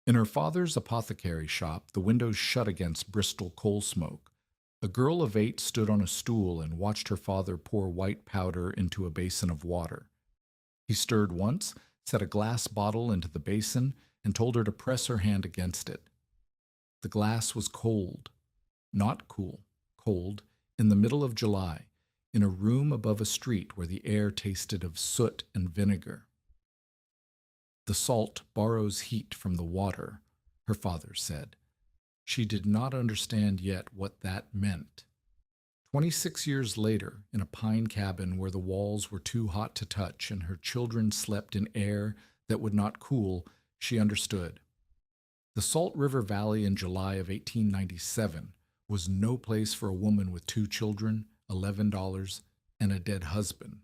In her father's apothecary shop, the windows shut against Bristol coal smoke. A girl of 8 stood on a stool and watched her father pour white powder into a basin of water. He stirred once, set a glass bottle into the basin, and told her to press her hand against it. The glass was cold, not cool, cold, in the middle of July, in a room above a street where the air tasted of soot and vinegar. The salt borrows heat from the water, her father said. She did not understand yet what that meant. 26 years later, in a pine cabin where the walls were too hot to touch and her children slept in air that would not cool, she understood. The Salt River Valley in July of 1897 was no place for a woman with 2 children, $11, and a dead husband.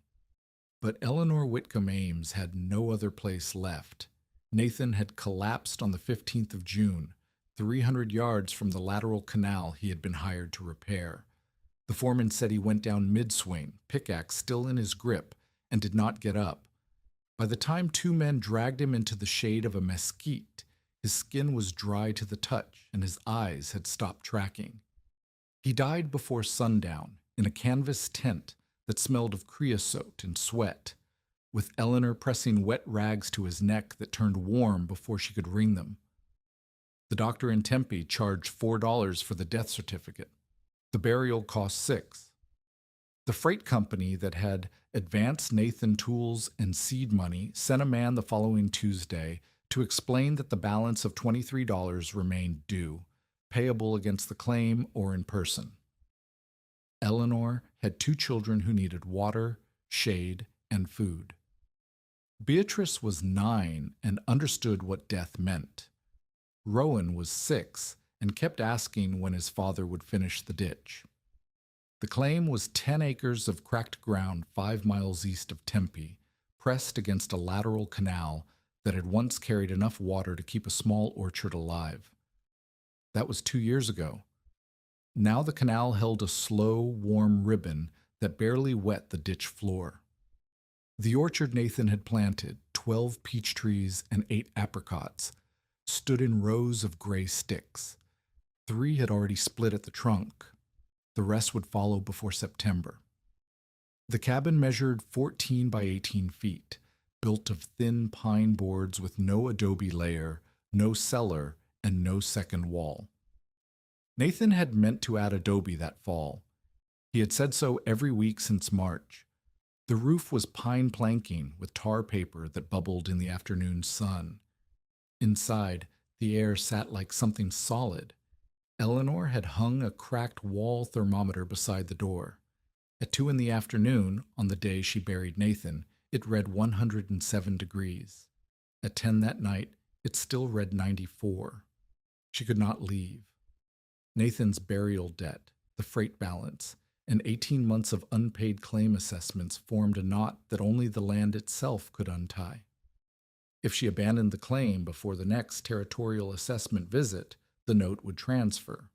But Eleanor Whitcomb Ames had no other place left. Nathan had collapsed on the 15th of June, 300 yards from the lateral canal he had been hired to repair. The foreman said he went down mid-swing, pickaxe still in his grip, and did not get up. By the time 2 men dragged him into the shade of a mesquite, his skin was dry to the touch and his eyes had stopped tracking. He died before sundown in a canvas tent that smelled of creosote and sweat, with Eleanor pressing wet rags to his neck that turned warm before she could wring them. The doctor in Tempe charged $4 for the death certificate. The burial cost $6. The freight company that had advanced Nathan tools and seed money sent a man the following Tuesday to explain that the balance of $23 remained due, payable against the claim or in person. Eleanor had 2 children who needed water, shade, and food. Beatrice was 9 and understood what death meant. Rowan was 6 and kept asking when his father would finish the ditch. The claim was 10 acres of cracked ground 5 miles east of Tempe, pressed against a lateral canal that had once carried enough water to keep a small orchard alive. That was 2 years ago. Now the canal held a slow, warm ribbon that barely wet the ditch floor. The orchard Nathan had planted, 12 peach trees and 8 apricots, stood in rows of gray sticks. 3 had already split at the trunk. The rest would follow before September. The cabin measured 14 by 18 feet, built of thin pine boards with no adobe layer, no cellar, and no second wall. Nathan had meant to add adobe that fall. He had said so every week since March. The roof was pine planking with tar paper that bubbled in the afternoon sun. Inside, the air sat like something solid. Eleanor had hung a cracked wall thermometer beside the door. At 2 in the afternoon, on the day she buried Nathan, it read 107 degrees. At 10 that night, it still read 94. She could not leave. Nathan's burial debt, the freight balance, and 18 months of unpaid claim assessments formed a knot that only the land itself could untie. If she abandoned the claim before the next territorial assessment visit, the note would transfer.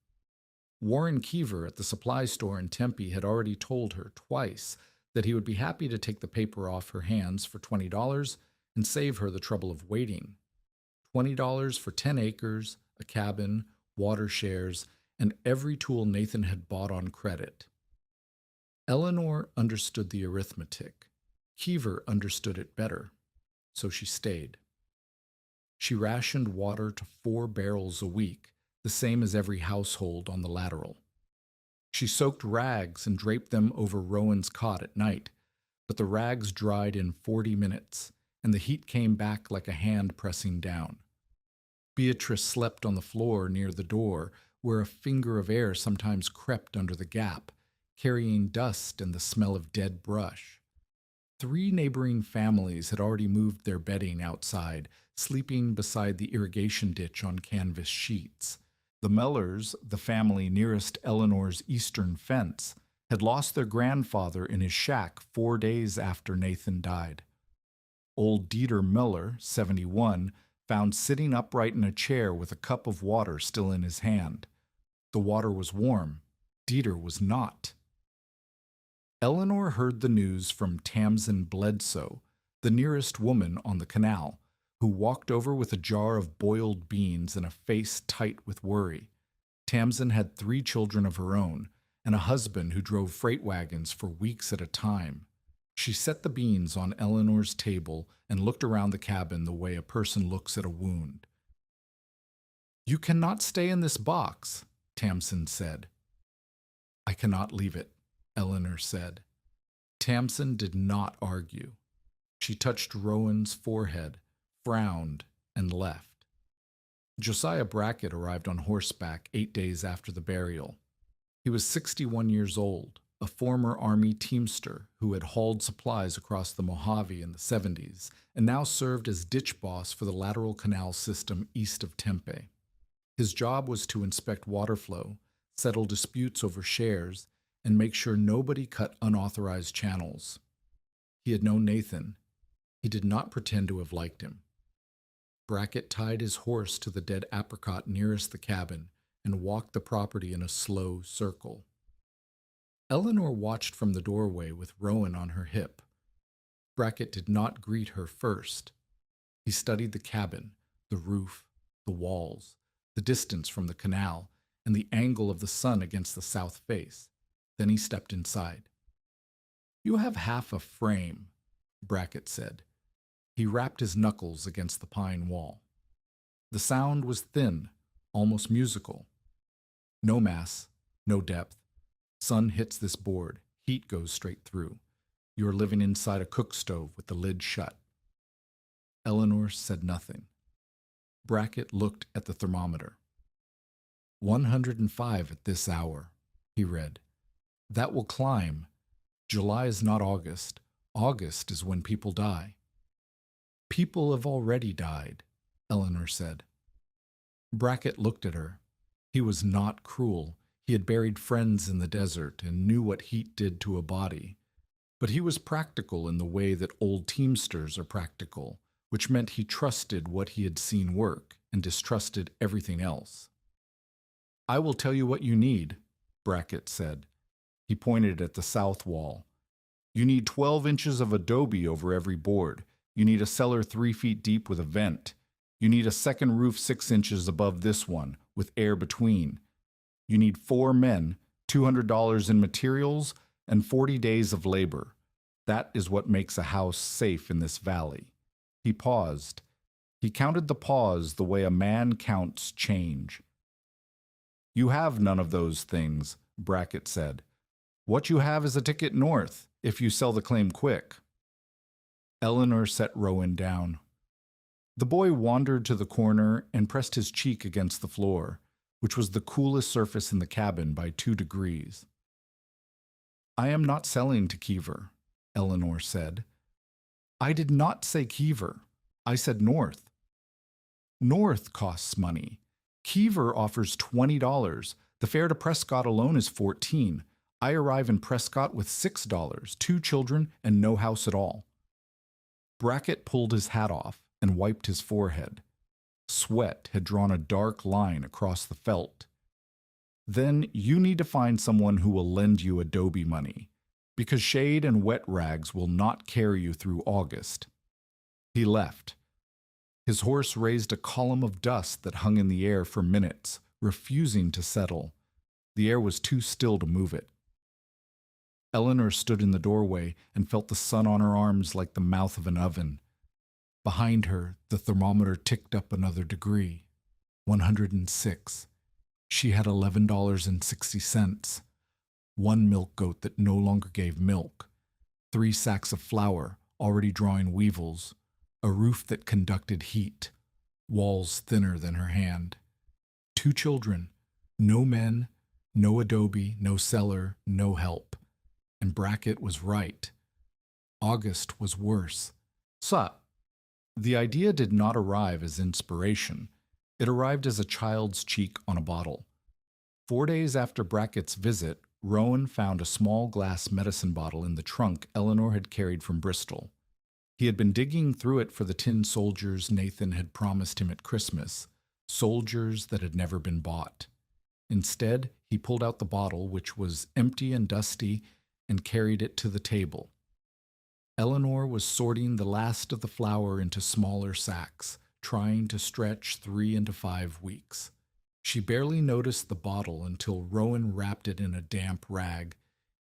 Warren Kever at the supply store in Tempe had already told her twice that he would be happy to take the paper off her hands for $20 and save her the trouble of waiting. $20 for 10 acres, a cabin, water shares, and every tool Nathan had bought on credit. Eleanor understood the arithmetic. Kever understood it better, so she stayed. She rationed water to 4 barrels a week, the same as every household on the lateral. She soaked rags and draped them over Rowan's cot at night, but the rags dried in 40 minutes, and the heat came back like a hand pressing down. Beatrice slept on the floor near the door, where a finger of air sometimes crept under the gap, carrying dust and the smell of dead brush. 3 neighboring families had already moved their bedding outside, sleeping beside the irrigation ditch on canvas sheets. The Mellers, the family nearest Eleanor's eastern fence, had lost their grandfather in his shack 4 days after Nathan died. Old Dieter Miller, 71, found sitting upright in a chair with a cup of water still in his hand. The water was warm. Dieter was not. Eleanor heard the news from Tamsin Bledsoe, the nearest woman on the canal, who walked over with a jar of boiled beans and a face tight with worry. Tamsin had 3 children of her own, and a husband who drove freight wagons for weeks at a time. She set the beans on Eleanor's table and looked around the cabin the way a person looks at a wound. "You cannot stay in this box," Tamsin said. "I cannot leave it," Eleanor said. Tamsin did not argue. She touched Rowan's forehead, frowned, and left. Josiah Brackett arrived on horseback 8 days after the burial. He was 61 years old, a former Army teamster who had hauled supplies across the Mojave in the 70s and now served as ditch boss for the lateral canal system east of Tempe. His job was to inspect water flow, settle disputes over shares, and make sure nobody cut unauthorized channels. He had known Nathan. He did not pretend to have liked him. Brackett tied his horse to the dead apricot nearest the cabin and walked the property in a slow circle. Eleanor watched from the doorway with Rowan on her hip. Brackett did not greet her first. He studied the cabin, the roof, the walls, the distance from the canal, and the angle of the sun against the south face. Then he stepped inside. "You have half a frame," Brackett said. He rapped his knuckles against the pine wall. The sound was thin, almost musical. No mass, no depth. Sun hits this board, heat goes straight through. You are living inside a cook stove with the lid shut. Eleanor said nothing. Brackett looked at the thermometer. 105 at this hour, he read. That will climb. July is not August. August is when people die. People have already died, Eleanor said. Brackett looked at her. He was not cruel. He had buried friends in the desert and knew what heat did to a body. But he was practical in the way that old teamsters are practical, which meant he trusted what he had seen work and distrusted everything else. I will tell you what you need, Brackett said. He pointed at the south wall. You need 12 inches of adobe over every board. You need a cellar 3 feet deep with a vent. You need a second roof 6 inches above this one, with air between. You need 4 men, $200 in materials, and 40 days of labor. That is what makes a house safe in this valley. He paused. He counted the pause the way a man counts change. You have none of those things, Brackett said. What you have is a ticket north, if you sell the claim quick. Eleanor set Rowan down. The boy wandered to the corner and pressed his cheek against the floor, which was the coolest surface in the cabin by 2 degrees. I am not selling to Kever, Eleanor said. I did not say Kever. I said north. North costs money. Kever offers $20. The fare to Prescott alone is $14. I arrive in Prescott with $6, 2 children, and no house at all. Brackett pulled his hat off and wiped his forehead. Sweat had drawn a dark line across the felt. Then you need to find someone who will lend you adobe money, because shade and wet rags will not carry you through August. He left. His horse raised a column of dust that hung in the air for minutes, refusing to settle. The air was too still to move it. Eleanor stood in the doorway and felt the sun on her arms like the mouth of an oven. Behind her, the thermometer ticked up another degree. 106. She had $11.60. 1 milk goat that no longer gave milk. 3 sacks of flour, already drawing weevils. A roof that conducted heat. Walls thinner than her hand. 2 children. No men, no adobe, no cellar, no help. And Brackett was right. August was worse. Sup? The idea did not arrive as inspiration. It arrived as a child's cheek on a bottle. 4 days after Brackett's visit, Rowan found a small glass medicine bottle in the trunk Eleanor had carried from Bristol. He had been digging through it for the tin soldiers Nathan had promised him at Christmas, soldiers that had never been bought. Instead, he pulled out the bottle, which was empty and dusty, and carried it to the table. Eleanor was sorting the last of the flour into smaller sacks, trying to stretch 3 into 5 weeks. She barely noticed the bottle until Rowan wrapped it in a damp rag,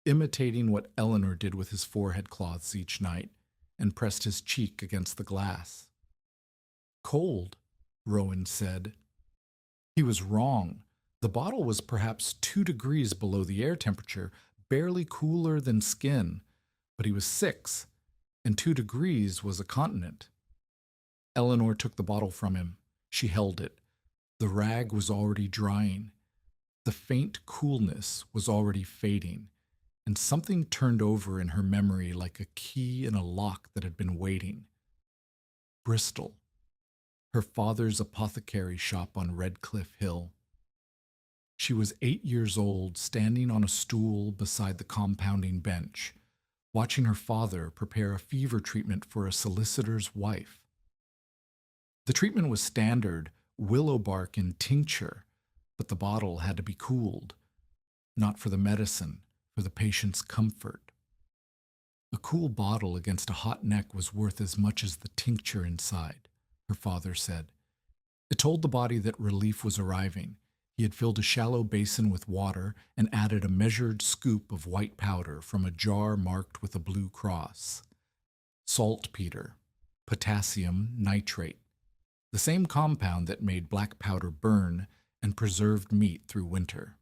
imitating what Eleanor did with his forehead cloths each night, and pressed his cheek against the glass. Cold, Rowan said. He was wrong. The bottle was perhaps 2 degrees below the air temperature, barely cooler than skin, but he was 6, and 2 degrees was a continent. Eleanor took the bottle from him. She held it. The rag was already drying. The faint coolness was already fading, and something turned over in her memory like a key in a lock that had been waiting. Bristol. Her father's apothecary shop on Redcliffe Hill. She was 8 years old, standing on a stool beside the compounding bench, watching her father prepare a fever treatment for a solicitor's wife. The treatment was standard, willow bark in tincture, but the bottle had to be cooled, not for the medicine, for the patient's comfort. A cool bottle against a hot neck was worth as much as the tincture inside, her father said. It told the body that relief was arriving. He had filled a shallow basin with water and added a measured scoop of white powder from a jar marked with a blue cross. Saltpeter, potassium nitrate, the same compound that made black powder burn and preserved meat through winter.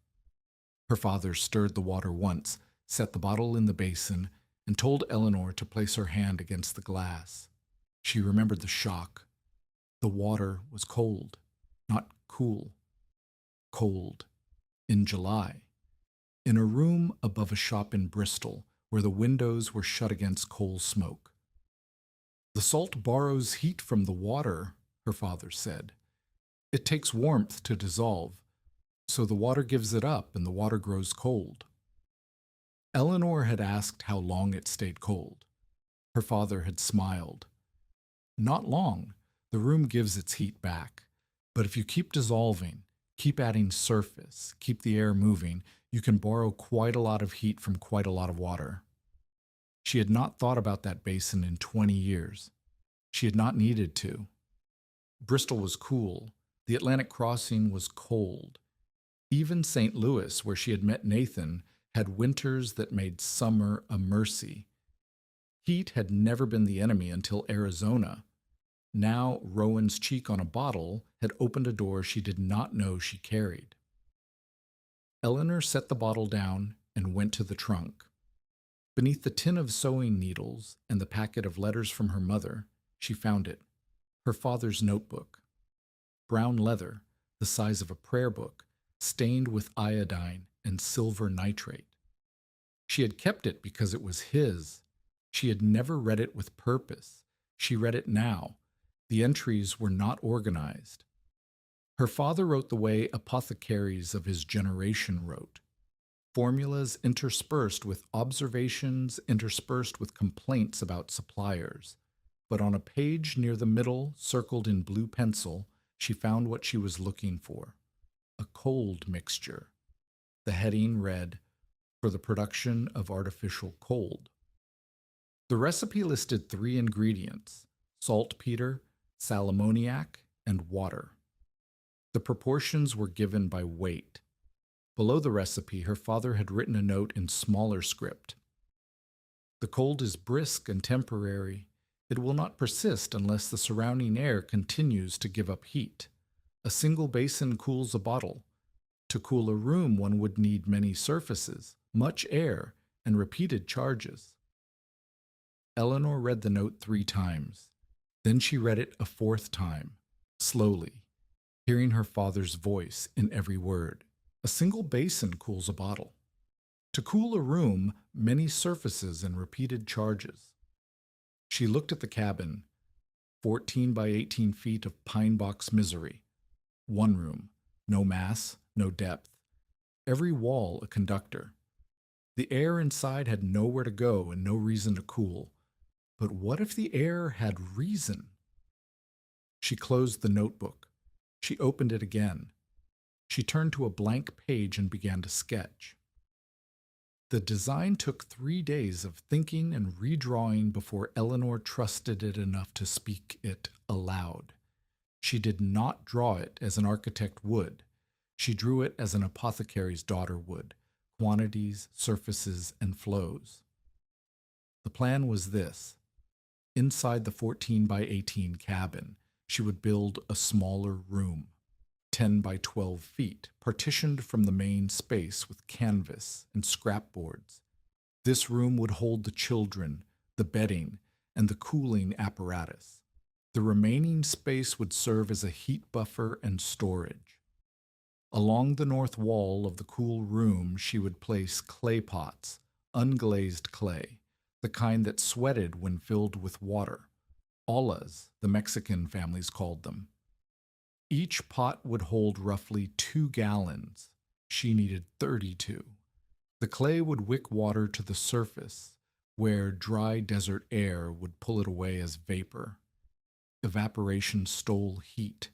Her father stirred the water once, set the bottle in the basin, and told Eleanor to place her hand against the glass. She remembered the shock. The water was cold, not cool. Cold. In July. In a room above a shop in Bristol, where the windows were shut against coal smoke. The salt borrows heat from the water, her father said. It takes warmth to dissolve, so the water gives it up and the water grows cold. Eleanor had asked how long it stayed cold. Her father had smiled. Not long. The room gives its heat back. But if you keep dissolving, keep adding surface, keep the air moving, you can borrow quite a lot of heat from quite a lot of water. She had not thought about that basin in 20 years. She had not needed to. Bristol was cool. The Atlantic crossing was cold. Even St. Louis, where she had met Nathan, had winters that made summer a mercy. Heat had never been the enemy until Arizona. Now Rowan's cheek on a bottle had opened a door she did not know she carried. Eleanor set the bottle down and went to the trunk. Beneath the tin of sewing needles and the packet of letters from her mother, she found it. Her father's notebook. Brown leather, the size of a prayer book, stained with iodine and silver nitrate. She had kept it because it was his. She had never read it with purpose. She read it now. The entries were not organized. Her father wrote the way apothecaries of his generation wrote. Formulas interspersed with observations, interspersed with complaints about suppliers. But on a page near the middle, circled in blue pencil, she found what she was looking for. A cold mixture. The heading read, "For the production of artificial cold." The recipe listed 3 ingredients: saltpeter, sal ammoniac, and water. The proportions were given by weight. Below the recipe, her father had written a note in smaller script. The cold is brisk and temporary. It will not persist unless the surrounding air continues to give up heat. A single basin cools a bottle. To cool a room, one would need many surfaces, much air, and repeated charges. Eleanor read the note 3 times. Then she read it a 4th time, slowly, hearing her father's voice in every word. A single basin cools a bottle. To cool a room, many surfaces and repeated charges. She looked at the cabin, 14 by 18 feet of pine box misery. 1 room, no mass, no depth. Every wall a conductor. The air inside had nowhere to go and no reason to cool. But what if the air had reason? She closed the notebook. She opened it again. She turned to a blank page and began to sketch. The design took 3 days of thinking and redrawing before Eleanor trusted it enough to speak it aloud. She did not draw it as an architect would. She drew it as an apothecary's daughter would: quantities, surfaces, and flows. The plan was this. Inside the 14 by 18 cabin, she would build a smaller room, 10 by 12 feet, partitioned from the main space with canvas and scrapboards. This room would hold the children, the bedding, and the cooling apparatus. The remaining space would serve as a heat buffer and storage. Along the north wall of the cool room, she would place clay pots, unglazed clay, the kind that sweated when filled with water. Ollas, the Mexican families called them. Each pot would hold roughly 2 gallons. She needed 32. The clay would wick water to the surface, where dry desert air would pull it away as vapor. Evaporation stole heat.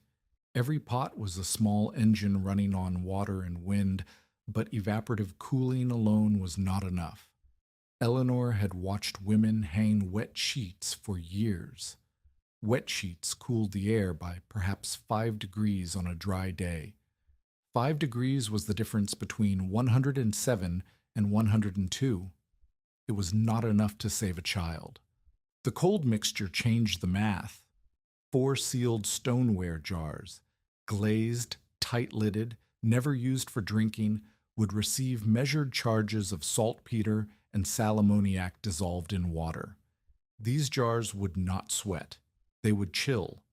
Every pot was a small engine running on water and wind, but evaporative cooling alone was not enough. Eleanor had watched women hang wet sheets for years. Wet sheets cooled the air by perhaps 5 degrees on a dry day. 5 degrees was the difference between 107 and 102. It was not enough to save a child. The cold mixture changed the math. 4 sealed stoneware jars, glazed, tight-lidded, never used for drinking, would receive measured charges of saltpeter and sal ammoniac dissolved in water. These jars would not sweat. They would chill.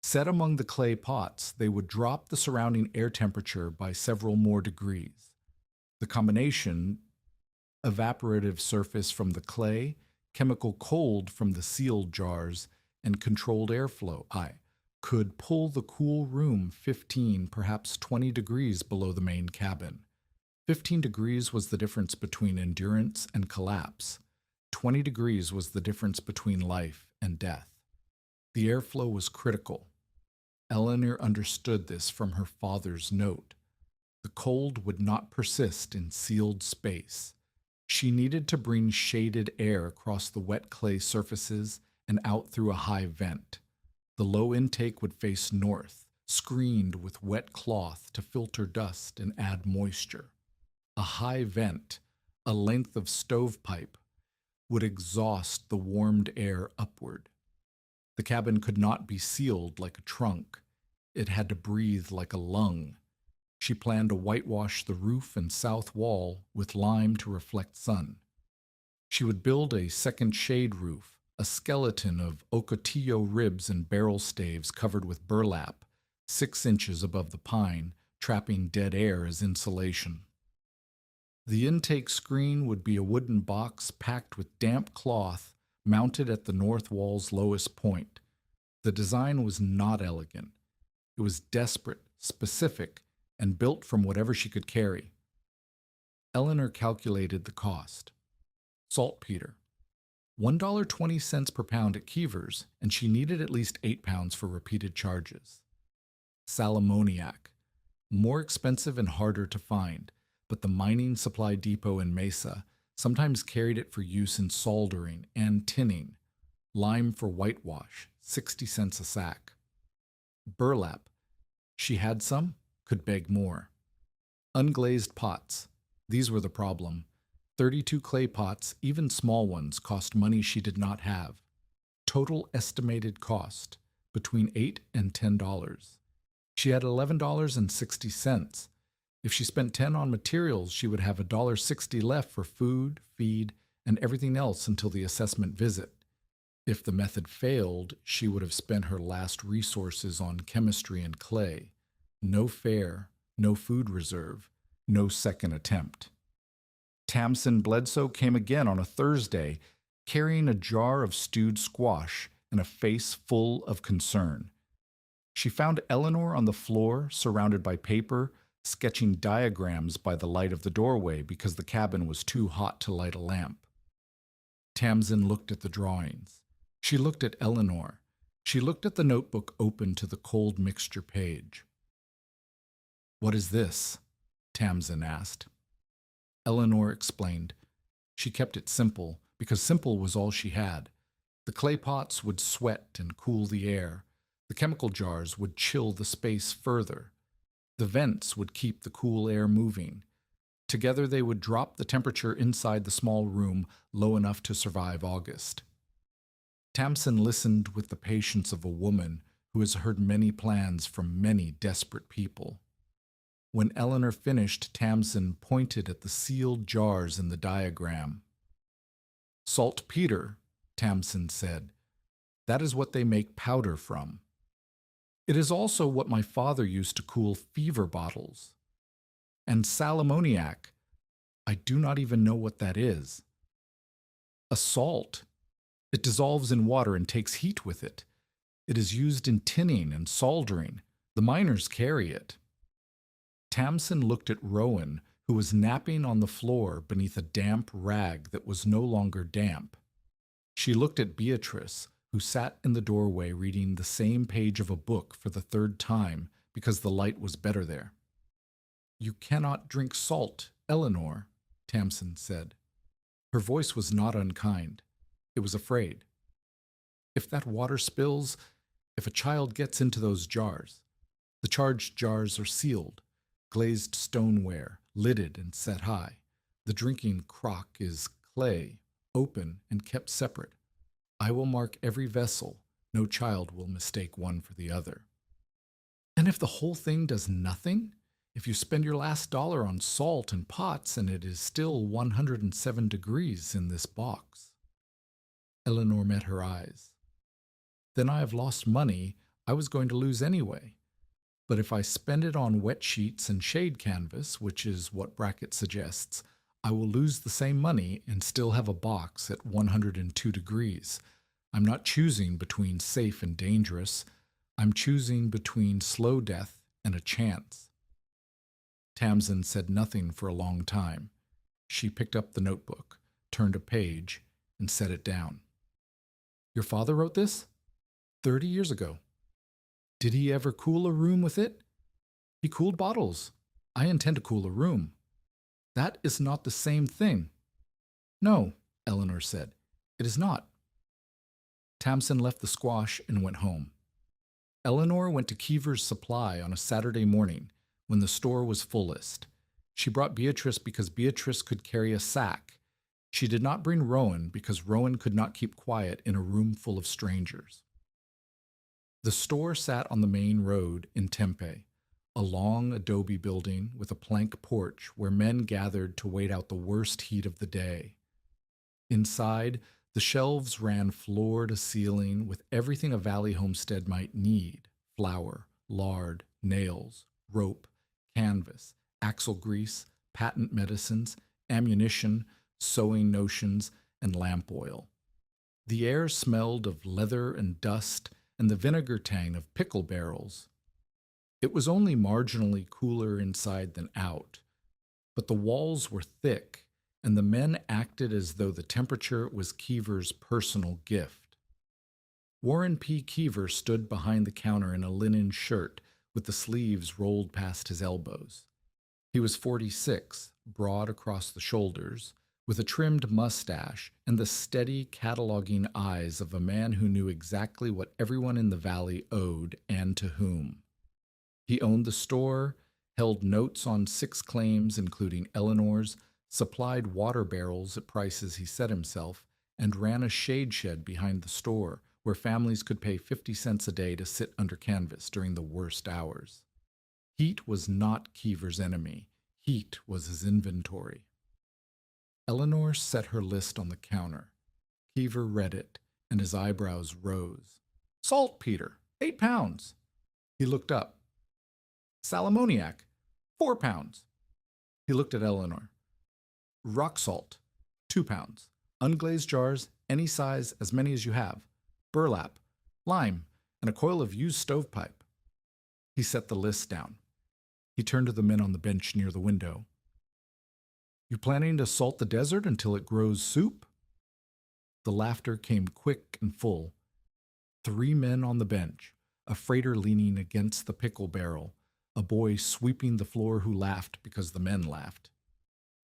Set among the clay pots, they would drop the surrounding air temperature by several more degrees. The combination, evaporative surface from the clay, chemical cold from the sealed jars, and controlled airflow, could pull the cool room 15, perhaps 20 degrees below the main cabin. 15 degrees was the difference between endurance and collapse. 20 degrees was the difference between life and death. The airflow was critical. Eleanor understood this from her father's note. The cold would not persist in sealed space. She needed to bring shaded air across the wet clay surfaces and out through a high vent. The low intake would face north, screened with wet cloth to filter dust and add moisture. A high vent, a length of stovepipe, would exhaust the warmed air upward. The cabin could not be sealed like a trunk. It had to breathe like a lung. She planned to whitewash the roof and south wall with lime to reflect sun. She would build a second shade roof, a skeleton of ocotillo ribs and barrel staves covered with burlap, 6 inches above the pine, trapping dead air as insulation. The intake screen would be a wooden box packed with damp cloth mounted at the north wall's lowest point. The design was not elegant. It was desperate, specific, and built from whatever she could carry. Eleanor calculated the cost. Saltpeter, $1.20 per pound at Kever's, and she needed at least 8 pounds for repeated charges. Sal ammoniac, more expensive and harder to find, but the mining supply depot in Mesa sometimes carried it for use in soldering and tinning. Lime for whitewash, 60 cents a sack. Burlap, she had some, could beg more. Unglazed pots, these were the problem. 32 clay pots, even small ones, cost money she did not have. Total estimated cost, between $8 and $10. She had $11.60. If she spent $10 on materials, she would have $1.60 left for food, feed, and everything else until the assessment visit. If the method failed, she would have spent her last resources on chemistry and clay. No fare, no food reserve, no second attempt. Tamsin Bledsoe came again on a Thursday, carrying a jar of stewed squash and a face full of concern. She found Eleanor on the floor, surrounded by paper, sketching diagrams by the light of the doorway because the cabin was too hot to light a lamp. Tamsin looked at the drawings. She looked at Eleanor. She looked at the notebook open to the cold mixture page. "What is this?" Tamsin asked. Eleanor explained. She kept it simple, because simple was all she had. The clay pots would sweat and cool the air. The chemical jars would chill the space further. The vents would keep the cool air moving. Together they would drop the temperature inside the small room low enough to survive August. Tamsin listened with the patience of a woman who has heard many plans from many desperate people. When Eleanor finished, Tamsin pointed at the sealed jars in the diagram. Saltpeter, Tamsin said. That is what they make powder from. It is also what my father used to cool fever bottles. And sal ammoniac, I do not even know what that is. A salt. It dissolves in water and takes heat with it. It is used in tinning and soldering. The miners carry it. Tamsin looked at Rowan, who was napping on the floor beneath a damp rag that was no longer damp. She looked at Beatrice, who sat in the doorway reading the same page of a book for the third time because the light was better there. You cannot drink salt, Eleanor, Tamsin said. Her voice was not unkind. It was afraid. If that water spills, if a child gets into those jars, the charged jars are sealed, glazed stoneware, lidded and set high. The drinking crock is clay, open and kept separate. I will mark every vessel. No child will mistake one for the other. And if the whole thing does nothing? If you spend your last dollar on salt and pots and it is still 107 degrees in this box? Eleanor met her eyes. Then I have lost money I was going to lose anyway. But if I spend it on wet sheets and shade canvas, which is what Brackett suggests, I will lose the same money and still have a box at 102 degrees. I'm not choosing between safe and dangerous. I'm choosing between slow death and a chance. Tamsin said nothing for a long time. She picked up the notebook, turned a page, and set it down. Your father wrote this? 30 years ago. Did he ever cool a room with it? He cooled bottles. I intend to cool a room. That is not the same thing. No, Eleanor said. It is not. Tamsin left the squash and went home. Eleanor went to Kever's Supply on a Saturday morning when the store was fullest. She brought Beatrice because Beatrice could carry a sack. She did not bring Rowan because Rowan could not keep quiet in a room full of strangers. The store sat on the main road in Tempe, a long adobe building with a plank porch where men gathered to wait out the worst heat of the day. Inside, the shelves ran floor to ceiling with everything a valley homestead might need: flour, lard, nails, rope, canvas, axle grease, patent medicines, ammunition, sewing notions, and lamp oil. The air smelled of leather and dust and the vinegar tang of pickle barrels. It was only marginally cooler inside than out, but the walls were thick, and the men acted as though the temperature was Kever's personal gift. Warren P. Kever stood behind the counter in a linen shirt with the sleeves rolled past his elbows. He was 46, broad across the shoulders, with a trimmed mustache and the steady, cataloging eyes of a man who knew exactly what everyone in the valley owed and to whom. He owned the store, held notes on 6 claims, including Eleanor's, supplied water barrels at prices he set himself, and ran a shade shed behind the store where families could pay 50 cents a day to sit under canvas during the worst hours. Heat was not Kever's enemy. Heat was his inventory. Eleanor set her list on the counter. Kever read it, and his eyebrows rose. Saltpeter, 8 pounds. He looked up. Sal ammoniac, 4 pounds. He looked at Eleanor. Rock salt, 2 pounds. Unglazed jars, any size, as many as you have. Burlap, lime, and a coil of used stovepipe. He set the list down. He turned to the men on the bench near the window. You planning to salt the desert until it grows soup? The laughter came quick and full. 3 men on the bench, a freighter leaning against the pickle barrel, a boy sweeping the floor who laughed because the men laughed.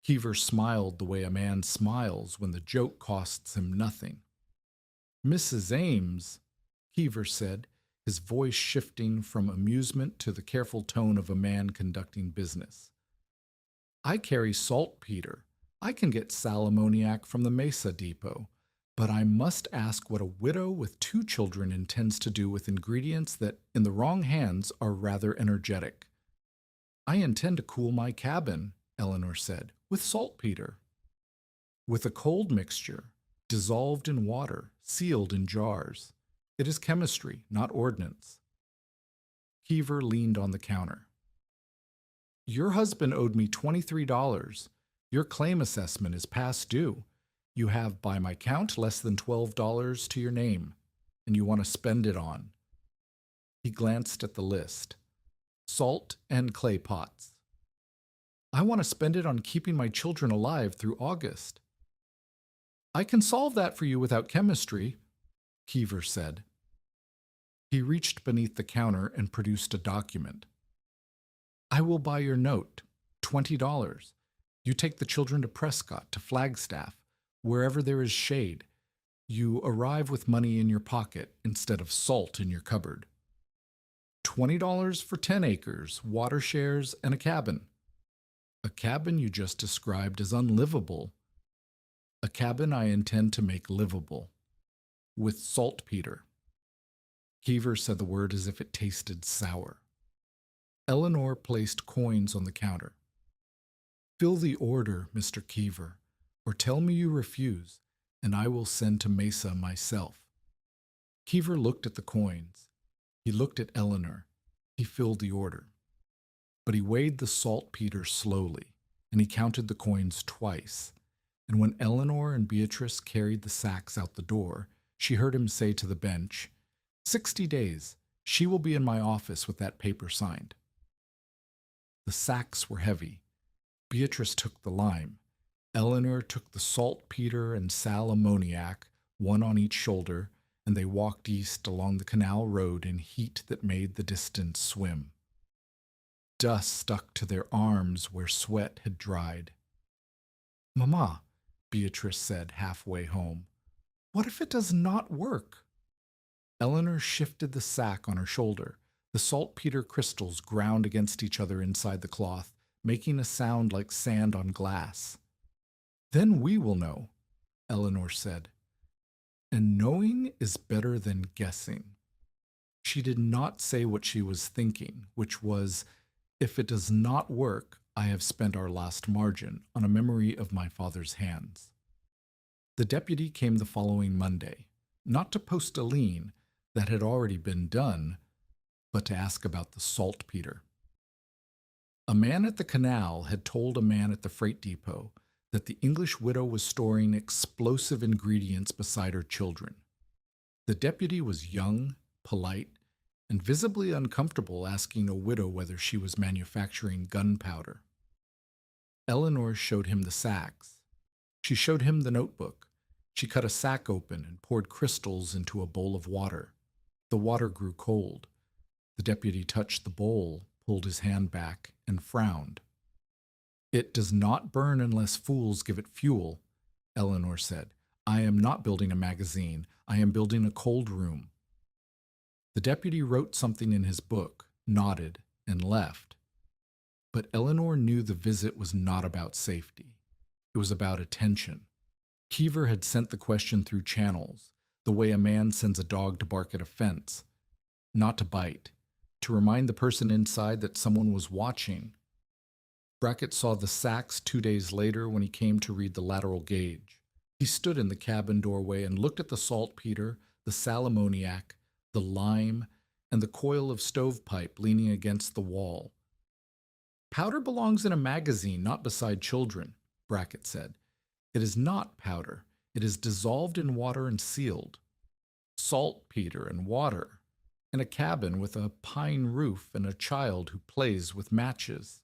Kever smiled the way a man smiles when the joke costs him nothing. Mrs. Ames, Kever said, his voice shifting from amusement to the careful tone of a man conducting business. I carry saltpeter. I can get sal ammoniac from the Mesa Depot, but I must ask what a widow with 2 children intends to do with ingredients that, in the wrong hands, are rather energetic. I intend to cool my cabin, Eleanor said, with saltpeter. With a cold mixture, dissolved in water, sealed in jars. It is chemistry, not ordnance. Kever leaned on the counter. Your husband owed me $23. Your claim assessment is past due. You have, by my count, less than $12 to your name, and you want to spend it on. He glanced at the list. Salt and clay pots. I want to spend it on keeping my children alive through August. I can solve that for you without chemistry, Kever said. He reached beneath the counter and produced a document. I will buy your note, $20. You take the children to Prescott, to Flagstaff, wherever there is shade. You arrive with money in your pocket instead of salt in your cupboard. $20 for 10 acres, water shares, and a cabin. A cabin you just described as unlivable. A cabin I intend to make livable. With saltpeter. Kever said the word as if it tasted sour. Eleanor placed coins on the counter. Fill the order, Mr. Kever, or tell me you refuse, and I will send to Mesa myself. Kever looked at the coins. He looked at Eleanor. He filled the order. But he weighed the saltpeter slowly, and he counted the coins twice. And when Eleanor and Beatrice carried the sacks out the door, she heard him say to the bench, 60 days. She will be in my office with that paper signed. The sacks were heavy. Beatrice took the lime. Eleanor took the saltpeter and sal ammoniac, one on each shoulder, and they walked east along the canal road in heat that made the distance swim. Dust stuck to their arms where sweat had dried. Mama, Beatrice said halfway home, what if it does not work? Eleanor shifted the sack on her shoulder. The saltpeter crystals ground against each other inside the cloth, making a sound like sand on glass. Then we will know, Eleanor said. And knowing is better than guessing. She did not say what she was thinking, which was, if it does not work, I have spent our last margin on a memory of my father's hands. The deputy came the following Monday, not to post a lien, that had already been done, but to ask about the saltpeter. A man at the canal had told a man at the freight depot that the English widow was storing explosive ingredients beside her children. The deputy was young, polite, and visibly uncomfortable asking a widow whether she was manufacturing gunpowder. Eleanor showed him the sacks. She showed him the notebook. She cut a sack open and poured crystals into a bowl of water. The water grew cold. The deputy touched the bowl, pulled his hand back, and frowned. It does not burn unless fools give it fuel, Eleanor said. I am not building a magazine. I am building a cold room. The deputy wrote something in his book, nodded, and left. But Eleanor knew the visit was not about safety. It was about attention. Kever had sent the question through channels, the way a man sends a dog to bark at a fence, not to bite, to remind the person inside that someone was watching. Brackett saw the sacks 2 days later when he came to read the lateral gauge. He stood in the cabin doorway and looked at the saltpeter, the sal ammoniac, the lime, and the coil of stovepipe leaning against the wall. Powder belongs in a magazine, not beside children, Brackett said. It is not powder. It is dissolved in water and sealed. Saltpeter and water, in a cabin with a pine roof and a child who plays with matches.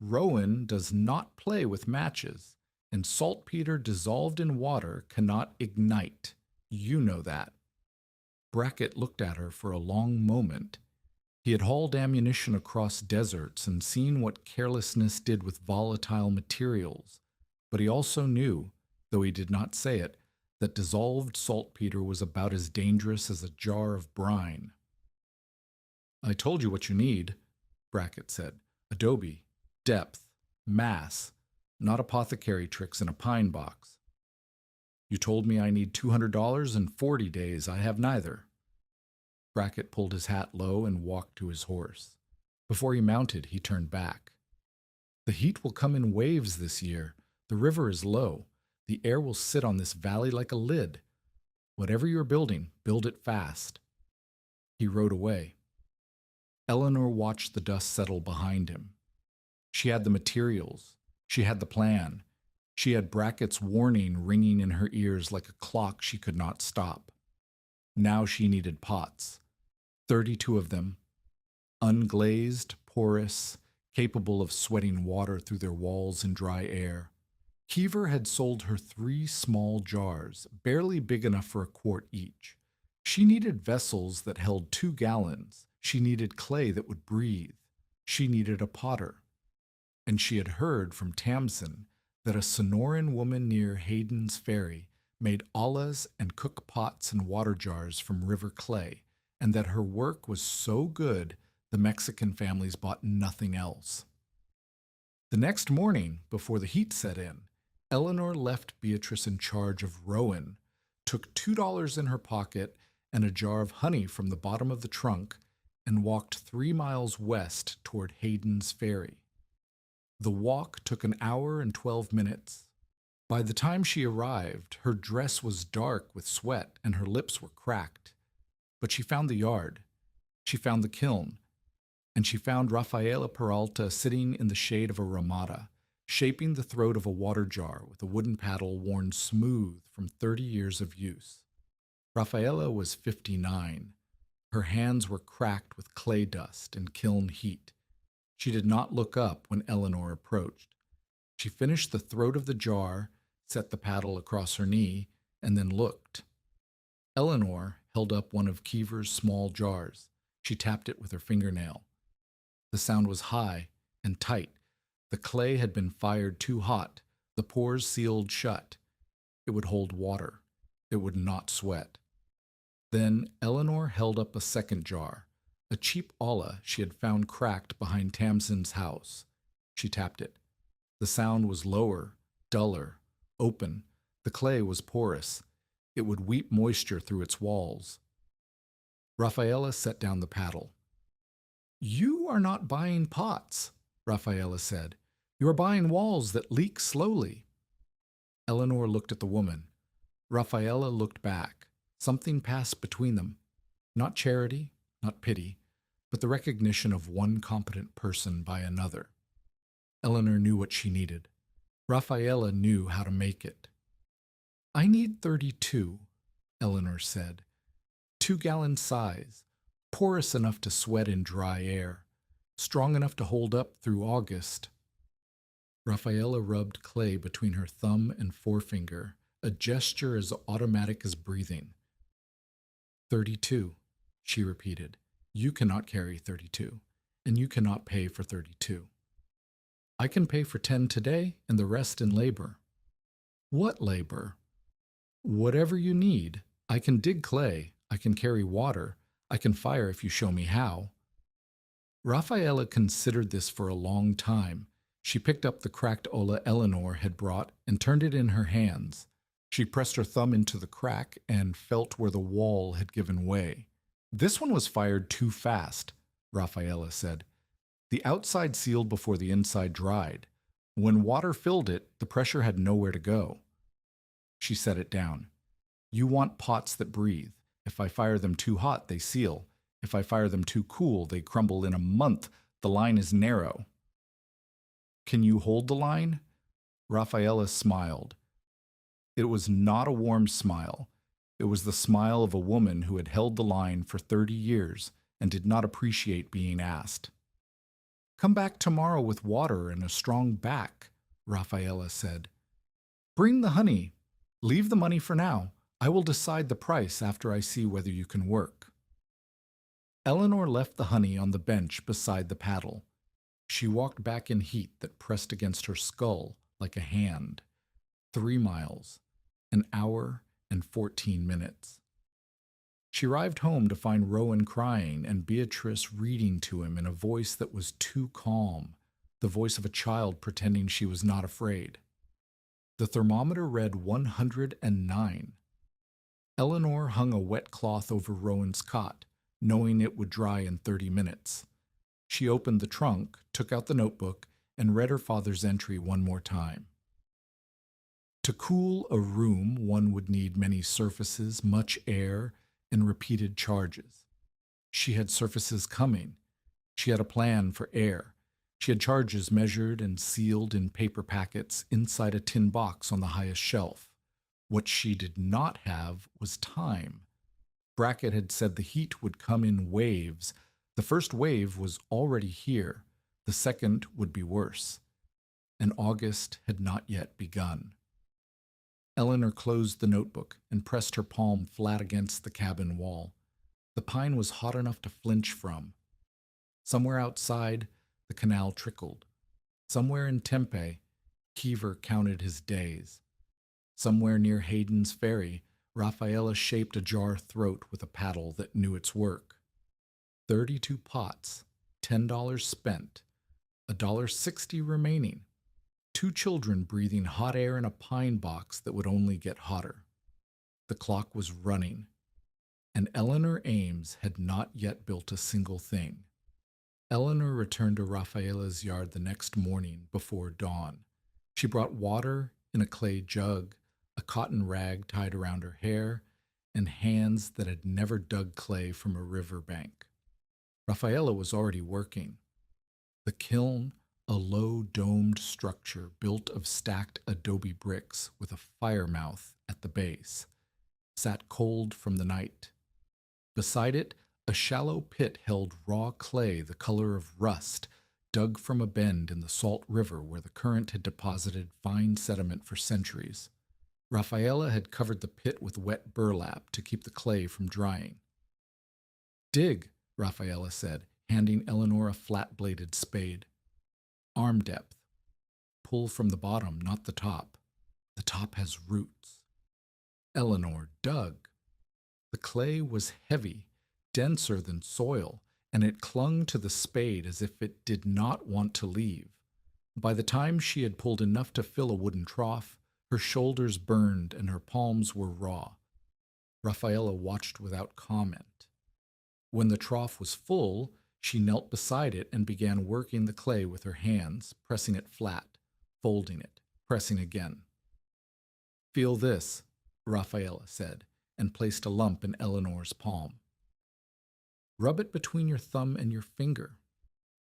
Rowan does not play with matches, and saltpeter dissolved in water cannot ignite. You know that. Brackett looked at her for a long moment. He had hauled ammunition across deserts and seen what carelessness did with volatile materials, but he also knew, though he did not say it, that dissolved saltpeter was about as dangerous as a jar of brine. "I told you what you need," Brackett said. "Adobe, depth, mass, not apothecary tricks in a pine box." "You told me I need $200 in 40 days. I have neither." Brackett pulled his hat low and walked to his horse. Before he mounted, he turned back. "The heat will come in waves this year. The river is low. The air will sit on this valley like a lid. Whatever you're building, build it fast." He rode away. Eleanor watched the dust settle behind him. She had the materials. She had the plan. She had Brackett's warning ringing in her ears like a clock she could not stop. Now she needed pots. 32 of them. Unglazed, porous, capable of sweating water through their walls in dry air. Kever had sold her 3 small jars, barely big enough for a quart each. She needed vessels that held 2 gallons. She needed clay that would breathe. She needed a potter. And she had heard from Tamsin that a Sonoran woman near Hayden's Ferry made ollas and cook pots and water jars from river clay, and that her work was so good the Mexican families bought nothing else. The next morning, before the heat set in, Eleanor left Beatrice in charge of Rowan, took $2 in her pocket and a jar of honey from the bottom of the trunk, and walked 3 miles west toward Hayden's Ferry. The walk took an hour and 12 minutes. By the time she arrived, her dress was dark with sweat and her lips were cracked. But she found the yard. She found the kiln. And she found Raphaela Peralta sitting in the shade of a ramada, shaping the throat of a water jar with a wooden paddle worn smooth from 30 years of use. Raphaela was 59. Her hands were cracked with clay dust and kiln heat. She did not look up when Eleanor approached. She finished the throat of the jar, set the paddle across her knee, and then looked. Eleanor held up one of Kever's small jars. She tapped it with her fingernail. The sound was high and tight. The clay had been fired too hot. The pores sealed shut. It would hold water. It would not sweat. Then Eleanor held up a second jar, a cheap olla she had found cracked behind Tamsin's house. She tapped it. The sound was lower, duller, open. The clay was porous. It would weep moisture through its walls. Raphaela set down the paddle. "You are not buying pots," Raphaela said. "You are buying walls that leak slowly." Eleanor looked at the woman. Raphaela looked back. Something passed between them. Not charity, not pity, but the recognition of one competent person by another. Eleanor knew what she needed. Raphaela knew how to make it. "I need 32, Eleanor said. 2-gallon size, porous enough to sweat in dry air, strong enough to hold up through August." Raphaela rubbed clay between her thumb and forefinger, a gesture as automatic as breathing. 32, she repeated. "You cannot carry 32, and you cannot pay for 32. I can pay for 10 today and the rest in labor." "What labor?" "Whatever you need. I can dig clay. I can carry water. I can fire if you show me how." Raphaela considered this for a long time. She picked up the cracked olla Eleanor had brought and turned it in her hands. She pressed her thumb into the crack and felt where the wall had given way. "This one was fired too fast," Raphaela said. "The outside sealed before the inside dried. When water filled it, the pressure had nowhere to go." She set it down. "You want pots that breathe. If I fire them too hot, they seal. If I fire them too cool, they crumble in a month. The line is narrow." "Can you hold the line?" Raphaela smiled. It was not a warm smile. It was the smile of a woman who had held the line for 30 years and did not appreciate being asked. "Come back tomorrow with water and a strong back," Raphaela said. "Bring the honey. Leave the money for now. I will decide the price after I see whether you can work." Eleanor left the honey on the bench beside the paddle. She walked back in heat that pressed against her skull like a hand. 3 miles, an hour and 14 minutes. She arrived home to find Rowan crying and Beatrice reading to him in a voice that was too calm, the voice of a child pretending she was not afraid. The thermometer read 109. Eleanor hung a wet cloth over Rowan's cot, knowing it would dry in 30 minutes. She opened the trunk, took out the notebook, and read her father's entry one more time. To cool a room, one would need many surfaces, much air, and repeated charges. She had surfaces coming. She had a plan for air. She had charges measured and sealed in paper packets inside a tin box on the highest shelf. What she did not have was time. Brackett had said the heat would come in waves. The first wave was already here. The second would be worse. And August had not yet begun. Eleanor closed the notebook and pressed her palm flat against the cabin wall. The pine was hot enough to flinch from. Somewhere outside, the canal trickled. Somewhere in Tempe, Kever counted his days. Somewhere near Hayden's Ferry, Raphaela shaped a jar throat with a paddle that knew its work. 32 pots, $10 spent, $1.60 remaining. 2 children breathing hot air in a pine box that would only get hotter. The clock was running, and Eleanor Ames had not yet built a single thing. Eleanor returned to Raphaela's yard the next morning before dawn. She brought water in a clay jug, a cotton rag tied around her hair, and hands that had never dug clay from a river bank. Raphaela was already working. The kiln, a low domed structure built of stacked adobe bricks with a fire mouth at the base, sat cold from the night. Beside it, a shallow pit held raw clay the color of rust, dug from a bend in the salt river where the current had deposited fine sediment for centuries. Raphaela had covered the pit with wet burlap to keep the clay from drying. "Dig," Raphaela said, handing Eleanor a flat-bladed spade. "Arm depth. Pull from the bottom, not the top. The top has roots." Eleanor dug. The clay was heavy, denser than soil, and it clung to the spade as if it did not want to leave. By the time she had pulled enough to fill a wooden trough, her shoulders burned and her palms were raw. Raphaela watched without comment. When the trough was full, she knelt beside it and began working the clay with her hands, pressing it flat, folding it, pressing again. "Feel this," Raphaela said, and placed a lump in Eleanor's palm. "Rub it between your thumb and your finger.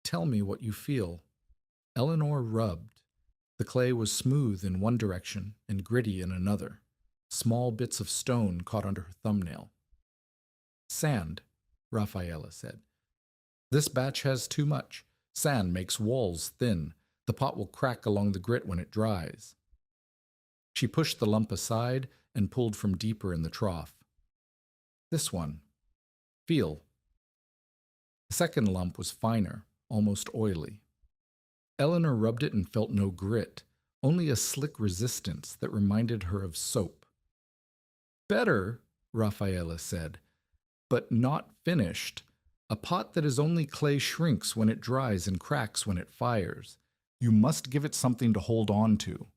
Tell me what you feel." Eleanor rubbed. The clay was smooth in one direction and gritty in another. Small bits of stone caught under her thumbnail. "Sand," Raphaela said. "This batch has too much. Sand makes walls thin. The pot will crack along the grit when it dries." She pushed the lump aside and pulled from deeper in the trough. "This one. Feel." The second lump was finer, almost oily. Eleanor rubbed it and felt no grit, only a slick resistance that reminded her of soap. "Better," Raphaela said, "but not finished. A pot that is only clay shrinks when it dries and cracks when it fires. You must give it something to hold on to."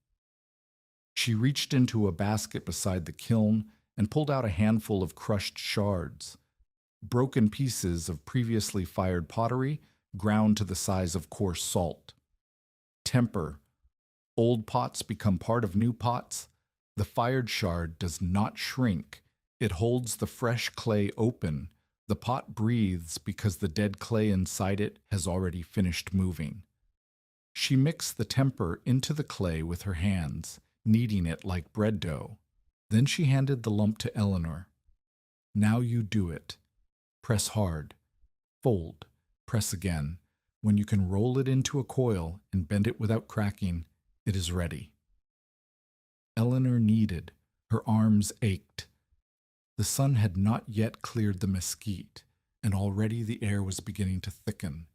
She reached into a basket beside the kiln and pulled out a handful of crushed shards, broken pieces of previously fired pottery ground to the size of coarse salt. Temper. Old pots become part of new pots. The fired shard does not shrink. It holds the fresh clay open. The pot breathes because the dead clay inside it has already finished moving. She mixed the temper into the clay with her hands, kneading it like bread dough. Then she handed the lump to Eleanor. "Now you do it. Press hard. Fold. Press again. When you can roll it into a coil and bend it without cracking, it is ready." Eleanor kneaded. Her arms ached. The sun had not yet cleared the mesquite. and already the air was beginning to thicken.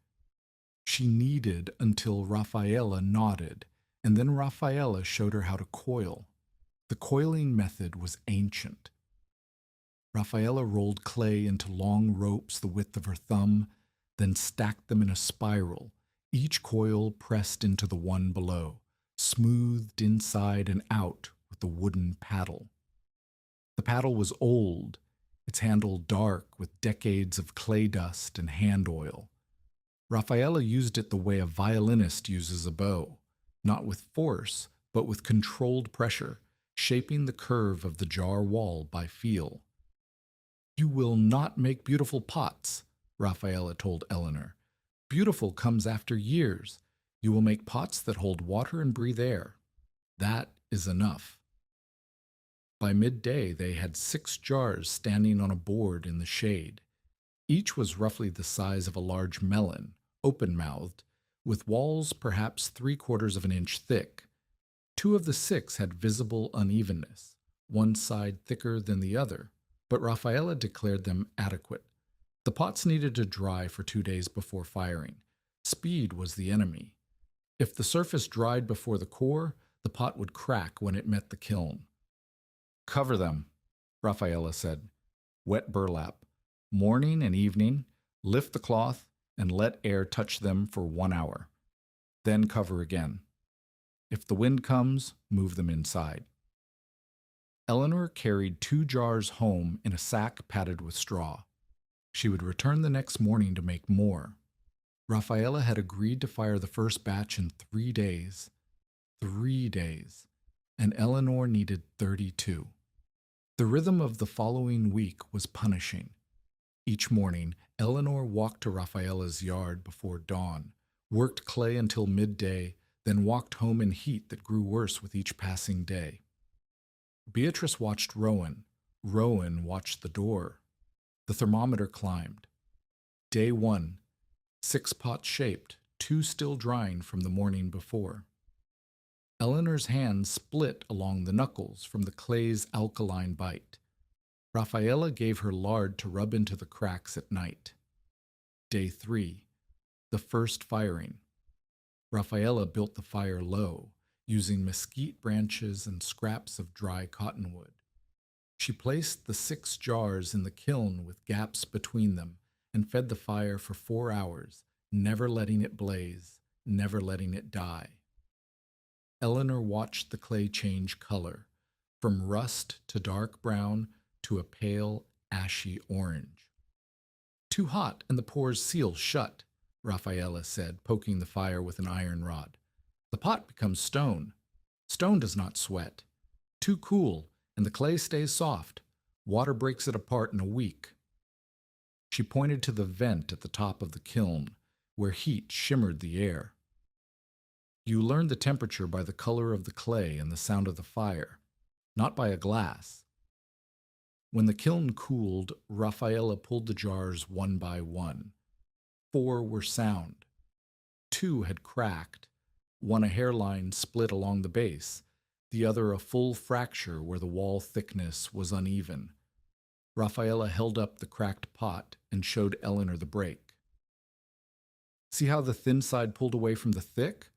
She kneaded until Raphaela nodded, and then Raphaela showed her how to coil. The coiling method was ancient. Raphaela rolled clay into long ropes the width of her thumb, then stacked them in a spiral, each coil pressed into the one below, smoothed inside and out with the wooden paddle. The paddle was old, its handle dark with decades of clay dust and hand oil. Raphaela used it the way a violinist uses a bow, not with force, but with controlled pressure, shaping the curve of the jar wall by feel. "You will not make beautiful pots," Raphaela told Eleanor. "Beautiful comes after years. You will make pots that hold water and breathe air. That is enough." By midday, they had 6 jars standing on a board in the shade. Each was roughly the size of a large melon, open-mouthed, with walls perhaps 3/4 of an inch thick. 2 of the 6 had visible unevenness, one side thicker than the other, but Raphaela declared them adequate. The pots needed to dry for 2 days before firing. Speed was the enemy. If the surface dried before the core, the pot would crack when it met the kiln. "Cover them," Raphaela said. "Wet burlap. Morning and evening, lift the cloth and let air touch them for 1 hour. Then cover again. If the wind comes, move them inside." Eleanor carried 2 jars home in a sack padded with straw. She would return the next morning to make more. Raphaela had agreed to fire the first batch in 3 days. 3 days. And Eleanor needed 32. The rhythm of the following week was punishing. Each morning, Eleanor walked to Raphaela's yard before dawn, worked clay until midday, then walked home in heat that grew worse with each passing day. Beatrice watched Rowan. Rowan watched the door. The thermometer climbed. Day 1, 6 pots shaped, 2 still drying from the morning before. Eleanor's hands split along the knuckles from the clay's alkaline bite. Raphaela gave her lard to rub into the cracks at night. Day 3, the first firing. Raphaela built the fire low, using mesquite branches and scraps of dry cottonwood. She placed the 6 jars in the kiln with gaps between them and fed the fire for 4 hours, never letting it blaze, never letting it die. Eleanor watched the clay change color, from rust to dark brown to a pale, ashy orange. "Too hot and the pores seal shut," Raphaela said, poking the fire with an iron rod. "The pot becomes stone. Stone does not sweat. Too cool, and the clay stays soft. Water breaks it apart in a week." She pointed to the vent at the top of the kiln, where heat shimmered the air. "You learn the temperature by the color of the clay and the sound of the fire, not by a glass." When the kiln cooled, Raphaela pulled the jars one by one. 4 were sound. 2 had cracked, one a hairline split along the base, the other a full fracture where the wall thickness was uneven. Raphaela held up the cracked pot and showed Eleanor the break. "See how the thin side pulled away from the thick?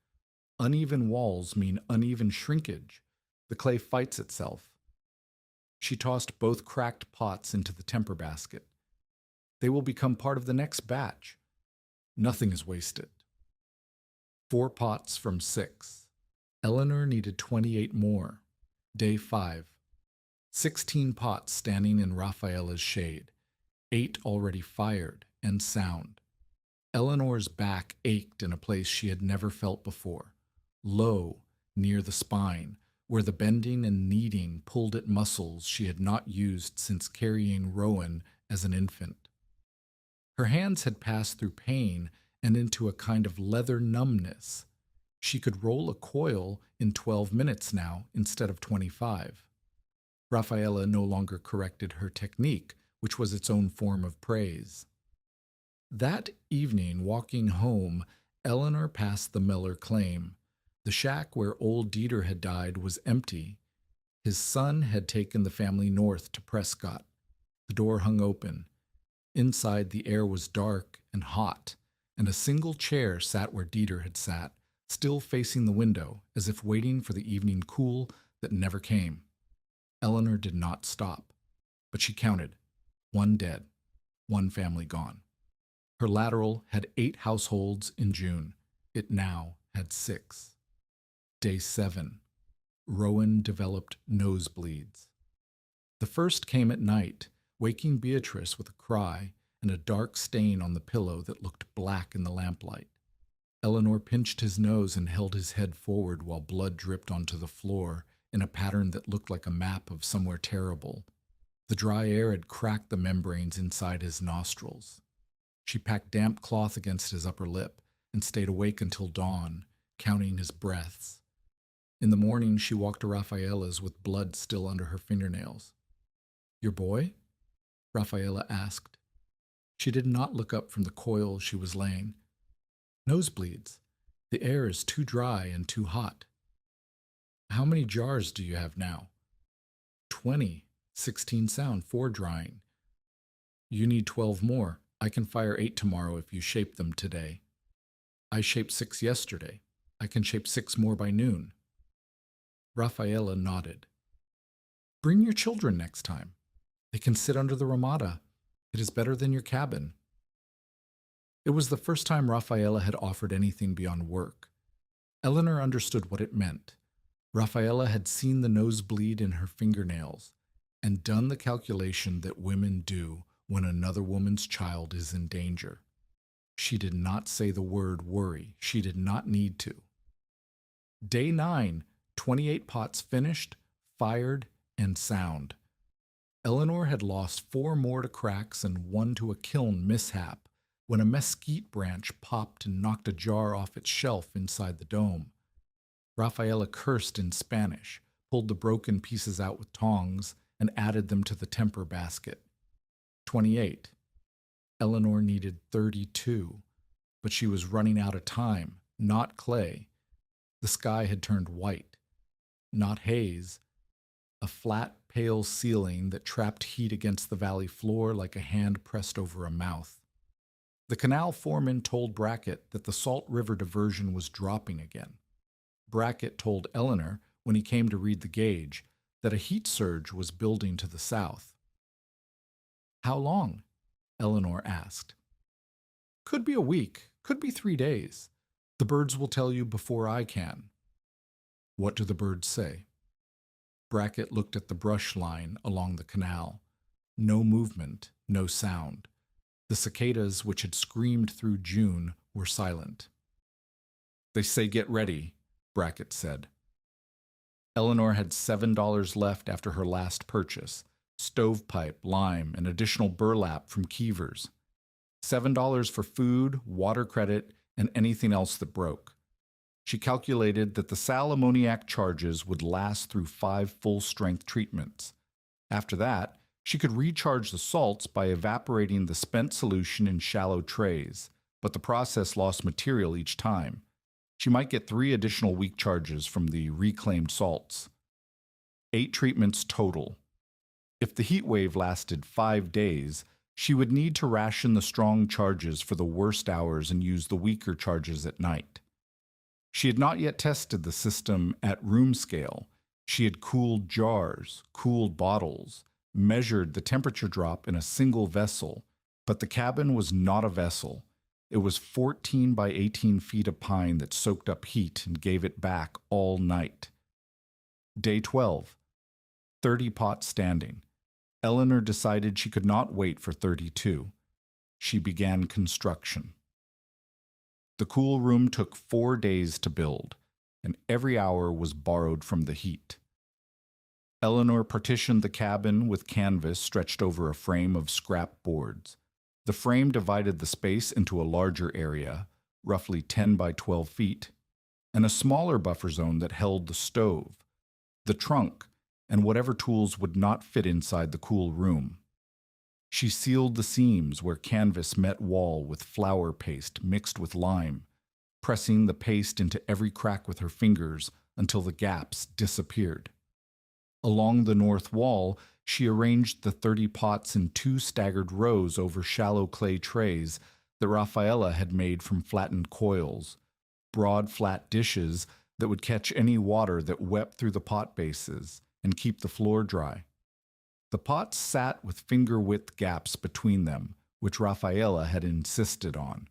Uneven walls mean uneven shrinkage. The clay fights itself." She tossed both cracked pots into the temper basket. "They will become part of the next batch. Nothing is wasted." 4 pots from 6. Eleanor needed 28 more. Day 5. 16 pots standing in Raphaela's shade. 8 already fired and sound. Eleanor's back ached in a place she had never felt before. Low, near the spine, where the bending and kneading pulled at muscles she had not used since carrying Rowan as an infant. Her hands had passed through pain and into a kind of leather numbness. She could roll a coil in 12 minutes now instead of 25. Raphaela no longer corrected her technique, which was its own form of praise. That evening, walking home, Eleanor passed the Miller claim. The shack where old Dieter had died was empty. His son had taken the family north to Prescott. The door hung open. Inside, the air was dark and hot, and a single chair sat where Dieter had sat, still facing the window, as if waiting for the evening cool that never came. Eleanor did not stop, but she counted. 1 dead, 1 family gone. Her lateral had 8 households in June. It now had 6. Day 7. Rowan developed nosebleeds. The first came at night, waking Beatrice with a cry and a dark stain on the pillow that looked black in the lamplight. Eleanor pinched his nose and held his head forward while blood dripped onto the floor in a pattern that looked like a map of somewhere terrible. The dry air had cracked the membranes inside his nostrils. She packed damp cloth against his upper lip and stayed awake until dawn, counting his breaths. In the morning, she walked to Raphaela's with blood still under her fingernails. "Your boy?" Raphaela asked. She did not look up from the coil she was laying. "Nosebleeds. The air is too dry and too hot." "How many jars do you have now?" 20, 16 sound, 4 drying. "You need 12 more. I can fire 8 tomorrow if you shape them today." "I shaped 6 yesterday. I can shape 6 more by noon." Raphaela nodded. "Bring your children next time. They can sit under the ramada. It is better than your cabin." It was the first time Raphaela had offered anything beyond work. Eleanor understood what it meant. Raphaela had seen the nosebleed in her fingernails and done the calculation that women do when another woman's child is in danger. She did not say the word worry. She did not need to. Day 9, 28 pots finished, fired, and sound. Eleanor had lost 4 more to cracks and 1 to a kiln mishap when a mesquite branch popped and knocked a jar off its shelf inside the dome. Raphaela cursed in Spanish, pulled the broken pieces out with tongs, and added them to the temper basket. 28. Eleanor needed 32, but she was running out of time, not clay. The sky had turned white, not haze, a flat, pale ceiling that trapped heat against the valley floor like a hand pressed over a mouth. The canal foreman told Brackett that the Salt River diversion was dropping again. Brackett told Eleanor, when he came to read the gauge, that a heat surge was building to the south. "How long?" Eleanor asked. "Could be a week, could be 3 days. The birds will tell you before I can." "What do the birds say?" Brackett looked at the brush line along the canal. No movement, no sound. The cicadas, which had screamed through June, were silent. "They say get ready," Brackett said. Eleanor had $7 left after her last purchase, stovepipe, lime, and additional burlap from Kever's. $7 for food, water credit, and anything else that broke. She calculated that the sal ammoniac charges would last through 5 full-strength treatments. After that, she could recharge the salts by evaporating the spent solution in shallow trays, but the process lost material each time. She might get 3 additional week charges from the reclaimed salts. 8 treatments total. If the heat wave lasted 5 days, she would need to ration the strong charges for the worst hours and use the weaker charges at night. She had not yet tested the system at room scale. She had cooled jars, cooled bottles, measured the temperature drop in a single vessel, but the cabin was not a vessel. It was 14 by 18 feet of pine that soaked up heat and gave it back all night. Day 12. 30 pots standing. Eleanor decided she could not wait for 32. She began construction. The cool room took 4 days to build, and every hour was borrowed from the heat. Eleanor partitioned the cabin with canvas stretched over a frame of scrap boards. The frame divided the space into a larger area, roughly 10 by 12 feet, and a smaller buffer zone that held the stove, the trunk, and whatever tools would not fit inside the cool room. She sealed the seams where canvas met wall with flour paste mixed with lime, pressing the paste into every crack with her fingers until the gaps disappeared. Along the north wall, she arranged the 30 pots in 2 staggered rows over shallow clay trays that Raphaela had made from flattened coils, broad flat dishes that would catch any water that wept through the pot bases and keep the floor dry. The pots sat with finger-width gaps between them, which Raphaela had insisted on.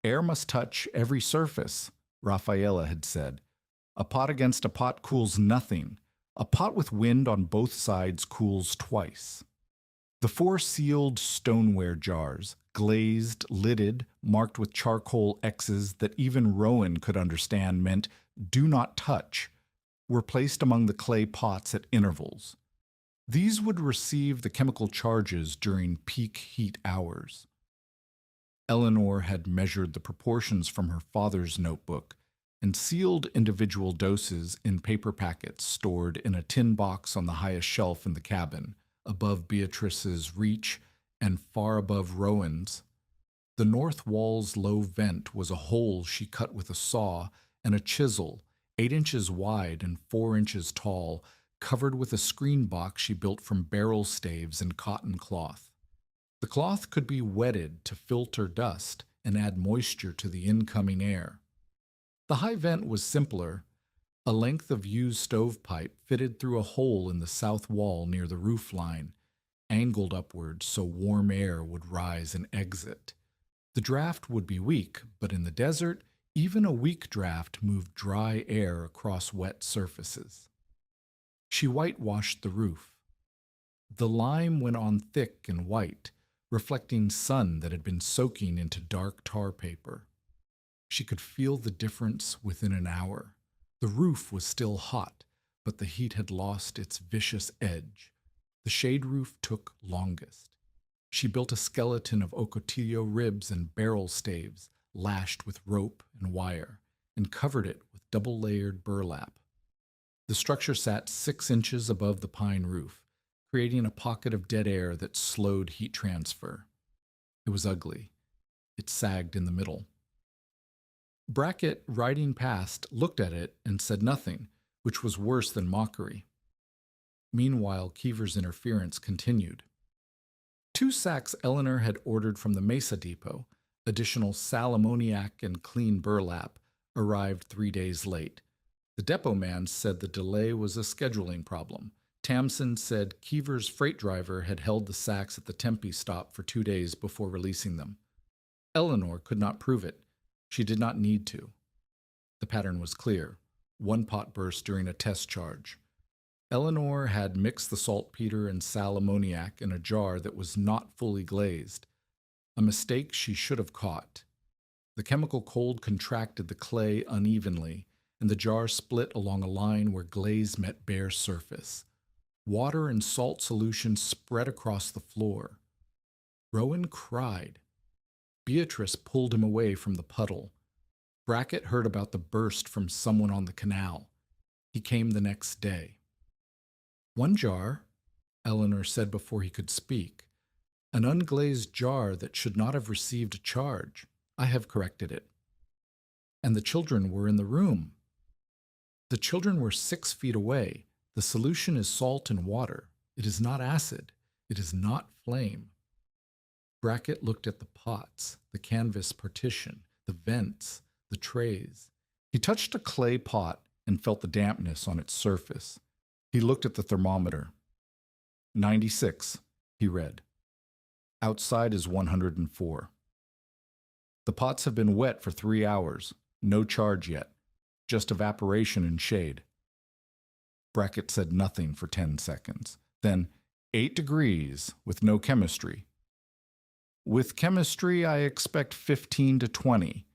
Air must touch every surface, Raphaela had said. A pot against a pot cools nothing. A pot with wind on both sides cools twice. The 4 sealed stoneware jars, glazed, lidded, marked with charcoal X's that even Rowan could understand meant "do not touch," were placed among the clay pots at intervals. These would receive the chemical charges during peak heat hours. Eleanor had measured the proportions from her father's notebook and sealed individual doses in paper packets stored in a tin box on the highest shelf in the cabin, above Beatrice's reach and far above Rowan's. The north wall's low vent was a hole she cut with a saw and a chisel, 8 inches wide and 4 inches tall, covered with a screen box she built from barrel staves and cotton cloth. The cloth could be wetted to filter dust and add moisture to the incoming air. The high vent was simpler, a length of used stovepipe fitted through a hole in the south wall near the roof line, angled upward so warm air would rise and exit. The draft would be weak, but in the desert, even a weak draft moved dry air across wet surfaces. She whitewashed the roof. The lime went on thick and white, reflecting sun that had been soaking into dark tar paper. She could feel the difference within an hour. The roof was still hot, but the heat had lost its vicious edge. The shade roof took longest. She built a skeleton of ocotillo ribs and barrel staves, lashed with rope and wire, and covered it with double-layered burlap. The structure sat 6 inches above the pine roof, creating a pocket of dead air that slowed heat transfer. It was ugly. It sagged in the middle. Brackett, riding past, looked at it and said nothing, which was worse than mockery. Meanwhile, Kever's interference continued. 2 sacks Eleanor had ordered from the Mesa Depot, additional sal ammoniac and clean burlap, arrived 3 days late. The depot man said the delay was a scheduling problem. Tamsin said Kever's freight driver had held the sacks at the Tempe stop for 2 days before releasing them. Eleanor could not prove it. She did not need to. The pattern was clear. 1 pot burst during a test charge. Eleanor had mixed the saltpeter and sal ammoniac in a jar that was not fully glazed, a mistake she should have caught. The chemical cold contracted the clay unevenly, and the jar split along a line where glaze met bare surface. Water and salt solution spread across the floor. Rowan cried. Beatrice pulled him away from the puddle. Brackett heard about the burst from someone on the canal. He came the next day. 1 jar, Eleanor said before he could speak. An unglazed jar that should not have received a charge. I have corrected it. And the children were in the room. The children were 6 feet away. The solution is salt and water. It is not acid. It is not flame. Brackett looked at the pots, the canvas partition, the vents, the trays. He touched a clay pot and felt the dampness on its surface. He looked at the thermometer. 96, he read. Outside is 104. The pots have been wet for 3 hours. No charge yet. Just evaporation and shade. Brackett said nothing for 10 seconds. Then, 8 degrees with no chemistry. With chemistry, I expect 15 to 20.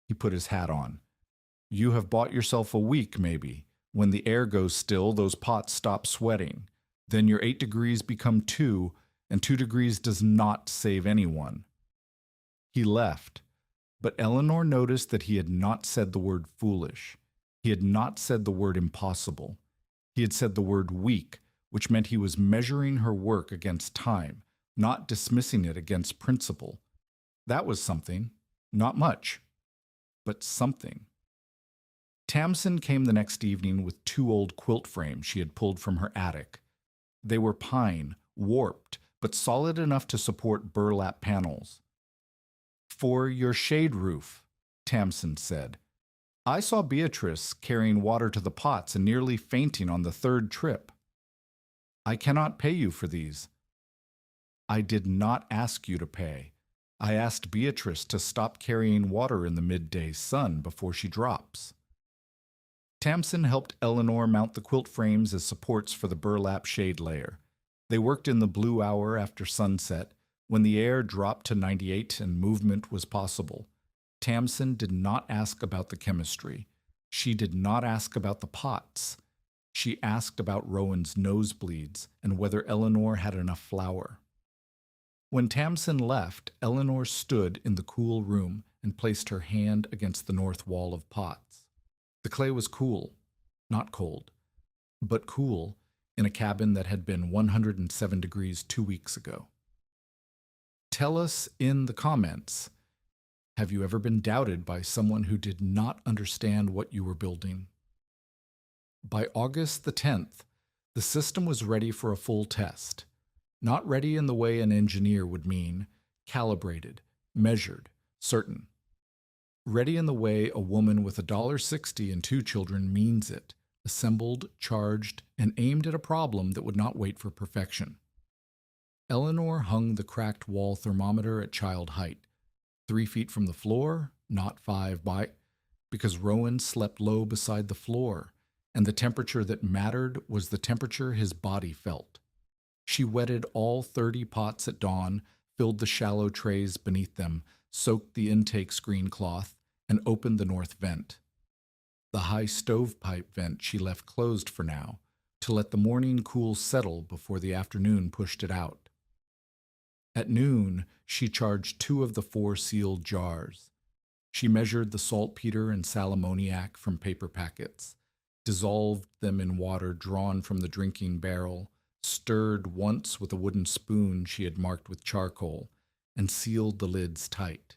He put his hat on. You have bought yourself a week, maybe. When the air goes still, those pots stop sweating. Then your 8 degrees become 2, and 2 degrees does not save anyone. He left, but Eleanor noticed that he had not said the word foolish. He had not said the word impossible. He had said the word weak, which meant he was measuring her work against time, not dismissing it against principle. That was something. Not much, but something. Tamsin came the next evening with two old quilt frames she had pulled from her attic. They were pine, warped, but solid enough to support burlap panels. "For your shade roof," Tamsin said. "I saw Beatrice carrying water to the pots and nearly fainting on the third trip." "I cannot pay you for these." "I did not ask you to pay. I asked Beatrice to stop carrying water in the midday sun before she drops." Tamsin helped Eleanor mount the quilt frames as supports for the burlap shade layer. They worked in the blue hour after sunset, when the air dropped to 98 and movement was possible. Tamsin did not ask about the chemistry. She did not ask about the pots. She asked about Rowan's nosebleeds and whether Eleanor had enough flour. When Tamsin left, Eleanor stood in the cool room and placed her hand against the north wall of pots. The clay was cool, not cold, but cool in a cabin that had been 107 degrees 2 weeks ago. Tell us in the comments, have you ever been doubted by someone who did not understand what you were building? By August the 10th, the system was ready for a full test. Not ready in the way an engineer would mean, calibrated, measured, certain. Ready in the way a woman with $1.60 and 2 children means it, assembled, charged, and aimed at a problem that would not wait for perfection. Eleanor hung the cracked wall thermometer at child height, 3 feet from the floor, not 5 by, because Rowan slept low beside the floor, and the temperature that mattered was the temperature his body felt. She wetted all 30 pots at dawn, filled the shallow trays beneath them, soaked the intake screen cloth, and opened the north vent. The high stovepipe vent she left closed for now, to let the morning cool settle before the afternoon pushed it out. At noon, she charged 2 of the 4 sealed jars. She measured the saltpeter and sal ammoniac from paper packets, dissolved them in water drawn from the drinking barrel, stirred once with a wooden spoon she had marked with charcoal, and sealed the lids tight.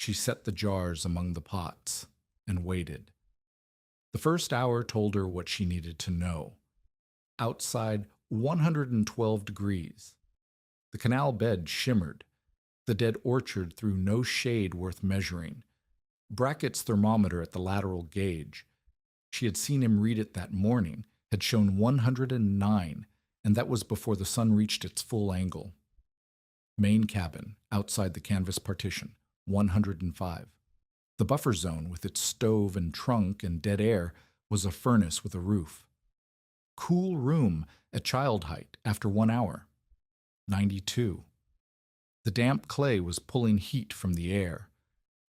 She set the jars among the pots and waited. The first hour told her what she needed to know. Outside, 112 degrees. The canal bed shimmered. The dead orchard threw no shade worth measuring. Brackett's thermometer at the lateral gauge, she had seen him read it that morning, had shown 109, and that was before the sun reached its full angle. Main cabin, outside the canvas partition, 105. The buffer zone, with its stove and trunk and dead air, was a furnace with a roof. Cool room at child height after 1 hour, 92. The damp clay was pulling heat from the air.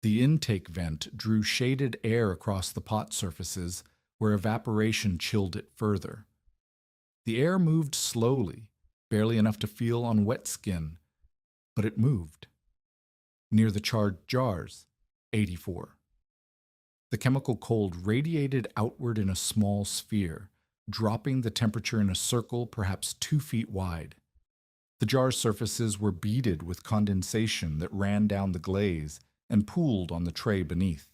The intake vent drew shaded air across the pot surfaces, where evaporation chilled it further. The air moved slowly, barely enough to feel on wet skin, but it moved. Near the charred jars, 84. The chemical cold radiated outward in a small sphere, dropping the temperature in a circle perhaps 2 feet wide. The jar surfaces were beaded with condensation that ran down the glaze and pooled on the tray beneath.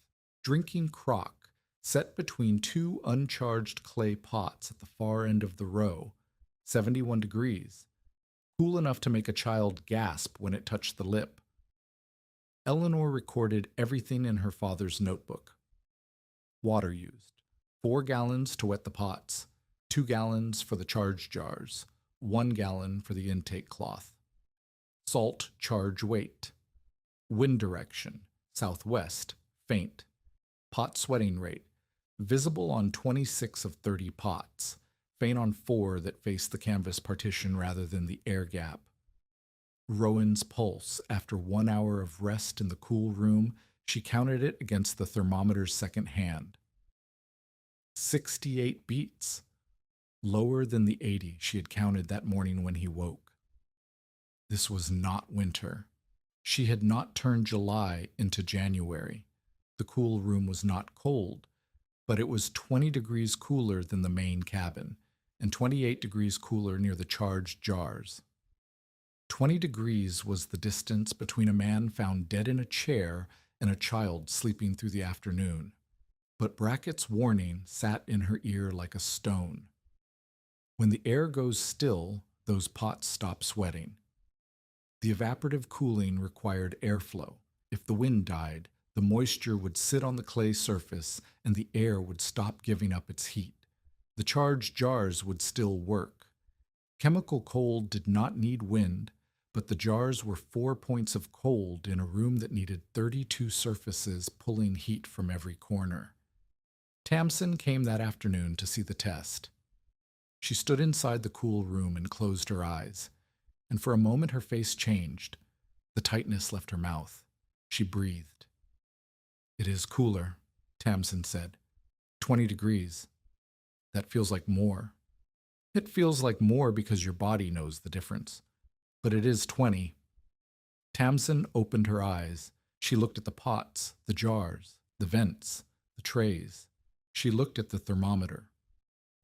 Drinking crock, set between 2 uncharged clay pots at the far end of the row, 71 degrees, cool enough to make a child gasp when it touched the lip. Eleanor recorded everything in her father's notebook. Water used, 4 gallons to wet the pots, 2 gallons for the charge jars, 1 gallon for the intake cloth. Salt charge weight. Wind direction, southwest, faint. Pot sweating rate, visible on 26 of 30 pots, faint on 4 that faced the canvas partition rather than the air gap. Rowan's pulse, after 1 hour of rest in the cool room, she counted it against the thermometer's second hand. 68 beats, lower than the 80 she had counted that morning when he woke. This was not winter. She had not turned July into January. The cool room was not cold, but it was 20 degrees cooler than the main cabin, and 28 degrees cooler near the charged jars. 20 degrees was the distance between a man found dead in a chair and a child sleeping through the afternoon. but Brackett's warning sat in her ear like a stone. When the air goes still, those pots stop sweating. The evaporative cooling required airflow. If the wind died, the moisture would sit on the clay surface and the air would stop giving up its heat. The charged jars would still work. Chemical cold did not need wind, but the jars were 4 points of cold in a room that needed 32 surfaces pulling heat from every corner. Tamsin came that afternoon to see the test. She stood inside the cool room and closed her eyes, and for a moment her face changed. The tightness left her mouth. She breathed. "It is cooler," Tamsin said. 20 degrees. That feels like more. It feels like more because your body knows the difference. But it is 20. Tamsin opened her eyes. She looked at the pots, the jars, the vents, the trays. She looked at the thermometer.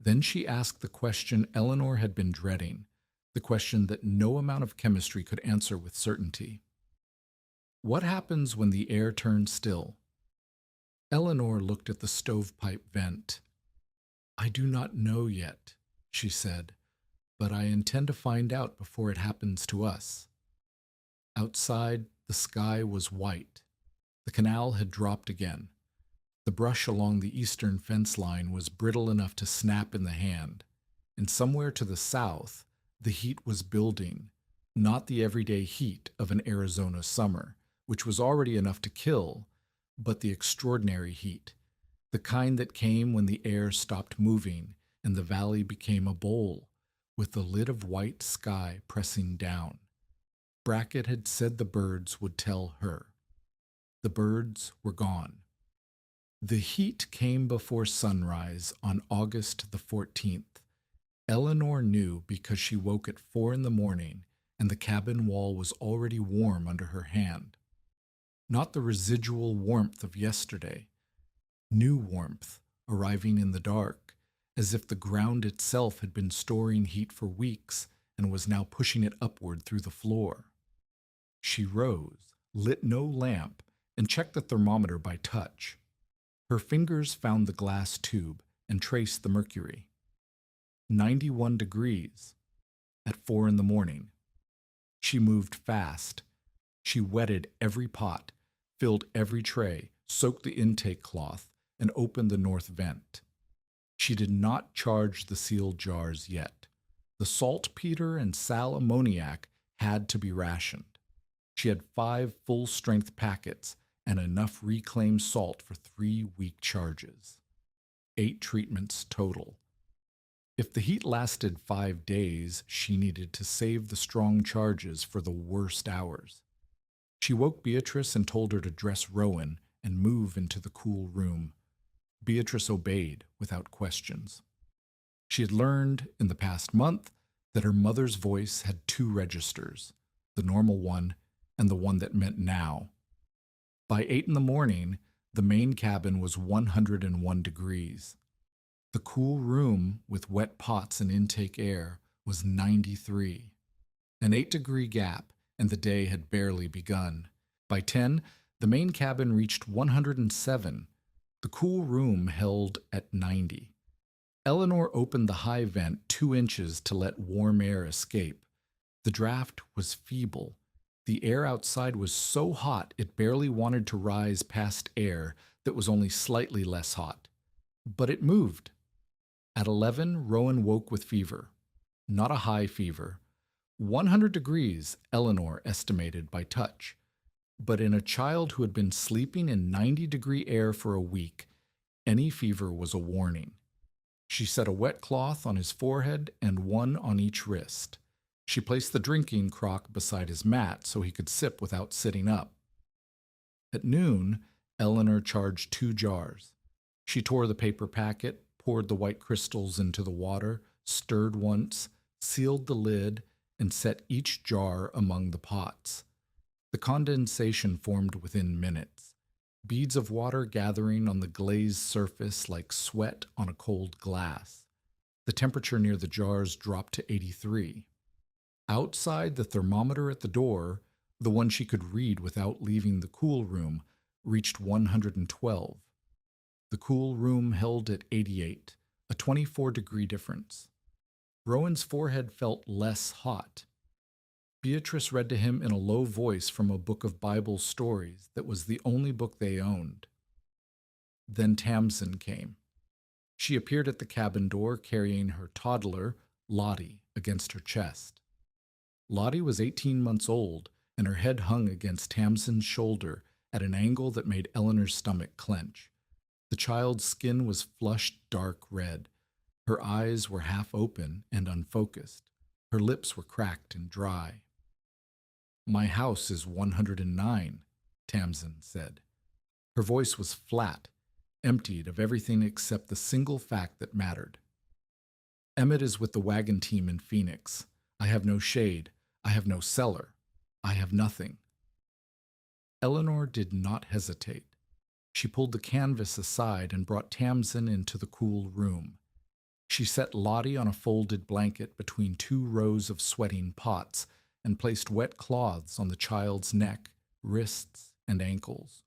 Then she asked the question Eleanor had been dreading, the question that no amount of chemistry could answer with certainty. What happens when the air turns still? Eleanor looked at the stovepipe vent. "I do not know yet," she said, "but I intend to find out before it happens to us." Outside, the sky was white. The canal had dropped again. The brush along the eastern fence line was brittle enough to snap in the hand, and somewhere to the south, the heat was building, not the everyday heat of an Arizona summer, which was already enough to kill, but the extraordinary heat, the kind that came when the air stopped moving and the valley became a bowl, with the lid of white sky pressing down. Brackett had said the birds would tell her. The birds were gone. The heat came before sunrise on August the 14th. Eleanor knew because she woke at 4 in the morning and the cabin wall was already warm under her hand. Not the residual warmth of yesterday. New warmth, arriving in the dark, as if the ground itself had been storing heat for weeks and was now pushing it upward through the floor. She rose, lit no lamp, and checked the thermometer by touch. Her fingers found the glass tube and traced the mercury. 91 degrees at 4 in the morning. She moved fast. She wetted every pot, filled every tray, soaked the intake cloth, and opened the north vent. She did not charge the sealed jars yet. The saltpeter and sal ammoniac had to be rationed. She had 5 full-strength packets and enough reclaimed salt for 3 week charges. 8 treatments total. If the heat lasted 5 days, she needed to save the strong charges for the worst hours. She woke Beatrice and told her to dress Rowan and move into the cool room. Beatrice obeyed without questions. She had learned in the past month that her mother's voice had 2 registers, the normal one and the one that meant now. By 8 in the morning, the main cabin was 101 degrees. The cool room with wet pots and intake air was 93. An 8-degree gap, and the day had barely begun. By 10, the main cabin reached 107. The cool room held at 90. Eleanor opened the high vent 2 inches to let warm air escape. The draft was feeble. The air outside was so hot it barely wanted to rise past air that was only slightly less hot. But it moved. At 11, Rowan woke with fever. Not a high fever. 100 degrees, Eleanor estimated by touch. But in a child who had been sleeping in 90-degree air for a week, any fever was a warning. She set a wet cloth on his forehead and 1 on each wrist. She placed the drinking crock beside his mat so he could sip without sitting up. At noon, Eleanor charged 2 jars. She tore the paper packet, poured the white crystals into the water, stirred once, sealed the lid, and set each jar among the pots. The condensation formed within minutes, beads of water gathering on the glazed surface like sweat on a cold glass. The temperature near the jars dropped to 83. Outside, the thermometer at the door, the one she could read without leaving the cool room, reached 112. The cool room held at 88, a 24-degree difference. Rowan's forehead felt less hot. Beatrice read to him in a low voice from a book of Bible stories that was the only book they owned. Then Tamsin came. She appeared at the cabin door carrying her toddler, Lottie, against her chest. Lottie was 18 months old, and her head hung against Tamsin's shoulder at an angle that made Eleanor's stomach clench. The child's skin was flushed dark red. Her eyes were half open and unfocused. Her lips were cracked and dry. "My house is 109, Tamsin said. Her voice was flat, emptied of everything except the single fact that mattered. "Emmett is with the wagon team in Phoenix. I have no shade. I have no cellar. I have nothing." Eleanor did not hesitate. She pulled the canvas aside and brought Tamsin into the cool room. She set Lottie on a folded blanket between two rows of sweating pots and placed wet cloths on the child's neck, wrists, and ankles.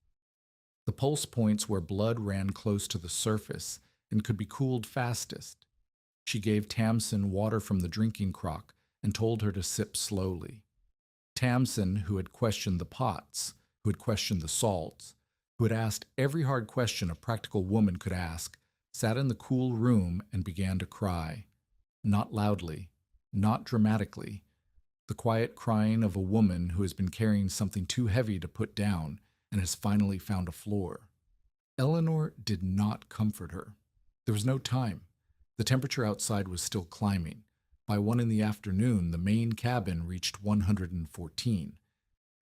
The pulse points where blood ran close to the surface and could be cooled fastest. She gave Tamsin water from the drinking crock and told her to sip slowly. Tamsin, who had questioned the pots, who had questioned the salts, who had asked every hard question a practical woman could ask, sat in the cool room and began to cry. Not loudly, not dramatically. The quiet crying of a woman who has been carrying something too heavy to put down and has finally found a floor. Eleanor did not comfort her. There was no time. The temperature outside was still climbing. By 1 in the afternoon, the main cabin reached 114.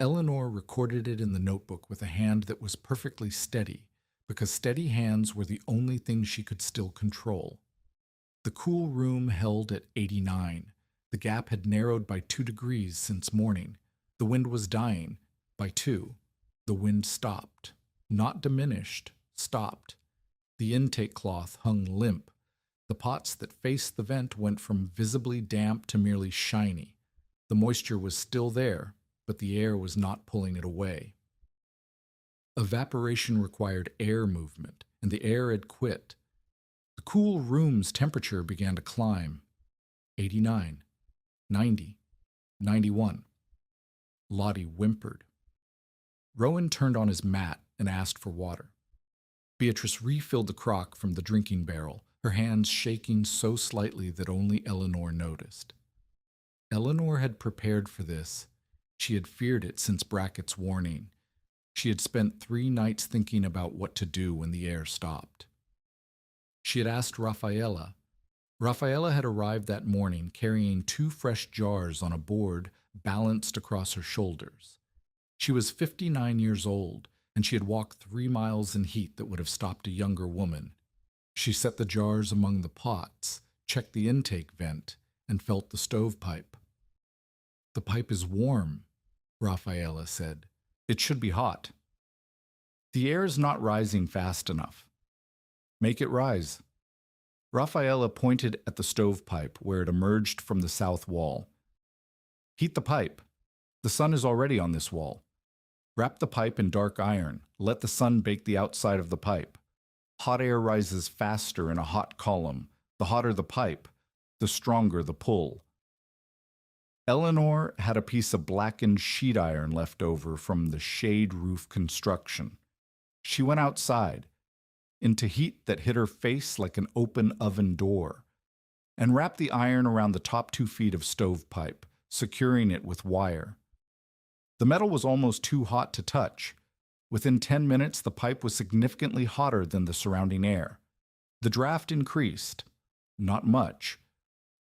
Eleanor recorded it in the notebook with a hand that was perfectly steady, because steady hands were the only thing she could still control. The cool room held at 89. The gap had narrowed by 2 degrees since morning. The wind was dying by 2. The wind stopped. Not diminished, stopped. The intake cloth hung limp. The pots that faced the vent went from visibly damp to merely shiny. The moisture was still there, but the air was not pulling it away. Evaporation required air movement, and the air had quit. The cool room's temperature began to climb. 89, 90, 91. Lottie whimpered. Rowan turned on his mat and asked for water. Beatrice refilled the crock from the drinking barrel, her hands shaking so slightly that only Eleanor noticed. Eleanor had prepared for this. She had feared it since Brackett's warning. She had spent 3 nights thinking about what to do when the air stopped. She had asked Raphaela. Raphaela had arrived that morning carrying 2 fresh jars on a board balanced across her shoulders. She was 59 years old, and she had walked 3 miles in heat that would have stopped a younger woman. She set the jars among the pots, checked the intake vent, and felt the stovepipe. "The pipe is warm," Raphaela said. "It should be hot." "The air is not rising fast enough." "Make it rise." Raphaela pointed at the stovepipe where it emerged from the south wall. "Heat the pipe. The sun is already on this wall. Wrap the pipe in dark iron. Let the sun bake the outside of the pipe. Hot air rises faster in a hot column. The hotter the pipe, the stronger the pull." Eleanor had a piece of blackened sheet iron left over from the shade roof construction. She went outside, into heat that hit her face like an open oven door, and wrapped the iron around the top 2 feet of stovepipe, securing it with wire. The metal was almost too hot to touch. Within 10 minutes, the pipe was significantly hotter than the surrounding air. The draft increased, not much,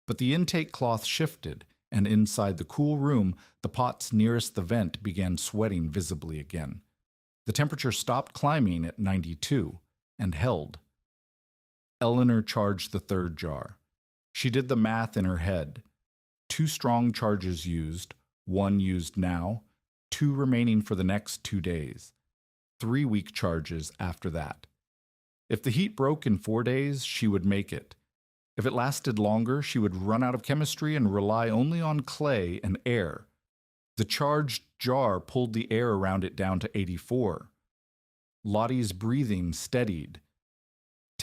but the intake cloth shifted, and inside the cool room, the pots nearest the vent began sweating visibly again. The temperature stopped climbing at 92 and held. Eleanor charged the 3rd jar. She did the math in her head. 2 strong charges used, 1 used now, 2 remaining for the next 2 days. 3 weak charges after that. If the heat broke in 4 days, she would make it. If it lasted longer, she would run out of chemistry and rely only on clay and air. The charged jar pulled the air around it down to 84. Lottie's breathing steadied.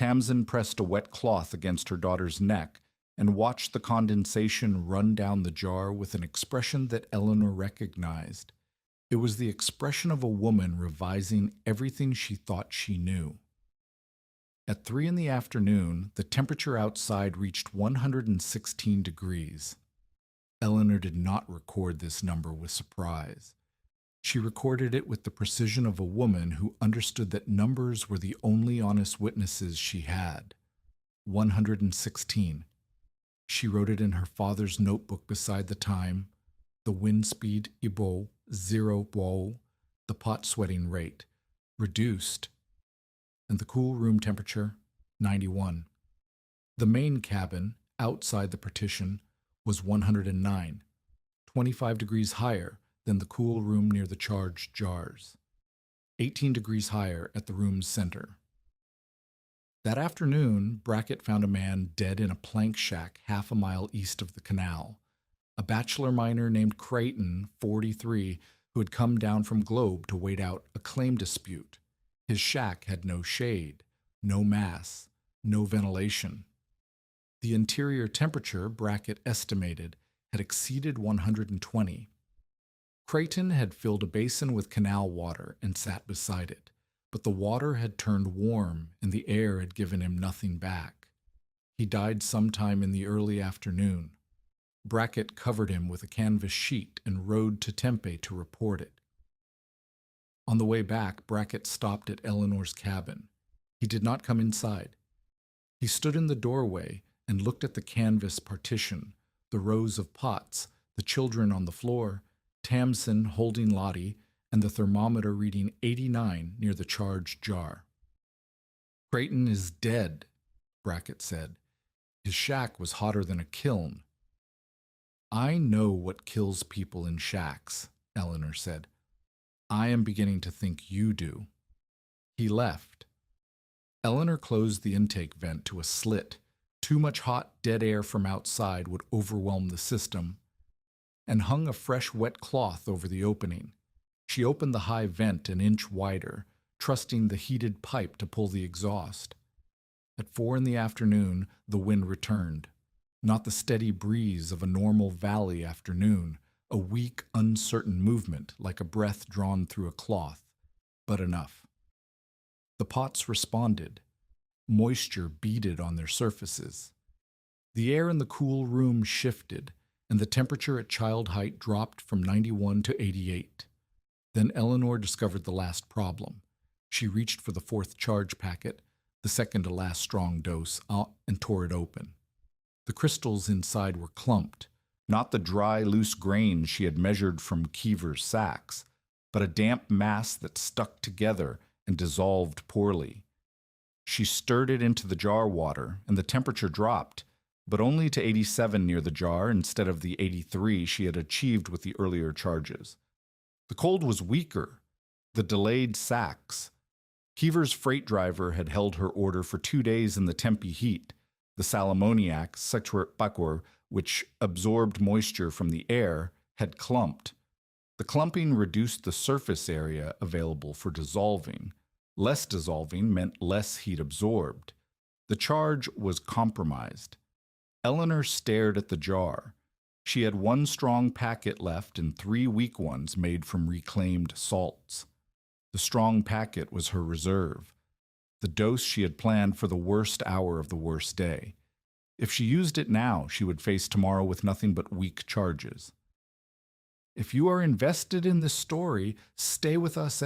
Tamsin pressed a wet cloth against her daughter's neck and watched the condensation run down the jar with an expression that Eleanor recognized. It was the expression of a woman revising everything she thought she knew. At 3 in the afternoon, the temperature outside reached 116 degrees. Eleanor did not record this number with surprise. She recorded it with the precision of a woman who understood that numbers were the only honest witnesses she had. 116. She wrote it in her father's notebook beside the time, the wind speed, ibo, 0 wo, the pot sweating rate, reduced, and the cool room temperature, 91. The main cabin, outside the partition, was 109, 25 degrees higher than the cool room near the charged jars, 18 degrees higher at the room's center. That afternoon, Brackett found a man dead in a plank shack half a mile east of the canal, a bachelor miner named Creighton, 43, who had come down from Globe to wait out a claim dispute. His shack had no shade, no mass, no ventilation. The interior temperature, Brackett estimated, had exceeded 120. Creighton had filled a basin with canal water and sat beside it, but the water had turned warm and the air had given him nothing back. He died sometime in the early afternoon. Brackett covered him with a canvas sheet and rode to Tempe to report it. On the way back, Brackett stopped at Eleanor's cabin. He did not come inside. He stood in the doorway and looked at the canvas partition, the rows of pots, the children on the floor, Tamsin holding Lottie, and the thermometer reading 89 near the charged jar. Creighton is dead, Brackett said. His shack was hotter than a kiln. I know what kills people in shacks, Eleanor said. I am beginning to think you do. He left. Eleanor closed the intake vent to a slit. Too much hot, dead air from outside would overwhelm the system, and hung a fresh wet cloth over the opening. She opened the high vent an inch wider, trusting the heated pipe to pull the exhaust. At 4 in the afternoon, the wind returned. Not the steady breeze of a normal valley afternoon, a weak, uncertain movement like a breath drawn through a cloth, but enough. The pots responded. Moisture beaded on their surfaces. The air in the cool room shifted, and the temperature at child height dropped from 91 to 88. Then Eleanor discovered the last problem. She reached for the 4th charge packet, the second to last strong dose, and tore it open. The crystals inside were clumped, not the dry, loose grains she had measured from Kever's sacks, but a damp mass that stuck together and dissolved poorly. She stirred it into the jar water, and the temperature dropped, but only to 87 near the jar instead of the 83 she had achieved with the earlier charges. The cold was weaker, the delayed sacks. Kever's freight driver had held her order for 2 days in the Tempe heat. The salammoniac, Citrobacter, which absorbed moisture from the air, had clumped. The clumping reduced the surface area available for dissolving. Less dissolving meant less heat absorbed. The charge was compromised. Eleanor stared at the jar. She had 1 strong packet left and 3 weak ones made from reclaimed salts. The strong packet was her reserve, the dose she had planned for the worst hour of the worst day. If she used it now, she would face tomorrow with nothing but weak charges. If you are invested in this story, stay with us,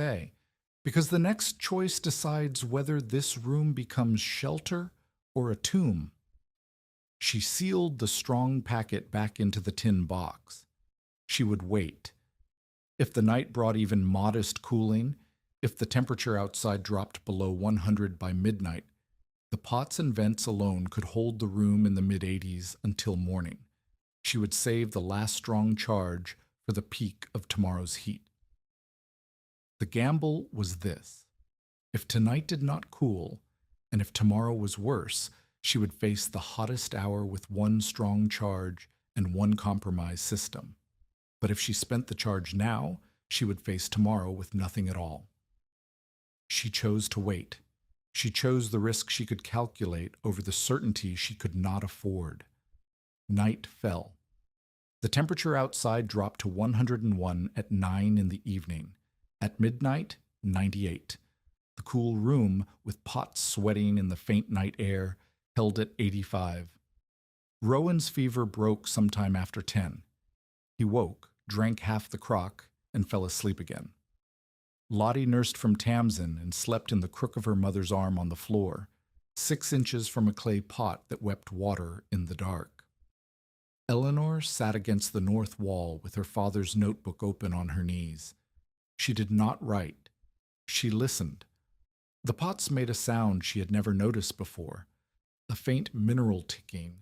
because the next choice decides whether this room becomes shelter or a tomb. She sealed the strong packet back into the tin box. She would wait. If the night brought even modest cooling, if the temperature outside dropped below 100 by midnight, the pots and vents alone could hold the room in the mid-80s until morning. She would save the last strong charge for the peak of tomorrow's heat. The gamble was this. If tonight did not cool, and if tomorrow was worse, she would face the hottest hour with 1 strong charge and 1 compromised system. But if she spent the charge now, she would face tomorrow with nothing at all. She chose to wait. She chose the risk she could calculate over the certainty she could not afford. Night fell. The temperature outside dropped to 101 at 9 in the evening. At midnight, 98. The cool room, with pots sweating in the faint night air, held at 85. Rowan's fever broke sometime after 10. He woke, drank half the crock, and fell asleep again. Lottie nursed from Tamsin and slept in the crook of her mother's arm on the floor, 6 inches from a clay pot that wept water in the dark. Eleanor sat against the north wall with her father's notebook open on her knees. She did not write. She listened. The pots made a sound she had never noticed before, a faint mineral ticking,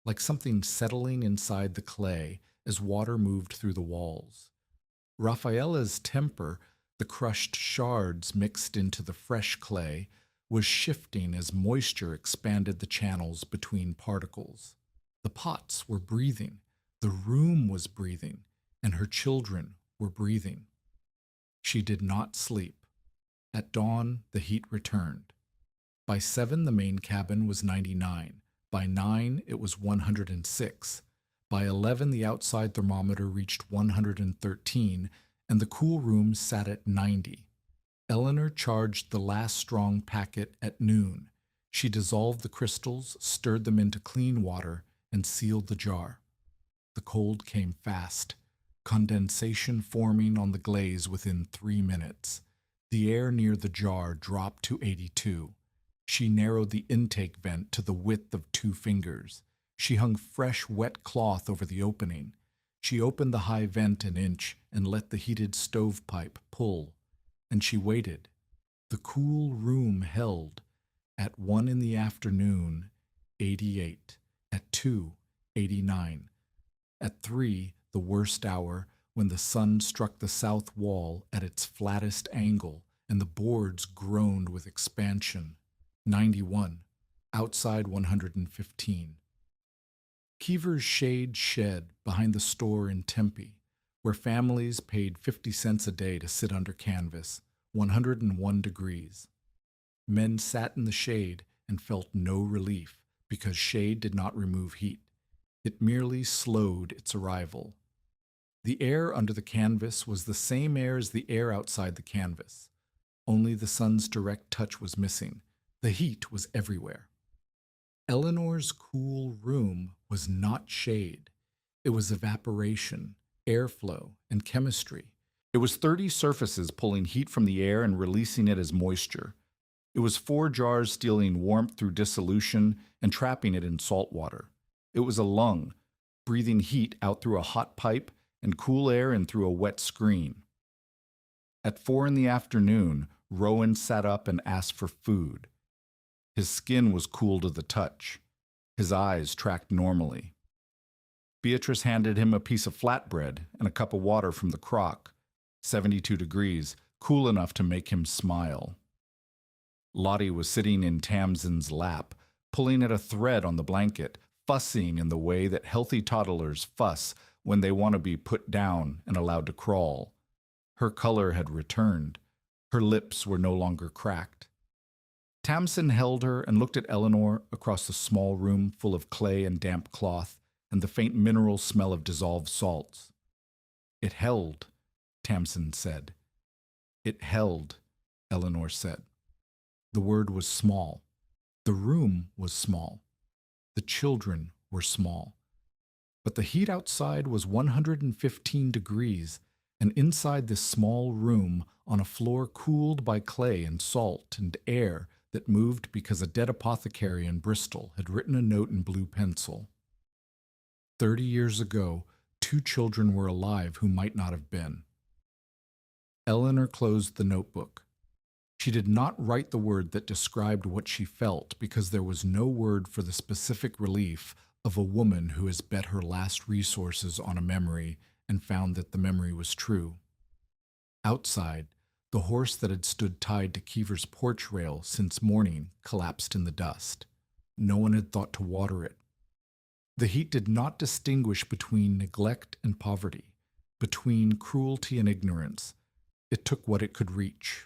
like something settling inside the clay as water moved through the walls. Raphaela's temper, the crushed shards mixed into the fresh clay, was shifting as moisture expanded the channels between particles. The pots were breathing, the room was breathing, and her children were breathing. She did not sleep. At dawn, the heat returned. By 7, the main cabin was 99. By 9, it was 106. By 11, the outside thermometer reached 113, and the cool room sat at 90. Eleanor charged the last strong packet at noon. She dissolved the crystals, stirred them into clean water, and sealed the jar. The cold came fast, condensation forming on the glaze within 3 minutes. The air near the jar dropped to 82. She narrowed the intake vent to the width of 2 fingers. She hung fresh, wet cloth over the opening. She opened the high vent an inch and let the heated stovepipe pull. And she waited. The cool room held. At 1 in the afternoon, 88. At 2, 89. At 3, the worst hour, when the sun struck the south wall at its flattest angle and the boards groaned with expansion, 91. Outside 115. Kever's shade shed behind the store in Tempe, where families paid 50 cents a day to sit under canvas, 101 degrees. Men sat in the shade and felt no relief because shade did not remove heat. It merely slowed its arrival. The air under the canvas was the same air as the air outside the canvas. Only the sun's direct touch was missing. The heat was everywhere. Eleanor's cool room was not shade. It was evaporation, airflow, and chemistry. It was 30 surfaces pulling heat from the air and releasing it as moisture. It was 4 jars stealing warmth through dissolution and trapping it in salt water. It was a lung, breathing heat out through a hot pipe and cool air in through a wet screen. At 4 in the afternoon, Rowan sat up and asked for food. His skin was cool to the touch. His eyes tracked normally. Beatrice handed him a piece of flatbread and a cup of water from the crock, 72 degrees, cool enough to make him smile. Lottie was sitting in Tamsin's lap, pulling at a thread on the blanket, fussing in the way that healthy toddlers fuss when they want to be put down and allowed to crawl. Her color had returned. Her lips were no longer cracked. Tamsin held her and looked at Eleanor across the small room full of clay and damp cloth and the faint mineral smell of dissolved salts. "It held," Tamsin said. "It held," Eleanor said. The word was small. The room was small. The children were small. But the heat outside was 115 degrees, and inside this small room, on a floor cooled by clay and salt and air that moved because a dead apothecary in Bristol had written a note in blue pencil. 30 years ago, 2 children were alive who might not have been. Eleanor closed the notebook. She did not write the word that described what she felt because there was no word for the specific relief of a woman who has bet her last resources on a memory and found that the memory was true. Outside, the horse that had stood tied to Kever's porch rail since morning collapsed in the dust. No one had thought to water it. The heat did not distinguish between neglect and poverty, between cruelty and ignorance. It took what it could reach.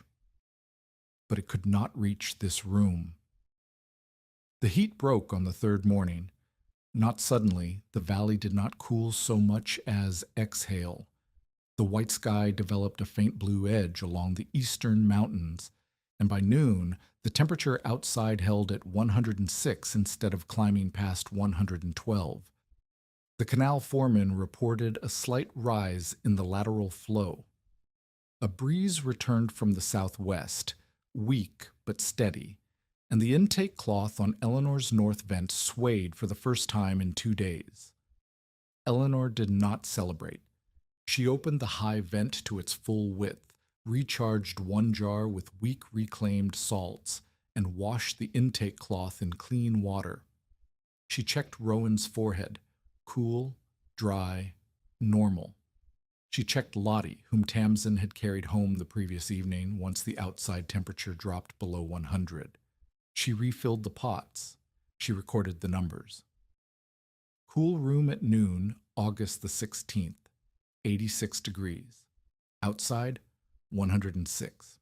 but it could not reach this room. The heat broke on the third morning. Not suddenly, the valley did not cool so much as exhale. The white sky developed a faint blue edge along the eastern mountains, and by noon, the temperature outside held at 106 instead of climbing past 112. The canal foreman reported a slight rise in the lateral flow. A breeze returned from the southwest, weak but steady, and the intake cloth on Eleanor's north vent swayed for the first time in 2 days. Eleanor did not celebrate. She opened the high vent to its full width, recharged one jar with weak reclaimed salts, and washed the intake cloth in clean water. She checked Rowan's forehead, cool, dry, normal. She checked Lottie, whom Tamsin had carried home the previous evening once the outside temperature dropped below 100. She refilled the pots. She recorded the numbers. Cool room at noon, August the 16th, 86 degrees. Outside, 106.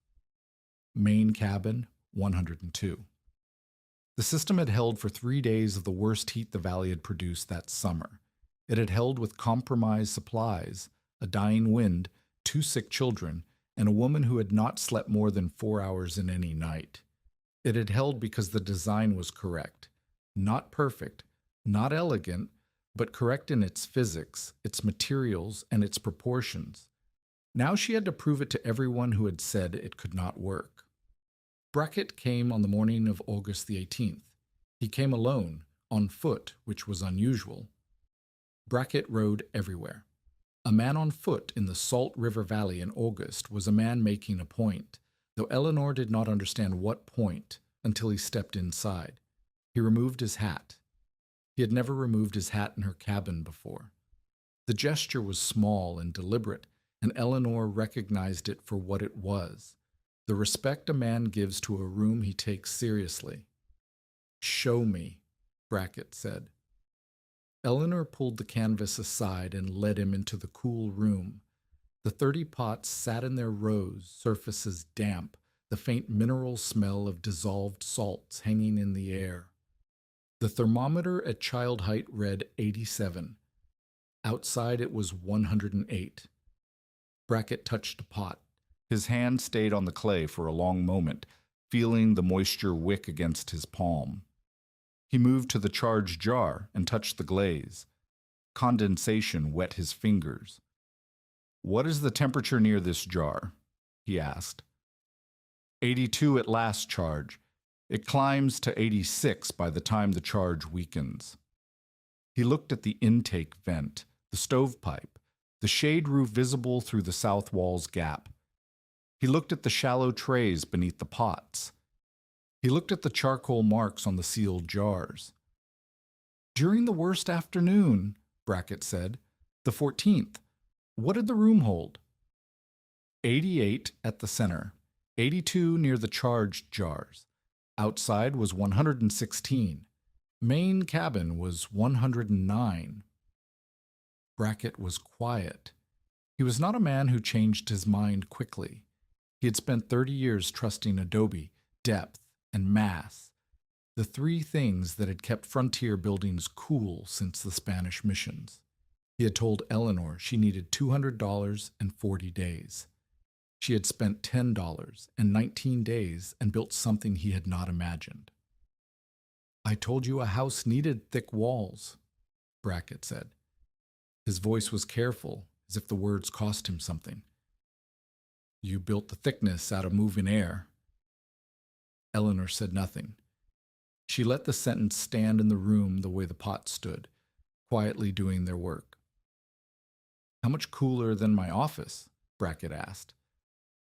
Main cabin, 102. The system had held for 3 days of the worst heat the valley had produced that summer. It had held with compromised supplies, a dying wind, 2 sick children, and a woman who had not slept more than 4 hours in any night. It had held because the design was correct. Not perfect, not elegant, but correct in its physics, its materials, and its proportions. Now she had to prove it to everyone who had said it could not work. Brackett came on the morning of August the 18th. He came alone, on foot, which was unusual. Brackett rode everywhere. A man on foot in the Salt River Valley in August was a man making a point, though Eleanor did not understand what point until he stepped inside. He removed his hat. He had never removed his hat in her cabin before. The gesture was small and deliberate, and Eleanor recognized it for what it was, the respect a man gives to a room he takes seriously. "Show me," Brackett said. Eleanor pulled the canvas aside and led him into the cool room. The 30 pots sat in their rows, surfaces damp, the faint mineral smell of dissolved salts hanging in the air. The thermometer at child height read 87. Outside it was 108. Brackett touched a pot. His hand stayed on the clay for a long moment, feeling the moisture wick against his palm. He moved to the charged jar and touched the glaze. Condensation wet his fingers. "What is the temperature near this jar?" he asked. 82 at last charge. It climbs to 86 by the time the charge weakens. He looked at the intake vent, the stovepipe, the shade roof visible through the south wall's gap. He looked at the shallow trays beneath the pots. He looked at the charcoal marks on the sealed jars. "During the worst afternoon," Brackett said, "the 14th, what did the room hold?" 88 at the center, 82 near the charged jars. Outside was 116. Main cabin was 109. Brackett was quiet. He was not a man who changed his mind quickly. He had spent 30 years trusting adobe, depth, and mass, the 3 things that had kept frontier buildings cool since the Spanish missions. He had told Eleanor she needed $200 and 40 days. She had spent $10 and 19 days and built something he had not imagined. "I told you a house needed thick walls," Brackett said. His voice was careful, as if the words cost him something. "You built the thickness out of moving air." Eleanor said nothing. She let the sentence stand in the room the way the pots stood, quietly doing their work. "How much cooler than my office?" Brackett asked.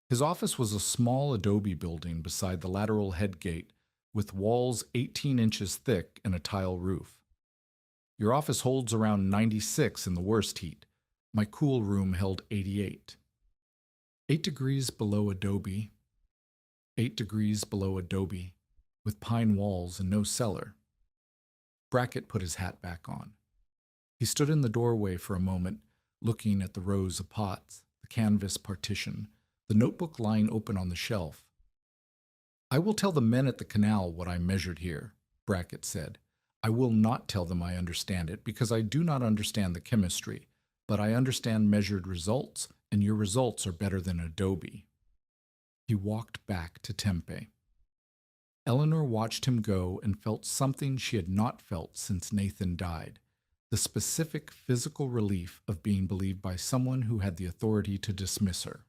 His office was a small adobe building beside the lateral head gate, with walls 18 inches thick and a tile roof. "Your office holds around 96 in the worst heat. My cool room held 88. 8 degrees below adobe. 8 degrees below adobe, with pine walls and no cellar." Brackett put his hat back on. He stood in the doorway for a moment, looking at the rows of pots, the canvas partition, the notebook lying open on the shelf. I will tell the men at the canal what I measured here, Brackett said. I will not tell them I understand it because I do not understand the chemistry, but I understand measured results, and your results are better than Adobe. He walked back to Tempe. Eleanor watched him go and felt something she had not felt since Nathan died, the specific physical relief of being believed by someone who had the authority to dismiss her.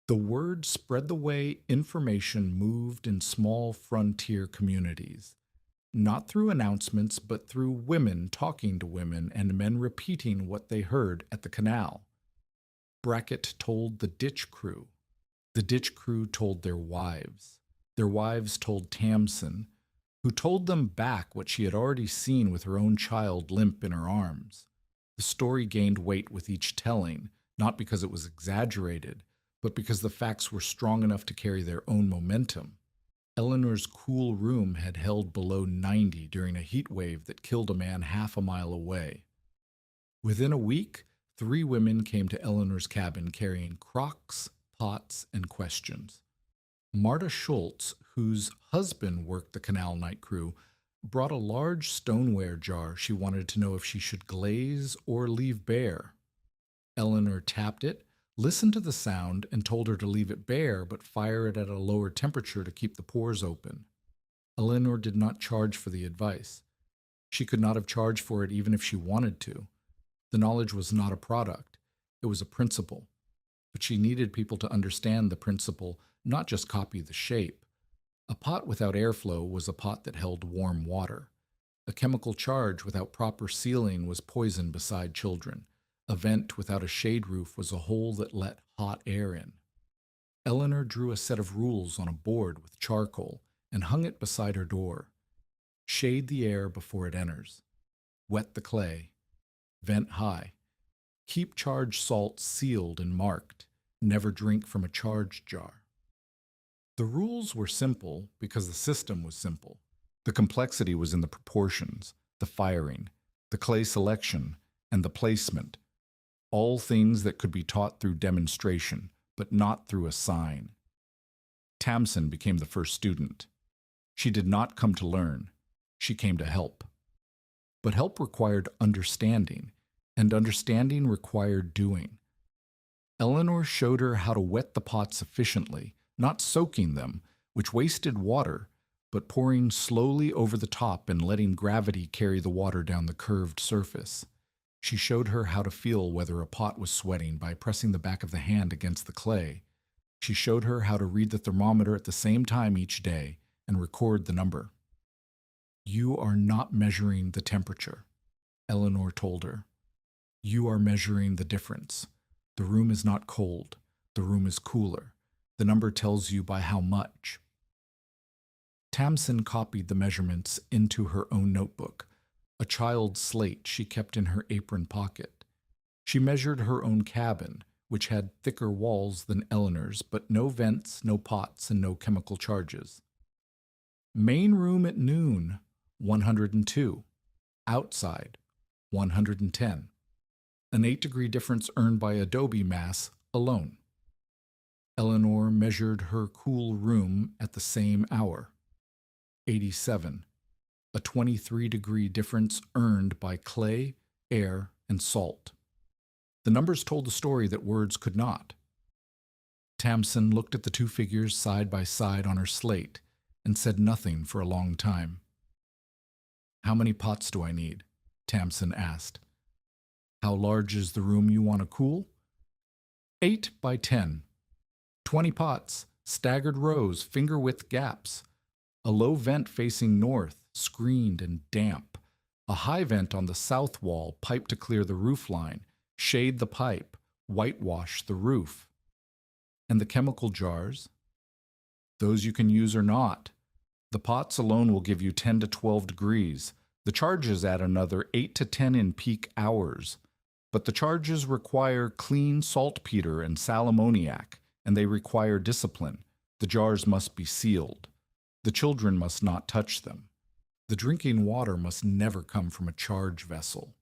The word spread the way information moved in small frontier communities, not through announcements, but through women talking to women and men repeating what they heard at the canal. Brackett told the ditch crew. The ditch crew told their wives. Their wives told Tamsin, who told them back what she had already seen with her own child limp in her arms. The story gained weight with each telling, not because it was exaggerated, but because the facts were strong enough to carry their own momentum. Eleanor's cool room had held below 90 during a heat wave that killed a man half a mile away. Within a week, 3 women came to Eleanor's cabin carrying crocks, pots, and questions. Marta Schultz, whose husband worked the canal night crew, brought a large stoneware jar she wanted to know if she should glaze or leave bare. Eleanor tapped it, listened to the sound, and told her to leave it bare but fire it at a lower temperature to keep the pores open. Eleanor did not charge for the advice. She could not have charged for it even if she wanted to. The knowledge was not a product. It was a principle. But she needed people to understand the principle, not just copy the shape. A pot without airflow was a pot that held warm water. A chemical charge without proper sealing was poison beside children. A vent without a shade roof was a hole that let hot air in. Eleanor drew a set of rules on a board with charcoal and hung it beside her door. Shade the air before it enters. Wet the clay. Vent high. Keep charged salts sealed and marked. Never drink from a charged jar. The rules were simple because the system was simple. The complexity was in the proportions, the firing, the clay selection, and the placement. All things that could be taught through demonstration, but not through a sign. Tamsin became the first student. She did not come to learn. She came to help. But help required understanding, and understanding required doing. Eleanor showed her how to wet the pots efficiently, not soaking them, which wasted water, but pouring slowly over the top and letting gravity carry the water down the curved surface. She showed her how to feel whether a pot was sweating by pressing the back of the hand against the clay. She showed her how to read the thermometer at the same time each day and record the number. You are not measuring the temperature, Eleanor told her. You are measuring the difference. The room is not cold. The room is cooler. The number tells you by how much. Tamsin copied the measurements into her own notebook, a child's slate she kept in her apron pocket. She measured her own cabin, which had thicker walls than Eleanor's, but no vents, no pots, and no chemical charges. Main room at noon, 102. Outside, 110. An 8-degree difference earned by adobe mass alone. Eleanor measured her cool room at the same hour. 87. A 23-degree difference earned by clay, air, and salt. The numbers told the story that words could not. Tamsin looked at the 2 figures side by side on her slate and said nothing for a long time. How many pots do I need? Tamsin asked. How large is the room you want to cool? 8 by 10. 20 pots, staggered rows, finger-width gaps. A low vent facing north, screened and damp. A high vent on the south wall, pipe to clear the roof line. Shade the pipe, whitewash the roof. And the chemical jars? Those you can use or not. The pots alone will give you 10 to 12 degrees. The charges add another 8 to 10 in peak hours. But the charges require clean saltpeter and sal ammoniac, and they require discipline. The jars must be sealed. The children must not touch them. The drinking water must never come from a charge vessel.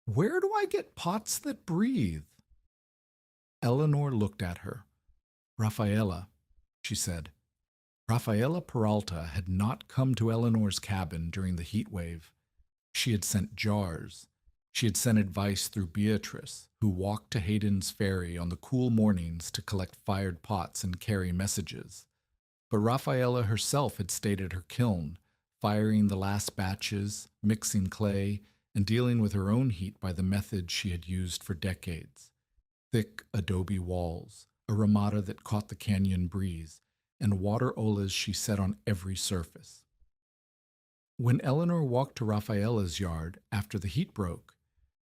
Where do I get pots that breathe? Eleanor looked at her. Raphaela, she said. Raphaela Peralta had not come to Eleanor's cabin during the heat wave. She had sent jars. She had sent advice through Beatrice, who walked to Hayden's ferry on the cool mornings to collect fired pots and carry messages. But Raphaela herself had stayed at her kiln, firing the last batches, mixing clay, and dealing with her own heat by the method she had used for decades. Thick adobe walls, a ramada that caught the canyon breeze, and water olas she set on every surface. When Eleanor walked to Raphaela's yard after the heat broke,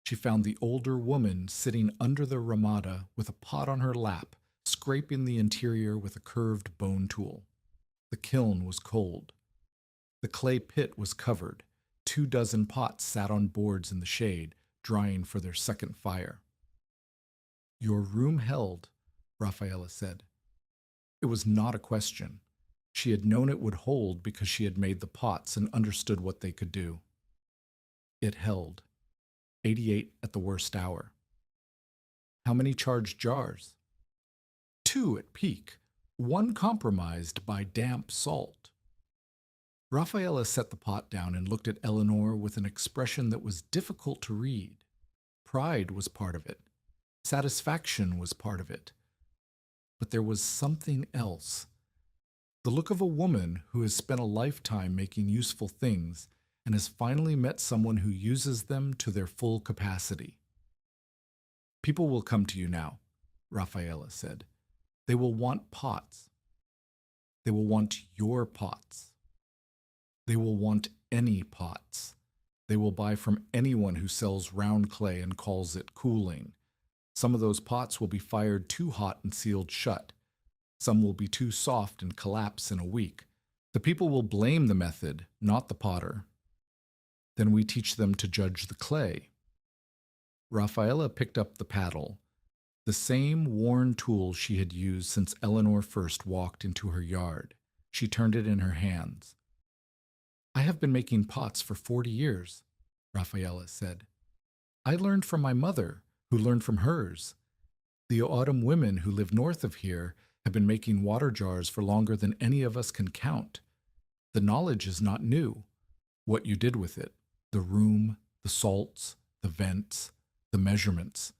she found the older woman sitting under the ramada with a pot on her lap, scraping the interior with a curved bone tool. The kiln was cold. The clay pit was covered. 24 pots sat on boards in the shade, drying for their second fire. "Your room held," Raphaela said. It was not a question. She had known it would hold because she had made the pots and understood what they could do. It held. 88 at the worst hour. How many charged jars? 2 at peak, 1 compromised by damp salt. Raphaela set the pot down and looked at Eleanor with an expression that was difficult to read. Pride was part of it. Satisfaction was part of it. But there was something else. The look of a woman who has spent a lifetime making useful things and has finally met someone who uses them to their full capacity. "People will come to you now," Raphaela said. "They will want pots. They will want your pots. They will want any pots. They will buy from anyone who sells round clay and calls it cooling. Some of those pots will be fired too hot and sealed shut. Some will be too soft and collapse in a week. The people will blame the method, not the potter. Then we teach them to judge the clay." Raphaela picked up the paddle, the same worn tool she had used since Eleanor first walked into her yard. She turned it in her hands. "I have been making pots for 40 years, Raphaela said. "I learned from my mother, who learned from hers. The autumn women who live north of here have been making water jars for longer than any of us can count. The knowledge is not new. What you did with it, the room, the salts, the vents, the measurements,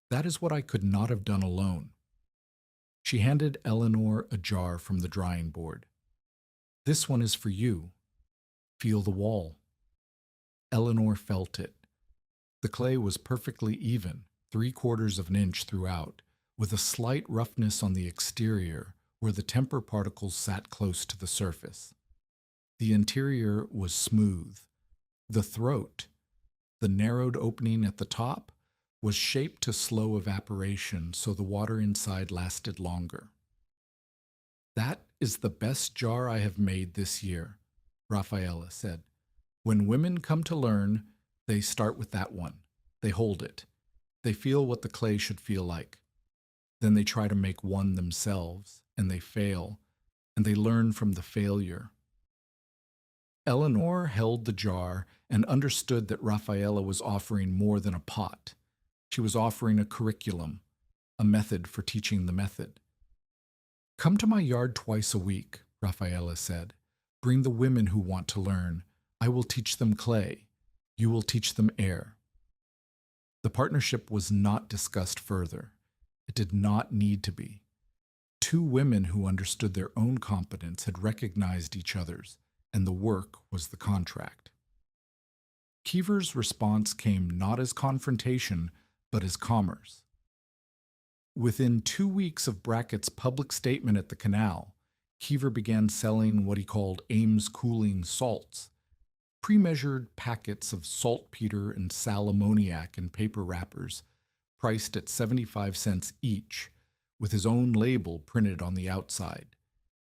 that is what I could not have done alone." She handed Eleanor a jar from the drying board. "This one is for you. Feel the wall." Eleanor felt it. The clay was perfectly even, 3/4 of an inch throughout, with a slight roughness on the exterior where the temper particles sat close to the surface. The interior was smooth. The throat, the narrowed opening at the top, was shaped to slow evaporation so the water inside lasted longer. "That is the best jar I have made this year," Raphaela said. "When women come to learn, they start with that one. They hold it. They feel what the clay should feel like. Then they try to make one themselves, and they fail, and they learn from the failure." Eleanor held the jar and understood that Raphaela was offering more than a pot. She was offering a curriculum, a method for teaching the method. "Come to my yard twice a week," Raphaela said. "Bring the women who want to learn. I will teach them clay. You will teach them air." The partnership was not discussed further. It did not need to be. 2 women who understood their own competence had recognized each other's, and the work was the contract. Kever's response came not as confrontation, but as commerce. Within 2 weeks of Brackett's public statement at the canal, Kever began selling what he called Ames cooling salts, pre-measured packets of saltpeter and sal ammoniac in paper wrappers, priced at 75 cents each, with his own label printed on the outside.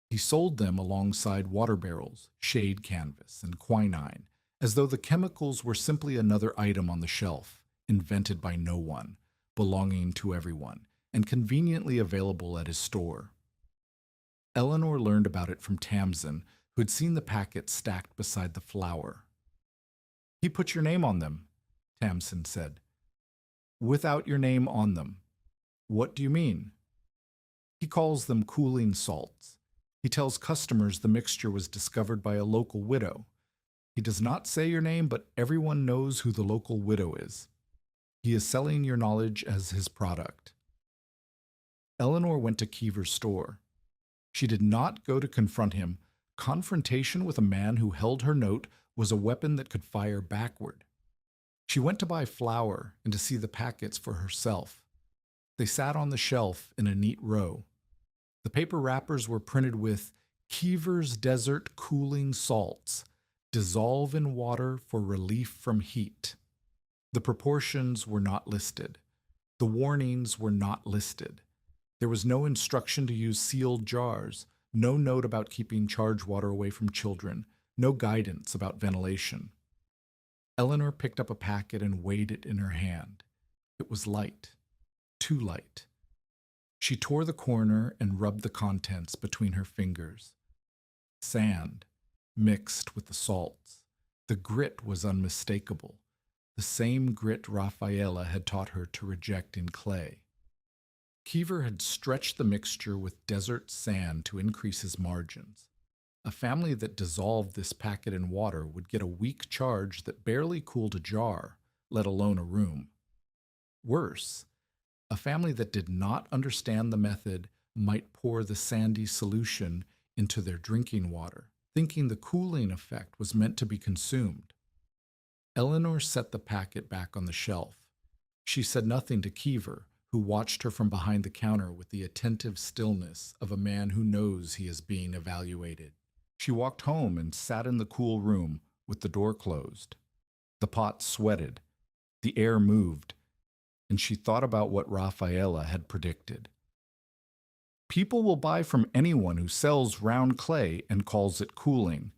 He sold them alongside water barrels, shade canvas, and quinine, as though the chemicals were simply another item on the shelf, invented by no one, belonging to everyone, and conveniently available at his store. Eleanor learned about it from Tamsin, who had seen the packets stacked beside the flour. "He put your name on them," Tamsin said. "Without your name on them." "What do you mean?" "He calls them cooling salts. He tells customers the mixture was discovered by a local widow. He does not say your name, but everyone knows who the local widow is. He is selling your knowledge as his product. Eleanor went to Kever's store. She did not go to confront him. Confrontation with a man who held her note was a weapon that could fire backward. She went to buy flour and to see the packets for herself. They sat on the shelf in a neat row. The paper wrappers were printed with Kever's Desert Cooling Salts. Dissolve in water for relief from heat. The proportions were not listed. The warnings were not listed. There was no instruction to use sealed jars, no note about keeping charged water away from children, no guidance about ventilation. Eleanor picked up a packet and weighed it in her hand. It was light, too light. She tore the corner and rubbed the contents between her fingers. Sand, mixed with the salts. The grit was unmistakable, the same grit Raphaela had taught her to reject in clay. Kever had stretched the mixture with desert sand to increase his margins. A family that dissolved this packet in water would get a weak charge that barely cooled a jar, let alone a room. Worse, a family that did not understand the method might pour the sandy solution into their drinking water, thinking the cooling effect was meant to be consumed. Eleanor set the packet back on the shelf. She said nothing to Kever, who watched her from behind the counter with the attentive stillness of a man who knows he is being evaluated. She walked home and sat in the cool room with the door closed. The pot sweated, the air moved, and she thought about what Raphaela had predicted. People will buy from anyone who sells round clay and calls it cooling.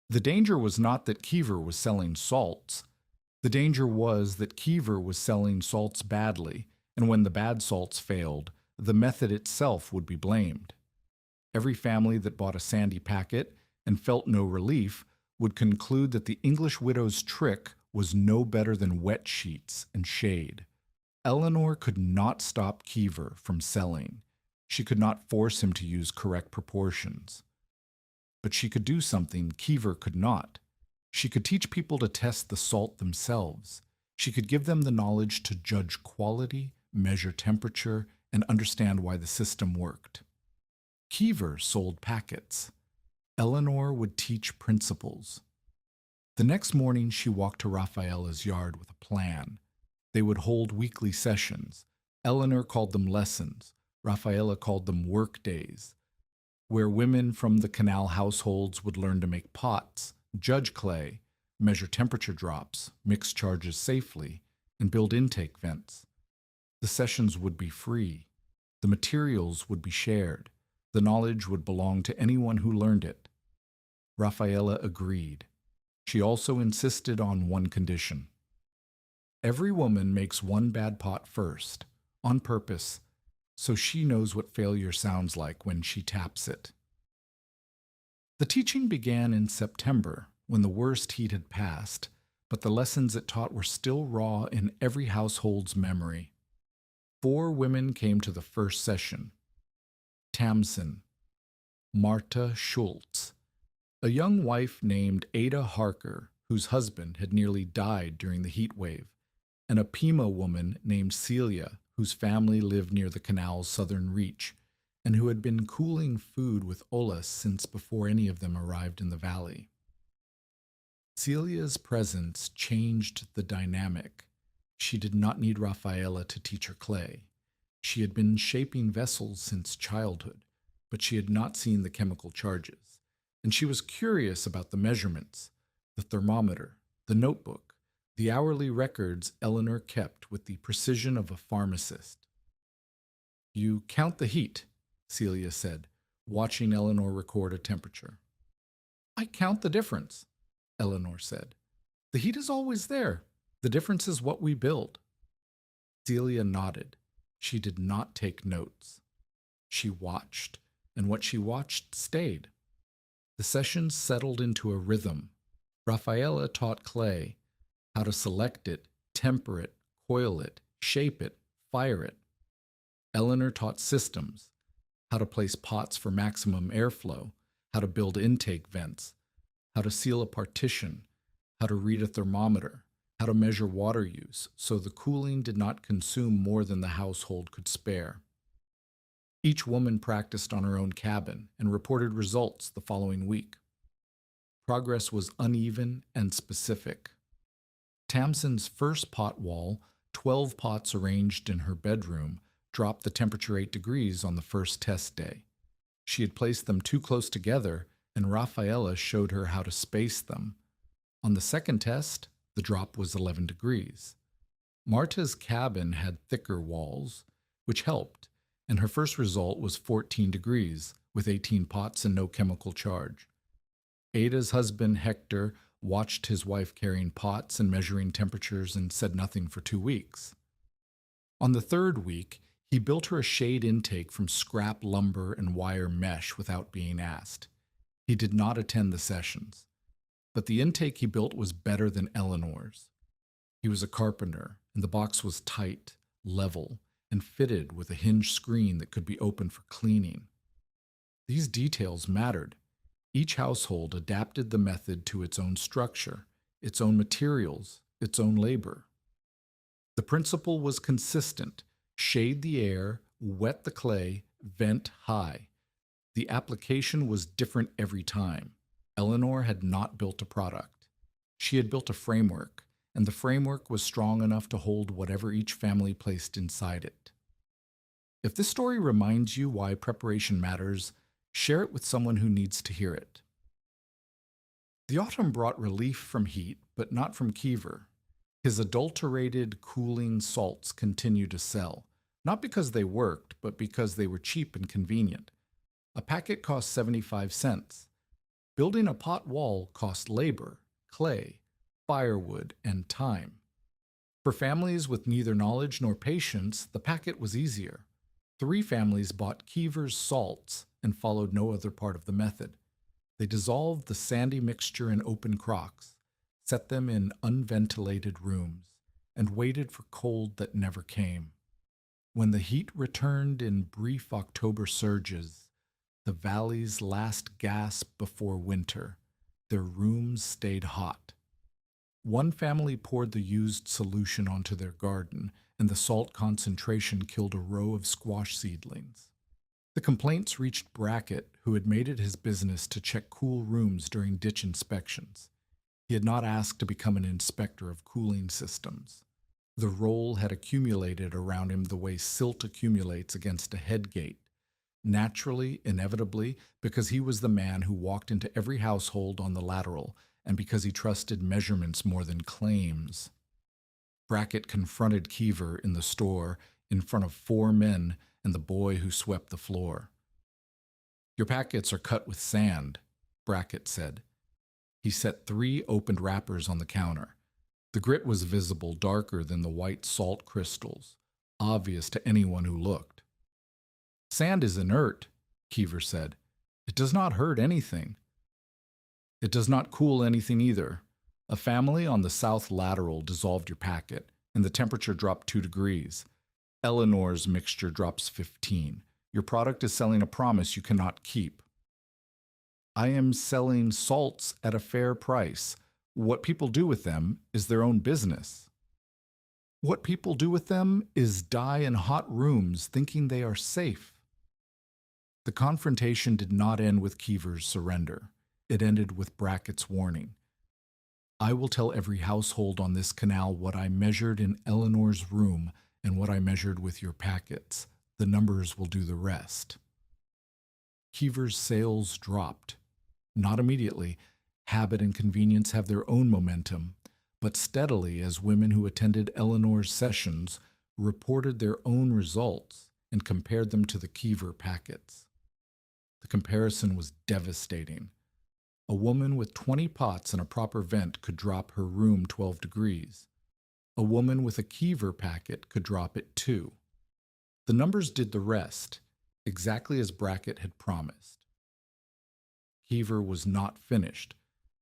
The danger was not that Kever was selling salts. The danger was that Kever was selling salts badly, and when the bad salts failed, the method itself would be blamed. Every family that bought a sandy packet and felt no relief would conclude that the English widow's trick was no better than wet sheets and shade. Eleanor could not stop Kever from selling. She could not force him to use correct proportions. But she could do something Kever could not. She could teach people to test the salt themselves. She could give them the knowledge to judge quality, measure temperature, and understand why the system worked. Kever sold packets. Eleanor would teach principles. The next morning she walked to Raphaela's yard with a plan. They would hold weekly sessions. Eleanor called them lessons. Raphaela called them work days, where women from the canal households would learn to make pots, judge clay, measure temperature drops, mix charges safely, and build intake vents. The sessions would be free. The materials would be shared. The knowledge would belong to anyone who learned it. Raphaela agreed. She also insisted on one condition. Every woman makes one bad pot first, on purpose, so she knows what failure sounds like when she taps it. The teaching began in September, when the worst heat had passed, but the lessons it taught were still raw in every household's memory. 4 women came to the first session. Tamsin, Marta Schultz, a young wife named Ada Harker, whose husband had nearly died during the heat wave, and a Pima woman named Celia, whose family lived near the canal's southern reach, and who had been cooling food with Olas since before any of them arrived in the valley. Celia's presence changed the dynamic. She did not need Raphaela to teach her clay. She had been shaping vessels since childhood, but she had not seen the chemical charges, and she was curious about the measurements, the thermometer, the notebook, the hourly records Eleanor kept with the precision of a pharmacist. "You count the heat," Celia said, watching Eleanor record a temperature. "I count the difference," Eleanor said. "The heat is always there. The difference is what we build." Celia nodded. She did not take notes. She watched, and what she watched stayed. The sessions settled into a rhythm. Raphaela taught clay, how to select it, temper it, coil it, shape it, fire it. Eleanor taught systems, how to place pots for maximum airflow, how to build intake vents, how to seal a partition, how to read a thermometer, how to measure water use so the cooling did not consume more than the household could spare. Each woman practiced on her own cabin and reported results the following week. Progress was uneven and specific. Tamsin's first pot wall, 12 pots arranged in her bedroom, dropped the temperature 8 degrees on the first test day. She had placed them too close together, and Raphaela showed her how to space them. On the second test, the drop was 11 degrees. Marta's cabin had thicker walls, which helped, and her first result was 14 degrees, with 18 pots and no chemical charge. Ada's husband, Hector, watched his wife carrying pots and measuring temperatures and said nothing for 2 weeks. On the third week, he built her a shade intake from scrap lumber and wire mesh without being asked. He did not attend the sessions, but the intake he built was better than Eleanor's. He was a carpenter, and the box was tight, level, and fitted with a hinged screen that could be opened for cleaning. These details mattered. Each household adapted the method to its own structure, its own materials, its own labor. The principle was consistent: shade the air, wet the clay, vent high. The application was different every time. Eleanor had not built a product. She had built a framework, and the framework was strong enough to hold whatever each family placed inside it. If this story reminds you why preparation matters, share it with someone who needs to hear it. The autumn brought relief from heat, but not from Kever. His adulterated cooling salts continued to sell, not because they worked, but because they were cheap and convenient. A packet cost 75 cents. Building a pot wall cost labor, clay, firewood, and time. For families with neither knowledge nor patience, the packet was easier. 3 families bought Kever's salts and followed no other part of the method. They dissolved the sandy mixture in open crocks, set them in unventilated rooms, and waited for cold that never came. When the heat returned in brief October surges, the valley's last gasp before winter, their rooms stayed hot. One family poured the used solution onto their garden, and the salt concentration killed a row of squash seedlings. The complaints reached Brackett, who had made it his business to check cool rooms during ditch inspections. He had not asked to become an inspector of cooling systems. The role had accumulated around him the way silt accumulates against a head gate, naturally, inevitably, because he was the man who walked into every household on the lateral, and because he trusted measurements more than claims. Brackett confronted Kever in the store in front of 4 men and the boy who swept the floor. "Your packets are cut with sand," Brackett said. He set 3 opened wrappers on the counter. The grit was visible, darker than the white salt crystals, obvious to anyone who looked. "Sand is inert," Kever said. "It does not hurt anything." "It does not cool anything either. A family on the south lateral dissolved your packet, and the temperature dropped 2 degrees. Eleanor's mixture drops 15. Your product is selling a promise you cannot keep." "I am selling salts at a fair price. What people do with them is their own business." "What people do with them is die in hot rooms thinking they are safe." The confrontation did not end with Kever's surrender. It ended with Brackett's warning. "I will tell every household on this canal what I measured in Eleanor's room and what I measured with your packets. The numbers will do the rest." Kever's sales dropped. Not immediately. Habit and convenience have their own momentum, but steadily as women who attended Eleanor's sessions reported their own results and compared them to the Kever packets. The comparison was devastating. A woman with 20 pots and a proper vent could drop her room 12 degrees. A woman with a Kever packet could drop it 2. The numbers did the rest, exactly as Brackett had promised. Kever was not finished.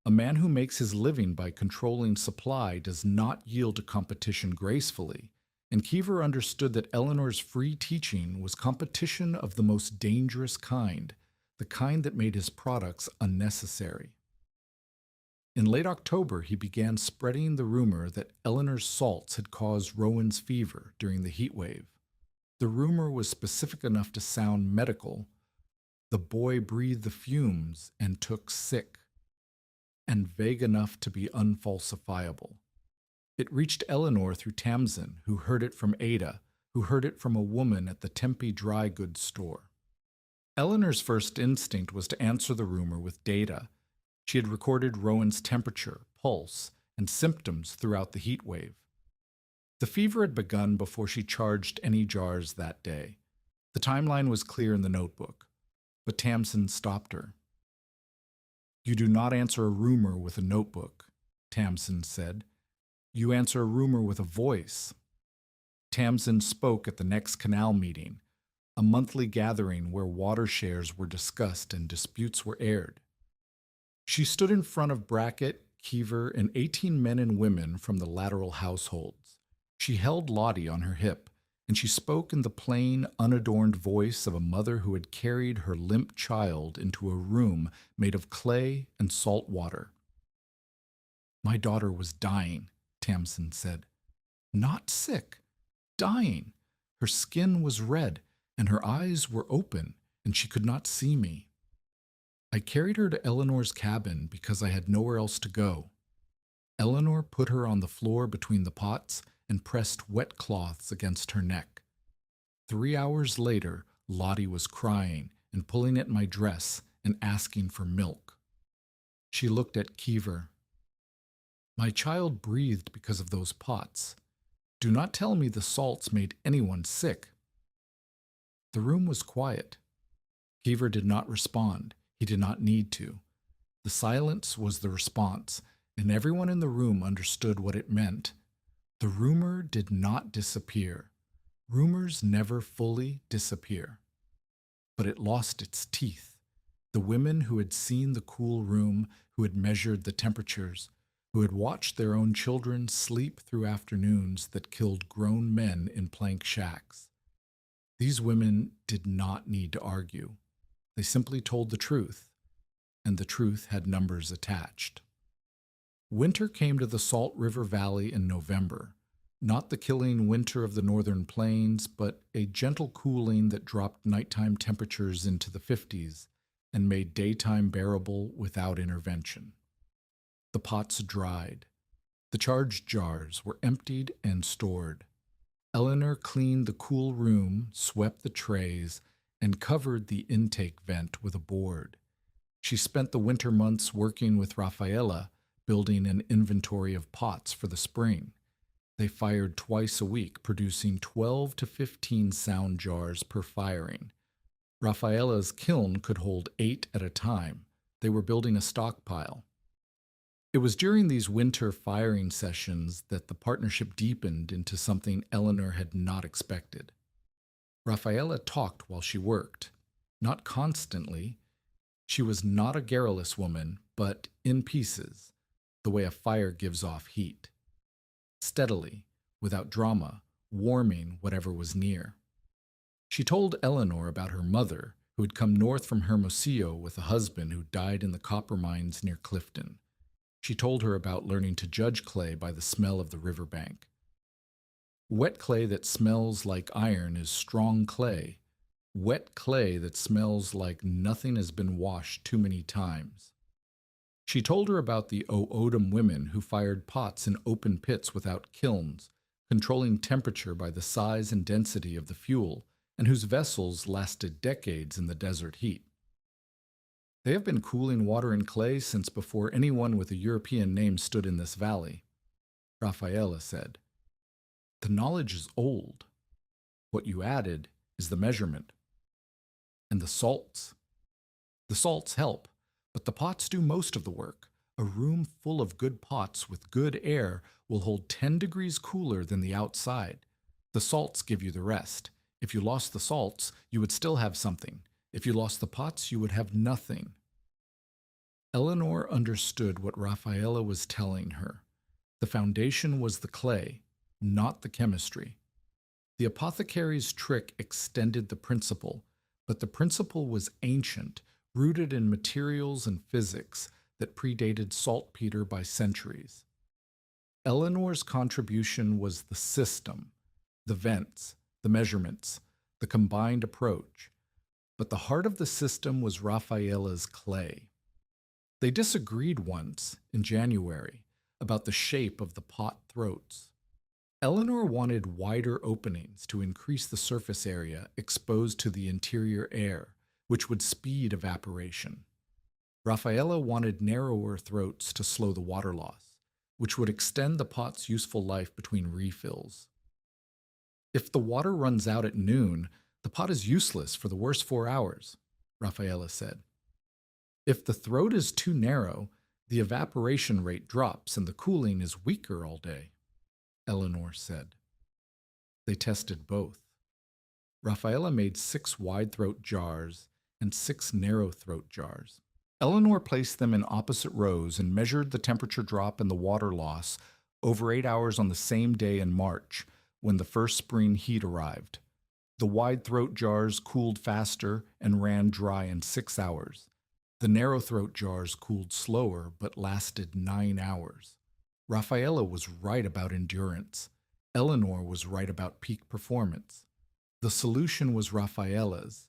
A man who makes his living by controlling supply does not yield to competition gracefully. and Kever understood that Eleanor's free teaching was competition of the most dangerous kind, the kind that made his products unnecessary. In late October, he began spreading the rumor that Eleanor's salts had caused Rowan's fever during the heat wave. The rumor was specific enough to sound medical. The boy breathed the fumes and took sick, and vague enough to be unfalsifiable. It reached Eleanor through Tamsin, who heard it from Ada, who heard it from a woman at the Tempe dry goods store. Eleanor's first instinct was to answer the rumor with data. She had recorded Rowan's temperature, pulse, and symptoms throughout the heat wave. The fever had begun before she charged any jars that day. The timeline was clear in the notebook, but Tamsin stopped her. "You do not answer a rumor with a notebook," Tamsin said. "You answer a rumor with a voice." Tamsin spoke at the next canal meeting, a monthly gathering where water shares were discussed and disputes were aired. She stood in front of Brackett, Kever, and 18 men and women from the lateral households. She held Lottie on her hip, and she spoke in the plain, unadorned voice of a mother who had carried her limp child into a room made of clay and salt water. "My daughter was dying," Tamsin said. "Not sick, dying. Her skin was red, and her eyes were open, and she could not see me. I carried her to Eleanor's cabin because I had nowhere else to go. Eleanor put her on the floor between the pots and pressed wet cloths against her neck. 3 hours later, Lottie was crying and pulling at my dress and asking for milk." She looked at Kever. "My child breathed because of those pots. Do not tell me the salts made anyone sick." The room was quiet. Kever did not respond. He did not need to. The silence was the response, and everyone in the room understood what it meant. The rumor did not disappear. Rumors never fully disappear. But it lost its teeth. The women who had seen the cool room, who had measured the temperatures, who had watched their own children sleep through afternoons that killed grown men in plank shacks. These women did not need to argue. They simply told the truth, and the truth had numbers attached. Winter came to the Salt River Valley in November, not the killing winter of the northern plains, but a gentle cooling that dropped nighttime temperatures into the 50s and made daytime bearable without intervention. The pots dried. The charged jars were emptied and stored. Eleanor cleaned the cool room, swept the trays, and covered the intake vent with a board. She spent the winter months working with Raphaela, building an inventory of pots for the spring. They fired twice a week, producing 12 to 15 sound jars per firing. Raphaela's kiln could hold 8 at a time. They were building a stockpile. It was during these winter firing sessions that the partnership deepened into something Eleanor had not expected. Raphaela talked while she worked, not constantly. She was not a garrulous woman, but in pieces, the way a fire gives off heat. Steadily, without drama, warming whatever was near. She told Eleanor about her mother, who had come north from Hermosillo with a husband who died in the copper mines near Clifton. She told her about learning to judge clay by the smell of the riverbank. Wet clay that smells like iron is strong clay. Wet clay that smells like nothing has been washed too many times. She told her about the O'odham women who fired pots in open pits without kilns, controlling temperature by the size and density of the fuel, and whose vessels lasted decades in the desert heat. They have been cooling water in clay since before anyone with a European name stood in this valley, Raphaela said. The knowledge is old. What you added is the measurement. And the salts. The salts help, but the pots do most of the work. A room full of good pots with good air will hold 10 degrees cooler than the outside. The salts give you the rest. If you lost the salts, you would still have something. If you lost the pots, you would have nothing. Eleanor understood what Raphaela was telling her. The foundation was the clay, not the chemistry. The apothecary's trick extended the principle, but the principle was ancient, rooted in materials and physics that predated saltpeter by centuries. Eleanor's contribution was the system, the vents, the measurements, the combined approach, but the heart of the system was Raphaela's clay. They disagreed once, in January, about the shape of the pot throats. Eleanor wanted wider openings to increase the surface area exposed to the interior air, which would speed evaporation. Raphaela wanted narrower throats to slow the water loss, which would extend the pot's useful life between refills. If the water runs out at noon, the pot is useless for the worst 4 hours, Raphaela said. If the throat is too narrow, the evaporation rate drops and the cooling is weaker all day, Eleanor said. They tested both. Raphaela made 6 wide throat jars and 6 narrow throat jars. Eleanor placed them in opposite rows and measured the temperature drop and the water loss over 8 hours on the same day in March, when the first spring heat arrived. The wide throat jars cooled faster and ran dry in 6 hours. The narrow throat jars cooled slower but lasted 9 hours. Raphaela was right about endurance. Eleanor was right about peak performance. The solution was Raphaela's,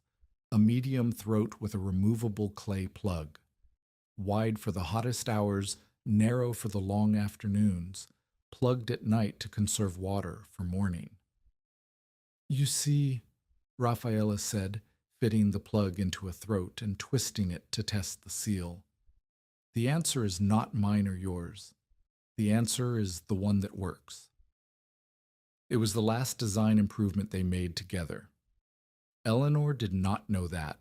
a medium throat with a removable clay plug. Wide for the hottest hours, narrow for the long afternoons, plugged at night to conserve water for morning. You see, Raphaela said, fitting the plug into a throat and twisting it to test the seal. The answer is not mine or yours. The answer is the one that works. It was the last design improvement they made together. Eleanor did not know that.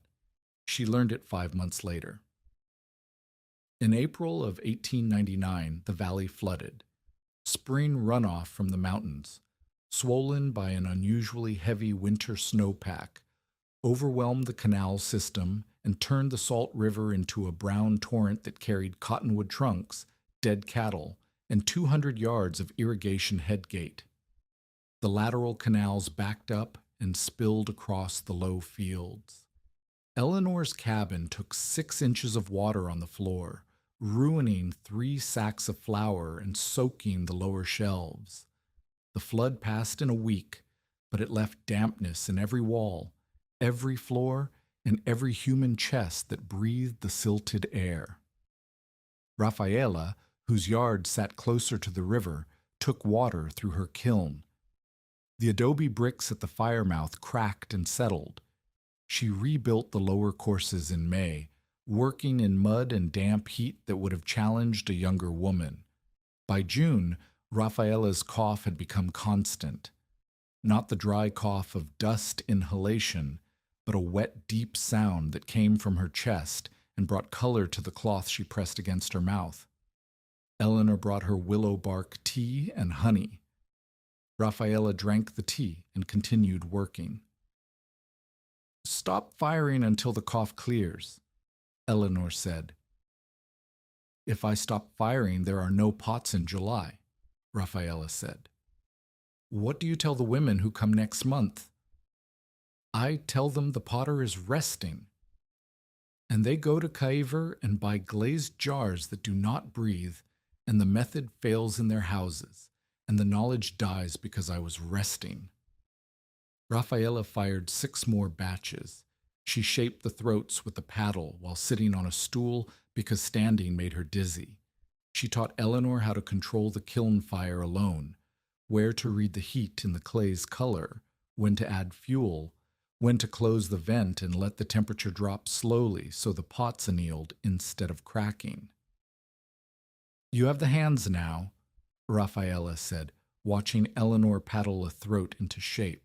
She learned it 5 months later. In April of 1899, the valley flooded. Spring runoff from the mountains, swollen by an unusually heavy winter snowpack, overwhelmed the canal system and turned the Salt River into a brown torrent that carried cottonwood trunks, dead cattle, and 200 yards of irrigation headgate. The lateral canals backed up and spilled across the low fields. Eleanor's cabin took 6 inches of water on the floor, ruining 3 sacks of flour and soaking the lower shelves. The flood passed in a week, but it left dampness in every wall, every floor, and every human chest that breathed the silted air. Raphaela, whose yard sat closer to the river, took water through her kiln. The adobe bricks at the fire mouth cracked and settled. She rebuilt the lower courses in May, working in mud and damp heat that would have challenged a younger woman. By June, Raphaela's cough had become constant. Not the dry cough of dust inhalation, but a wet, deep sound that came from her chest and brought color to the cloth she pressed against her mouth. Eleanor brought her willow bark tea and honey. Raphaela drank the tea and continued working. Stop firing until the cough clears, Eleanor said. If I stop firing, there are no pots in July, Raphaela said. What do you tell the women who come next month? I tell them the potter is resting. And they go to Kever and buy glazed jars that do not breathe, and the method fails in their houses, and the knowledge dies because I was resting. Raphaela fired 6 more batches. She shaped the throats with a paddle while sitting on a stool because standing made her dizzy. She taught Eleanor how to control the kiln fire alone, where to read the heat in the clay's color, when to add fuel, when to close the vent and let the temperature drop slowly so the pots annealed instead of cracking. You have the hands now, Raphaela said, watching Eleanor paddle a throat into shape.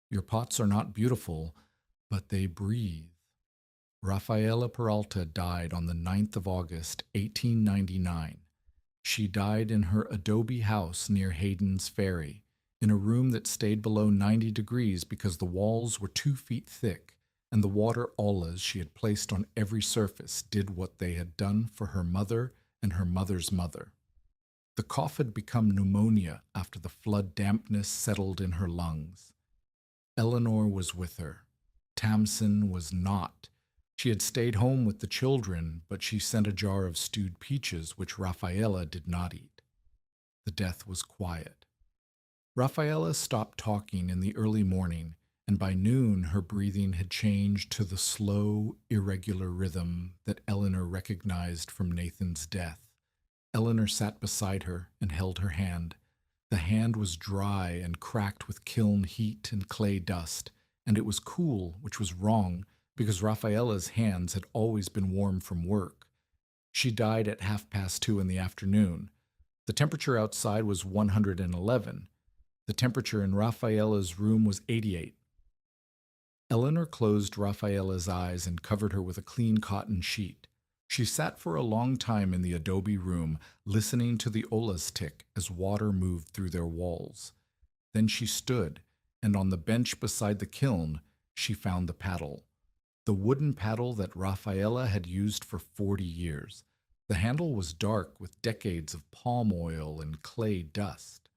Your pots are not beautiful, but they breathe. Raphaela Peralta died on the 9th of August, 1899. She died in her adobe house near Hayden's Ferry, in a room that stayed below 90 degrees because the walls were 2 feet thick, and the water ollas she had placed on every surface did what they had done for her mother and her mother's mother. The cough had become pneumonia after the flood dampness settled in her lungs. Eleanor was with her. Tamsin was not. She had stayed home with the children, but she sent a jar of stewed peaches, which Raphaela did not eat. The death was quiet. Raphaela stopped talking in the early morning, and by noon her breathing had changed to the slow, irregular rhythm that Eleanor recognized from Nathan's death. Eleanor sat beside her and held her hand. The hand was dry and cracked with kiln heat and clay dust, and it was cool, which was wrong, because Raphaela's hands had always been warm from work. She died at 2:30 in the afternoon. The temperature outside was 111. The temperature in Raphaela's room was 88. Eleanor closed Raphaela's eyes and covered her with a clean cotton sheet. She sat for a long time in the adobe room, listening to the olas tick as water moved through their walls. Then she stood, and on the bench beside the kiln, she found the paddle. The wooden paddle that Raphaela had used for 40 years. The handle was dark with decades of palm oil and clay dust.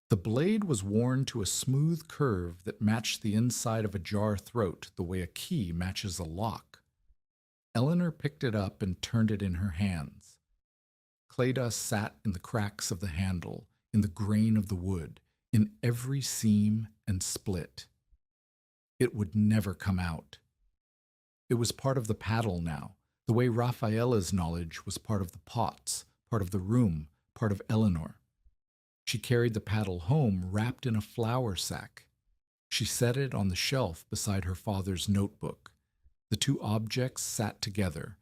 The blade was worn to a smooth curve that matched the inside of a jar throat the way a key matches a lock. Eleanor picked it up and turned it in her hands. Clay dust sat in the cracks of the handle, in the grain of the wood, in every seam and split. It would never come out. It was part of the paddle now, the way Raphaela's knowledge was part of the pots, part of the room, part of Eleanor. She carried the paddle home wrapped in a flour sack. She set it on the shelf beside her father's notebook. The two objects sat together,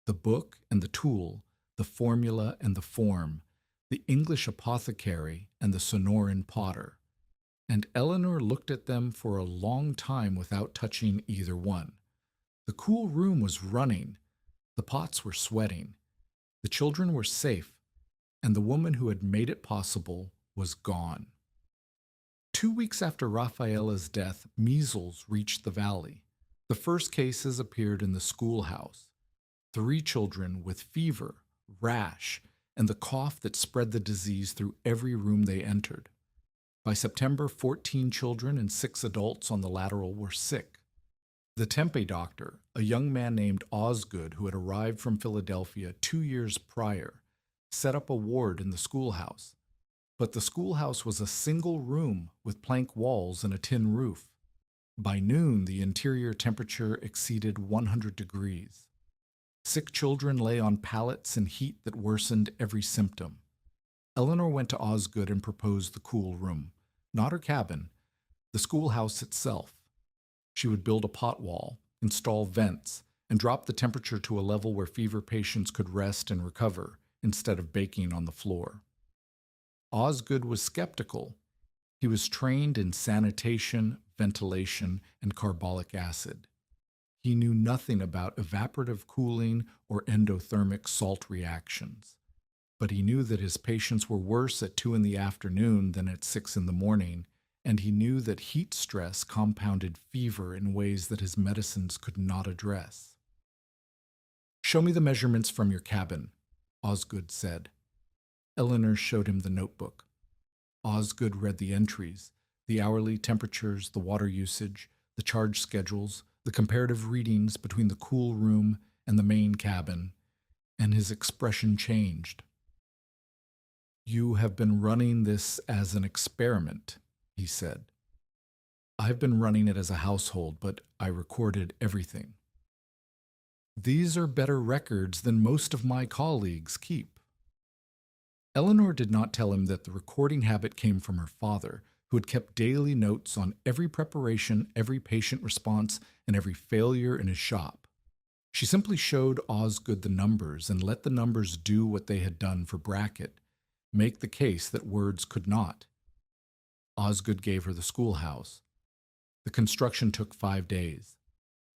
the book and the tool, the formula and the form, the English apothecary and the Sonoran potter. And Eleanor looked at them for a long time without touching either one. The cool room was running. The pots were sweating. The children were safe, and the woman who had made it possible was gone. 2 weeks after Raphaela's death, measles reached the valley. The first cases appeared in the schoolhouse. 3 children with fever, rash, and the cough that spread the disease through every room they entered. By September, 14 children and 6 adults on the lateral were sick. The Tempe doctor, a young man named Osgood who had arrived from Philadelphia 2 years prior, set up a ward in the schoolhouse. But the schoolhouse was a single room with plank walls and a tin roof. By noon, the interior temperature exceeded 100 degrees. Sick children lay on pallets in heat that worsened every symptom. Eleanor went to Osgood and proposed the cool room, not her cabin, the schoolhouse itself. She would build a pot wall, install vents, and drop the temperature to a level where fever patients could rest and recover instead of baking on the floor. Osgood was skeptical. He was trained in sanitation, ventilation, and carbolic acid. He knew nothing about evaporative cooling or endothermic salt reactions. But he knew that his patients were worse at 2 in the afternoon than at 6 in the morning, and he knew that heat stress compounded fever in ways that his medicines could not address. "Show me the measurements from your cabin," Osgood said. Eleanor showed him the notebook. Osgood read the entries, the hourly temperatures, the water usage, the charge schedules, the comparative readings between the cool room and the main cabin, and his expression changed. "You have been running this as an experiment," he said. "I've been running it as a household, but I recorded everything. These are better records than most of my colleagues keep." Eleanor did not tell him that the recording habit came from her father, who had kept daily notes on every preparation, every patient response, and every failure in his shop. She simply showed Osgood the numbers and let the numbers do what they had done for Brackett, make the case that words could not. Osgood gave her the schoolhouse. The construction took 5 days.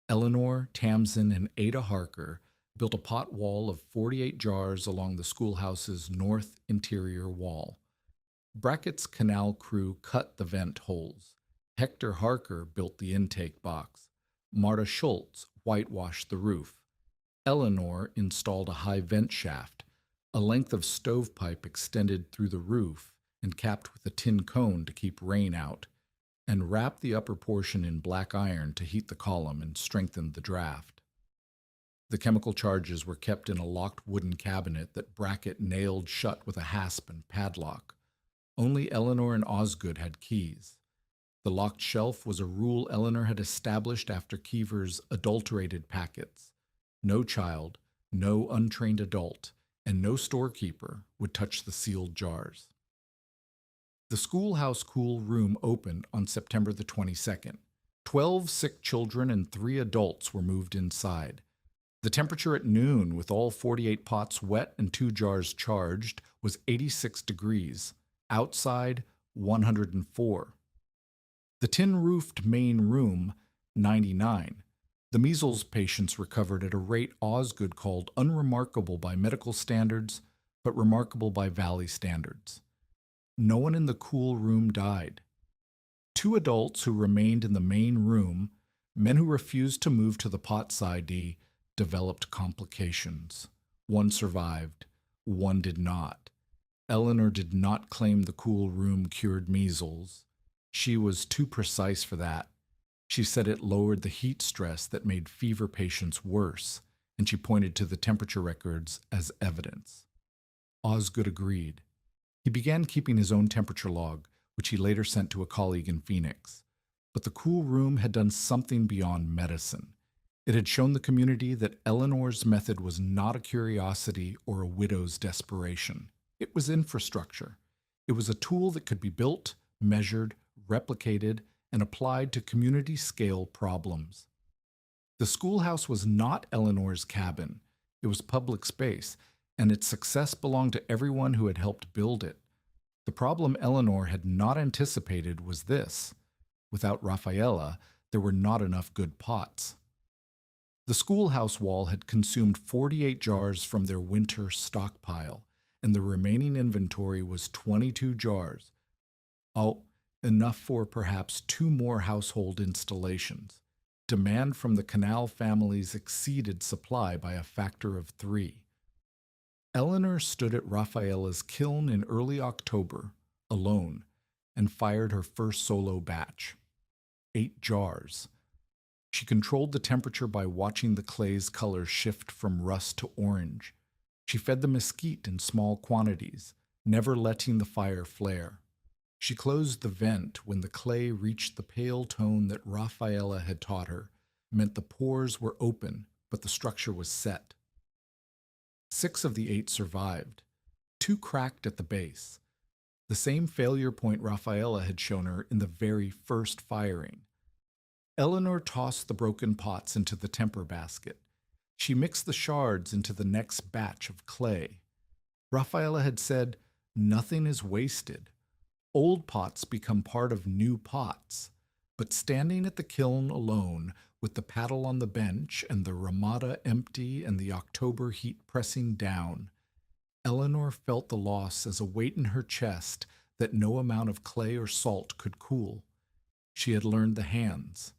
Eleanor, Tamsin, and Ada Harker built a pot wall of 48 jars along the schoolhouse's north interior wall. Brackett's canal crew cut the vent holes. Hector Harker built the intake box. Marta Schultz whitewashed the roof. Eleanor installed a high vent shaft. A length of stovepipe extended through the roof and capped with a tin cone to keep rain out. and wrapped the upper portion in black iron to heat the column and strengthen the draft. The chemical charges were kept in a locked wooden cabinet that Brackett nailed shut with a hasp and padlock. Only Eleanor and Osgood had keys. The locked shelf was a rule Eleanor had established after Kever's adulterated packets. No child, no untrained adult, and no storekeeper would touch the sealed jars. The schoolhouse cool room opened on September the 22nd. 12 sick children and 3 adults were moved inside. The temperature at noon, with all 48 pots wet and 2 jars charged, was 86 degrees. Outside, 104. The tin-roofed main room, 99. The measles patients recovered at a rate Osgood called unremarkable by medical standards, but remarkable by valley standards. No one in the cool room died. 2 adults who remained in the main room, men who refused to move to the pot side, developed complications. 1 survived, 1 did not. Eleanor did not claim the cool room cured measles. She was too precise for that. She said it lowered the heat stress that made fever patients worse, and she pointed to the temperature records as evidence. Osgood agreed. He began keeping his own temperature log, which he later sent to a colleague in Phoenix. But the cool room had done something beyond medicine. It had shown the community that Eleanor's method was not a curiosity or a widow's desperation. It was infrastructure. It was a tool that could be built, measured, replicated, and applied to community-scale problems. The schoolhouse was not Eleanor's cabin. It was public space, and its success belonged to everyone who had helped build it. The problem Eleanor had not anticipated was this: without Raphaela, there were not enough good pots. The schoolhouse wall had consumed 48 jars from their winter stockpile, and the remaining inventory was 22 jars. Oh, enough for perhaps 2 more household installations. Demand from the canal families exceeded supply by a factor of 3. Eleanor stood at Raphaela's kiln in early October, alone, and fired her first solo batch. 8 jars. She controlled the temperature by watching the clay's color shift from rust to orange. She fed the mesquite in small quantities, never letting the fire flare. She closed the vent when the clay reached the pale tone that Raphaela had taught her, meant the pores were open, but the structure was set. 6 of the 8 survived. 2 cracked at the base, the same failure point Raphaela had shown her in the very first firing. Eleanor tossed the broken pots into the temper basket. She mixed the shards into the next batch of clay. Raphaela had said, "Nothing is wasted. Old pots become part of new pots." But standing at the kiln alone, with the paddle on the bench and the Ramada empty and the October heat pressing down, Eleanor felt the loss as a weight in her chest that no amount of clay or salt could cool. She had learned the hands.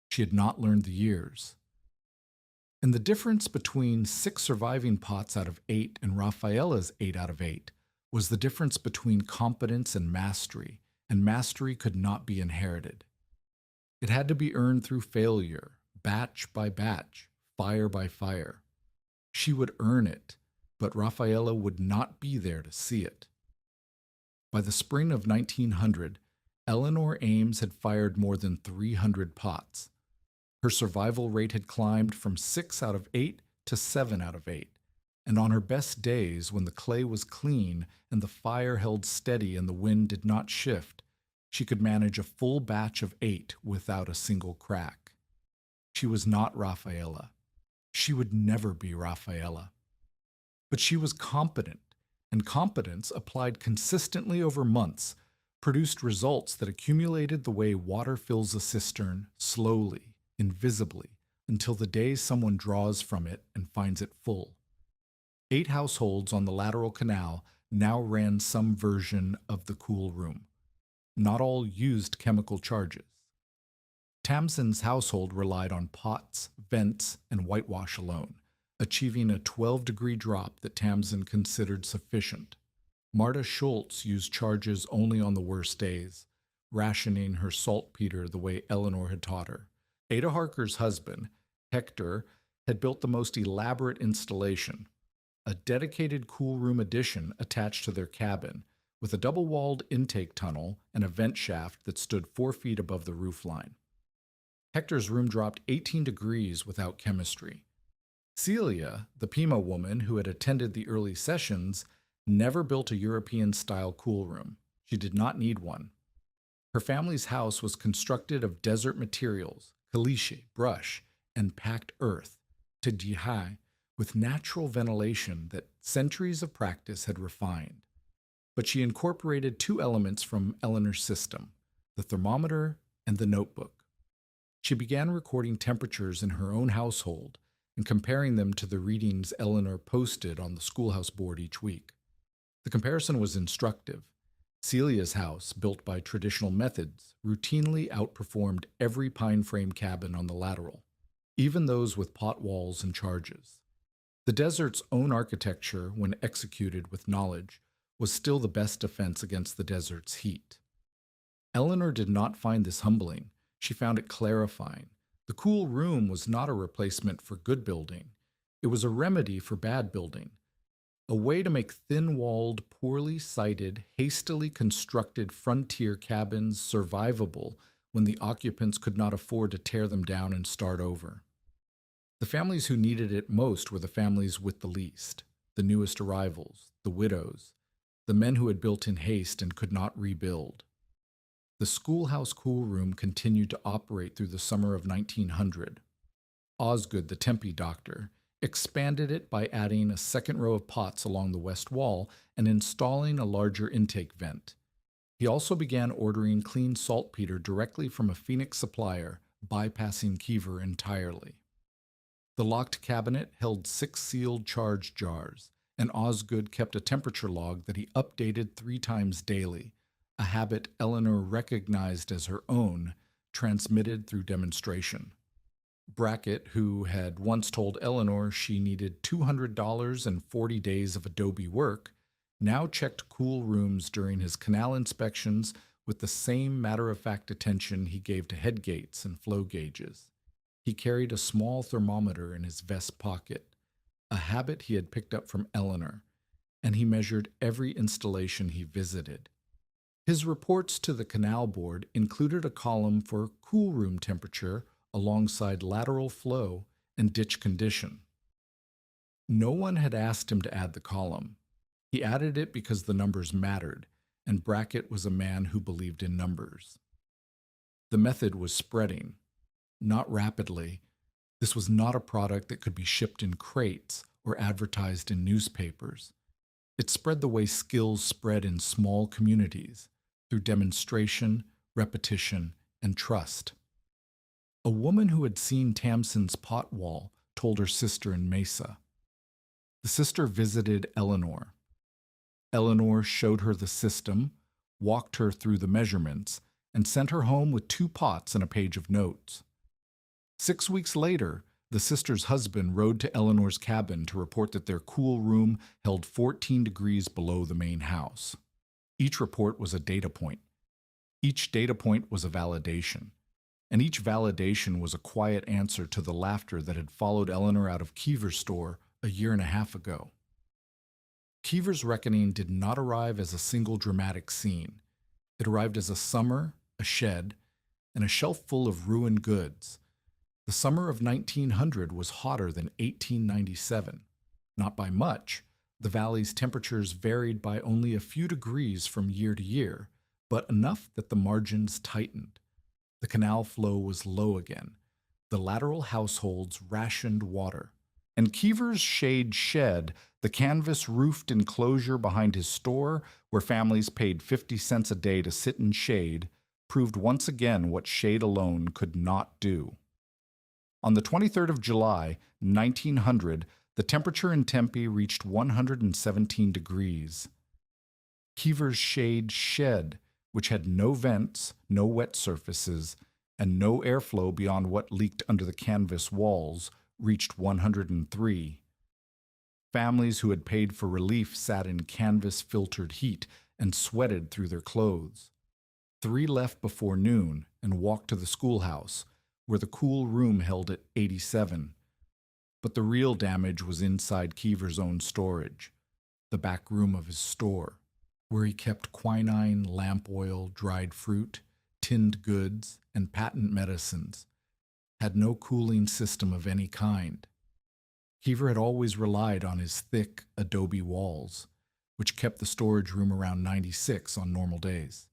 She had not learned the years. And the difference between 6 surviving pots out of 8 and Raphaela's 8 out of 8 was the difference between competence and mastery could not be inherited. It had to be earned through failure, batch by batch, fire by fire. She would earn it, but Raphaela would not be there to see it. By the spring of 1900, Eleanor Ames had fired more than 300 pots. Her survival rate had climbed from 6 out of 8 to 7 out of 8, and on her best days, when the clay was clean and the fire held steady and the wind did not shift, she could manage a full batch of 8 without a single crack. She was not Raphaela. She would never be Raphaela. But she was competent, and competence, applied consistently over months, produced results that accumulated the way water fills a cistern, slowly, invisibly, until the day someone draws from it and finds it full. 8 households on the lateral canal now ran some version of the cool room. Not all used chemical charges. Tamsin's household relied on pots, vents, and whitewash alone, achieving a 12-degree drop that Tamsin considered sufficient. Marta Schultz used charges only on the worst days, rationing her saltpeter the way Eleanor had taught her. Ada Harker's husband, Hector, had built the most elaborate installation, a dedicated cool room addition attached to their cabin, with a double-walled intake tunnel and a vent shaft that stood 4 feet above the roofline. Hector's room dropped 18 degrees without chemistry. Celia, the Pima woman who had attended the early sessions, never built a European-style cool room. She did not need one. Her family's house was constructed of desert materials, caliche, brush, and packed earth, to jihai, with natural ventilation that centuries of practice had refined. But she incorporated 2 elements from Eleanor's system, the thermometer and the notebook. She began recording temperatures in her own household and comparing them to the readings Eleanor posted on the schoolhouse board each week. The comparison was instructive. Celia's house, built by traditional methods, routinely outperformed every pine frame cabin on the lateral, even those with pot walls and charges. The desert's own architecture, when executed with knowledge, was still the best defense against the desert's heat. Eleanor did not find this humbling. She found it clarifying. The cool room was not a replacement for good building. It was a remedy for bad building, a way to make thin-walled, poorly sited, hastily constructed frontier cabins survivable when the occupants could not afford to tear them down and start over. The families who needed it most were the families with the least, the newest arrivals, the widows, the men who had built in haste and could not rebuild. The schoolhouse cool room continued to operate through the summer of 1900. Osgood, the Tempe doctor, expanded it by adding a second row of pots along the west wall and installing a larger intake vent. He also began ordering clean saltpeter directly from a Phoenix supplier, bypassing Kever entirely. The locked cabinet held 6 sealed charge jars, and Osgood kept a temperature log that he updated 3 times daily, a habit Eleanor recognized as her own, transmitted through demonstration. Brackett, who had once told Eleanor she needed $200 and 40 days of adobe work, now checked cool rooms during his canal inspections with the same matter-of-fact attention he gave to head gates and flow gauges. He carried a small thermometer in his vest pocket, a habit he had picked up from Eleanor, and he measured every installation he visited. His reports to the canal board included a column for cool room temperature alongside lateral flow and ditch condition. No one had asked him to add the column. He added it because the numbers mattered, and Brackett was a man who believed in numbers. The method was spreading, not rapidly. This was not a product that could be shipped in crates or advertised in newspapers. It spread the way skills spread in small communities, through demonstration, repetition, and trust. A woman who had seen Tamsin's pot wall told her sister in Mesa. The sister visited Eleanor. Eleanor showed her the system, walked her through the measurements, and sent her home with 2 pots and a page of notes. 6 weeks later, the sister's husband rode to Eleanor's cabin to report that their cool room held 14 degrees below the main house. Each report was a data point. Each data point was a validation. And each validation was a quiet answer to the laughter that had followed Eleanor out of Kever's store a year and a half ago. Kever's reckoning did not arrive as a single dramatic scene. It arrived as a summer, a shed, and a shelf full of ruined goods. The summer of 1900 was hotter than 1897. Not by much. The valley's temperatures varied by only a few degrees from year to year, but enough that the margins tightened. The canal flow was low again. The lateral households rationed water. And Kever's shade shed, the canvas-roofed enclosure behind his store, where families paid 50 cents a day to sit in shade, proved once again what shade alone could not do. On the 23rd of July, 1900, the temperature in Tempe reached 117 degrees. Kever's shade shed, which had no vents, no wet surfaces, and no airflow beyond what leaked under the canvas walls, reached 103. Families who had paid for relief sat in canvas-filtered heat and sweated through their clothes. 3 left before noon and walked to the schoolhouse, where the cool room held at 87. But the real damage was inside Kever's own storage, the back room of his store, where he kept quinine, lamp oil, dried fruit, tinned goods, and patent medicines, had no cooling system of any kind. Kever had always relied on his thick adobe walls, which kept the storage room around 96 on normal days.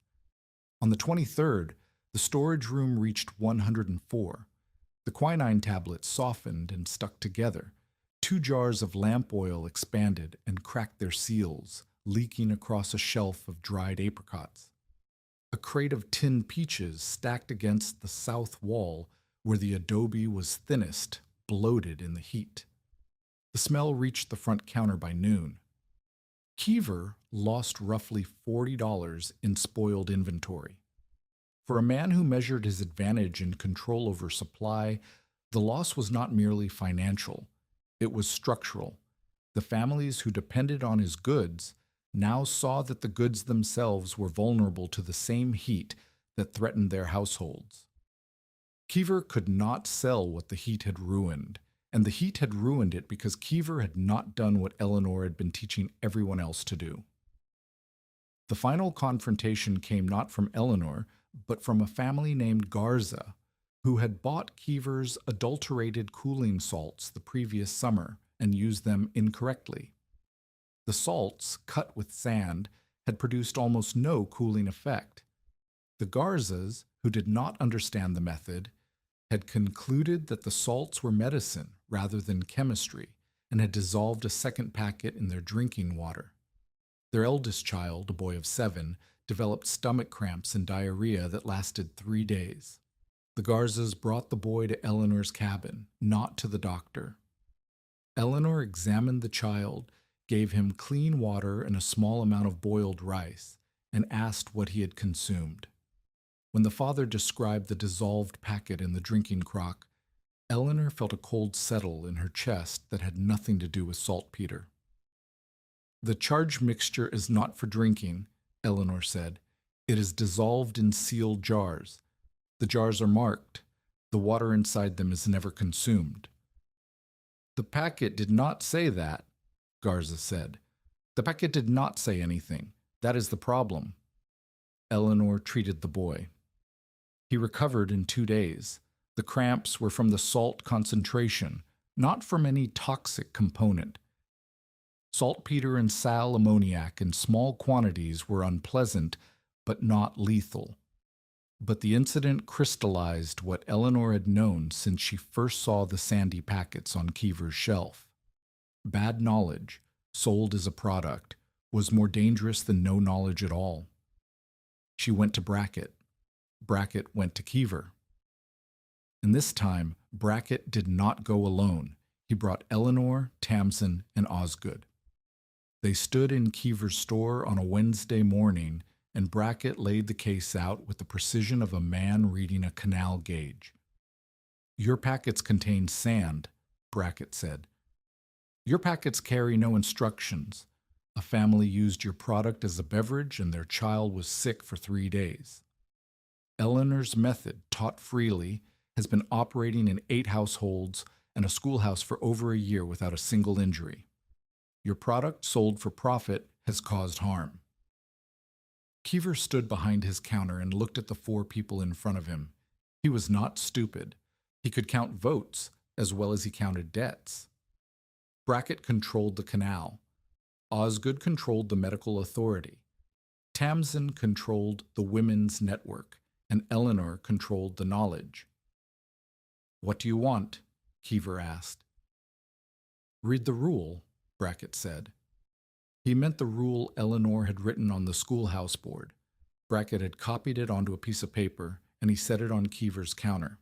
On the 23rd, the storage room reached 104. The quinine tablets softened and stuck together. 2 jars of lamp oil expanded and cracked their seals, leaking across a shelf of dried apricots. A crate of tinned peaches stacked against the south wall where the adobe was thinnest, bloated in the heat. The smell reached the front counter by noon. Kever lost roughly $40 in spoiled inventory. For a man who measured his advantage in control over supply, the loss was not merely financial, it was structural. The families who depended on his goods now saw that the goods themselves were vulnerable to the same heat that threatened their households. Kever could not sell what the heat had ruined, and the heat had ruined it because Kever had not done what Eleanor had been teaching everyone else to do. The final confrontation came not from Eleanor, but from a family named Garza, who had bought Kever's adulterated cooling salts the previous summer and used them incorrectly. The salts, cut with sand, had produced almost no cooling effect. The Garzas, who did not understand the method, had concluded that the salts were medicine rather than chemistry and had dissolved a second packet in their drinking water. Their eldest child, a boy of 7, developed stomach cramps and diarrhea that lasted 3 days. The Garzas brought the boy to Eleanor's cabin, not to the doctor. Eleanor examined the child, gave him clean water and a small amount of boiled rice, and asked what he had consumed. When the father described the dissolved packet in the drinking crock, Eleanor felt a cold settle in her chest that had nothing to do with saltpeter. "The charged mixture is not for drinking," Eleanor said. "It is dissolved in sealed jars. The jars are marked. The water inside them is never consumed." "The packet did not say that," Garza said. "The packet did not say anything. That is the problem." Eleanor treated the boy. He recovered in 2 days. The cramps were from the salt concentration, not from any toxic component. Saltpeter and sal ammoniac in small quantities were unpleasant, but not lethal. But the incident crystallized what Eleanor had known since she first saw the sandy packets on Kever's shelf. Bad knowledge, sold as a product, was more dangerous than no knowledge at all. She went to Brackett. Brackett went to Kever. And this time, Brackett did not go alone. He brought Eleanor, Tamsin, and Osgood. They stood in Kever's store on a Wednesday morning, and Brackett laid the case out with the precision of a man reading a canal gauge. "Your packets contain sand," Brackett said. "Your packets carry no instructions. A family used your product as a beverage and their child was sick for 3 days. Eleanor's method, taught freely, has been operating in 8 households and a schoolhouse for over a year without a single injury. Your product, sold for profit, has caused harm." Kever stood behind his counter and looked at the 4 people in front of him. He was not stupid. He could count votes as well as he counted debts. Brackett controlled the canal. Osgood controlled the medical authority. Tamsin controlled the women's network, and Eleanor controlled the knowledge. "What do you want?" Kever asked. "Read the rule," Brackett said. He meant the rule Eleanor had written on the schoolhouse board. Brackett had copied it onto a piece of paper, and he set it on Kever's counter.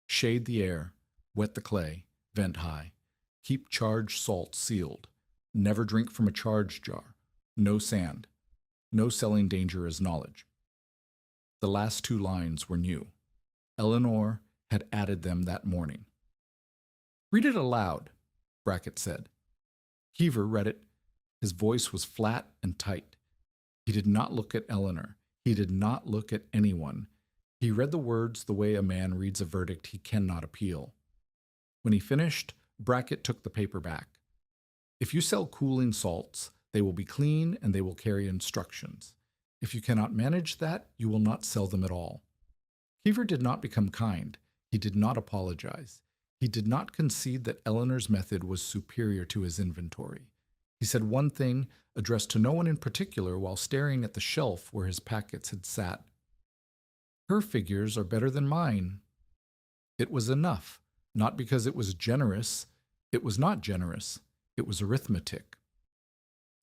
"Shade the air, wet the clay, vent high. Keep charged salt sealed. Never drink from a charged jar. No sand. No selling danger as knowledge." The last 2 lines were new. Eleanor had added them that morning. "Read it aloud," Brackett said. Kever read it. His voice was flat and tight. He did not look at Eleanor. He did not look at anyone. He read the words the way a man reads a verdict he cannot appeal. When he finished, Brackett took the paper back. If you sell cooling salts, they will be clean and they will carry instructions. If you cannot manage that, you will not sell them at all. Kever did not become kind. He did not apologize. He did not concede that Eleanor's method was superior to his inventory. He said one thing, addressed to no one in particular, while staring at the shelf where his packets had sat. Her figures are better than mine. It was enough, not because it was generous. It was not generous. It was arithmetic.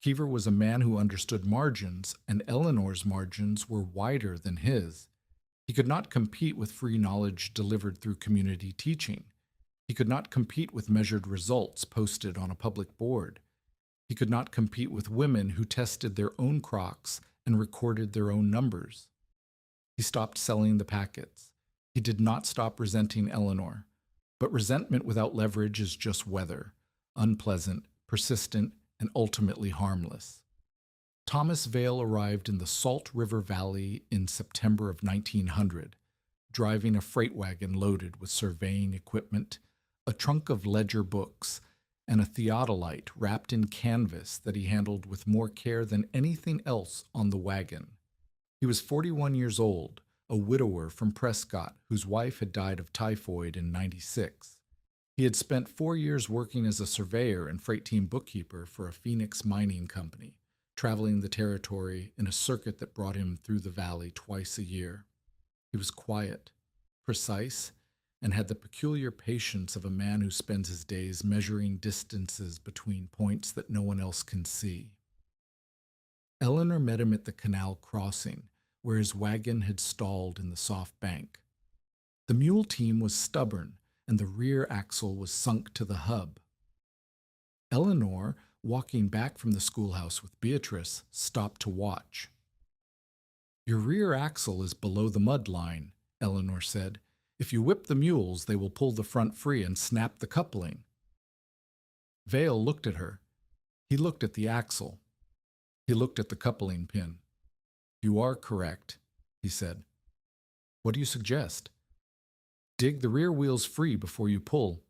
Kever was a man who understood margins, and Eleanor's margins were wider than his. He could not compete with free knowledge delivered through community teaching. He could not compete with measured results posted on a public board. He could not compete with women who tested their own crocks and recorded their own numbers. He stopped selling the packets. He did not stop resenting Eleanor. But resentment without leverage is just weather, unpleasant, persistent, and ultimately harmless. Thomas Vail arrived in the Salt River Valley in September of 1900, driving a freight wagon loaded with surveying equipment, a trunk of ledger books, and a theodolite wrapped in canvas that he handled with more care than anything else on the wagon. He was 41 years old, a widower from Prescott whose wife had died of typhoid in '96. He had spent 4 years working as a surveyor and freight team bookkeeper for a Phoenix mining company, traveling the territory in a circuit that brought him through the valley twice a year. He was quiet, precise, and had the peculiar patience of a man who spends his days measuring distances between points that no one else can see. Eleanor met him at the canal crossing, where his wagon had stalled in the soft bank. The mule team was stubborn, and the rear axle was sunk to the hub. Eleanor, walking back from the schoolhouse with Beatrice, stopped to watch. "Your rear axle is below the mud line," Eleanor said. "If you whip the mules, they will pull the front free and snap the coupling." Vail looked at her. He looked at the axle. He looked at the coupling pin. "You are correct," he said. "What do you suggest?" "Dig the rear wheels free before you pull.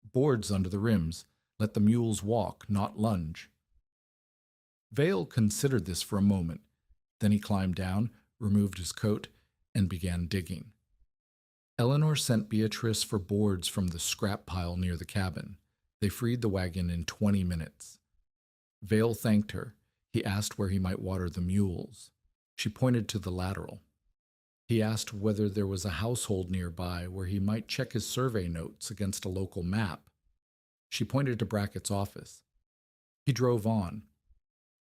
Boards under the rims. Let the mules walk, not lunge." Vail considered this for a moment. Then he climbed down, removed his coat, and began digging. Eleanor sent Beatrice for boards from the scrap pile near the cabin. They freed the wagon in 20 minutes. Vail thanked her. He asked where he might water the mules. She pointed to the lateral. He asked whether there was a household nearby where he might check his survey notes against a local map. She pointed to Brackett's office. He drove on.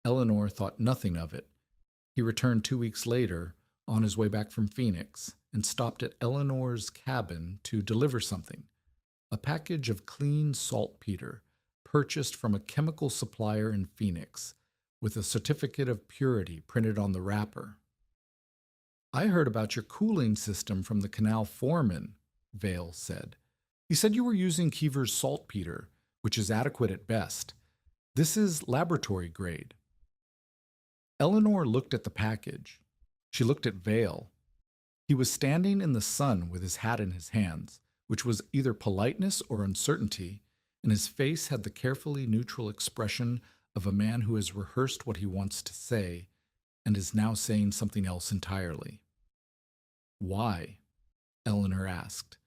Eleanor thought nothing of it. He returned 2 weeks later, on his way back from Phoenix, and stopped at Eleanor's cabin to deliver something, a package of clean saltpeter purchased from a chemical supplier in Phoenix, with a certificate of purity printed on the wrapper. "I heard about your cooling system from the canal foreman," Vail said. "He said you were using Kever's saltpeter, which is adequate at best. This is laboratory grade." Eleanor looked at the package. She looked at Vail. He was standing in the sun with his hat in his hands, which was either politeness or uncertainty, and his face had the carefully neutral expression of a man who has rehearsed what he wants to say and is now saying something else entirely. "Why?" Eleanor asked.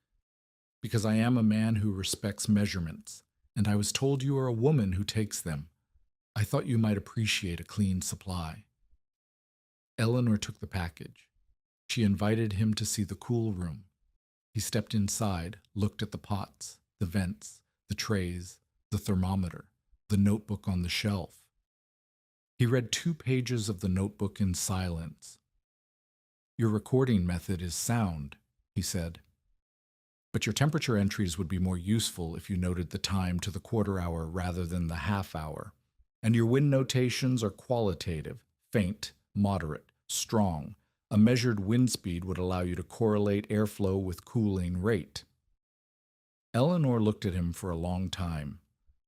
"Because I am a man who respects measurements, and I was told you are a woman who takes them. I thought you might appreciate a clean supply." Eleanor took the package. She invited him to see the cool room. He stepped inside, looked at the pots, the vents, the trays, the thermometer, the notebook on the shelf. He read 2 pages of the notebook in silence. "Your recording method is sound," he said. "But your temperature entries would be more useful if you noted the time to the quarter hour rather than the half hour. And your wind notations are qualitative, faint, moderate, strong. A measured wind speed would allow you to correlate airflow with cooling rate." Eleanor looked at him for a long time.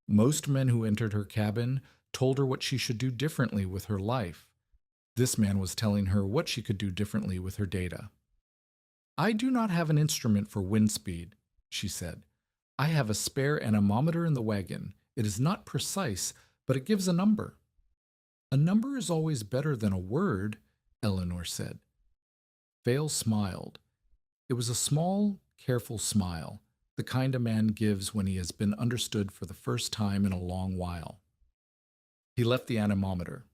Most men who entered her cabin told her what she should do differently with her life. This man was telling her what she could do differently with her data. I do not have an instrument for wind speed, she said. I have a spare anemometer in the wagon. It is not precise, but it gives a number. A number is always better than a word, Eleanor said. Vale smiled. It was a small, careful smile, the kind a man gives when he has been understood for the first time in a long while. He left the anemometer.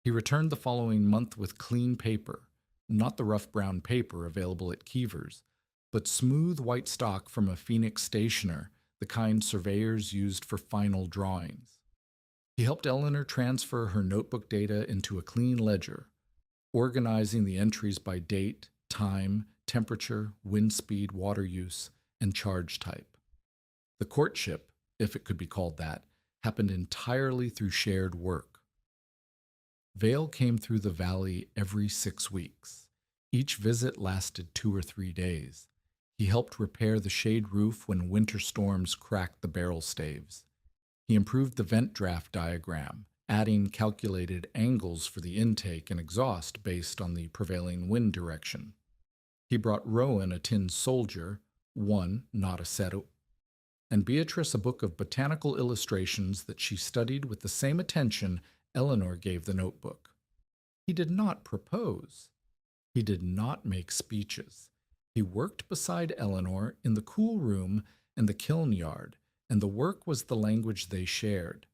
He returned the following month with clean paper, not the rough brown paper available at Kever's, but smooth white stock from a Phoenix stationer, the kind surveyors used for final drawings. He helped Eleanor transfer her notebook data into a clean ledger, organizing the entries by date, time, temperature, wind speed, water use, and charge type. The courtship, if it could be called that, happened entirely through shared work. Vale came through the valley every 6 weeks. Each visit lasted 2 or 3 days. He helped repair the shade roof when winter storms cracked the barrel staves. He improved the vent draft diagram, adding calculated angles for the intake and exhaust based on the prevailing wind direction. He brought Rowan a tin soldier, one, not a set, and Beatrice a book of botanical illustrations that she studied with the same attention Eleanor gave the notebook. He did not propose. He did not make speeches. He worked beside Eleanor in the cool room and the kiln yard, and the work was the language they shared.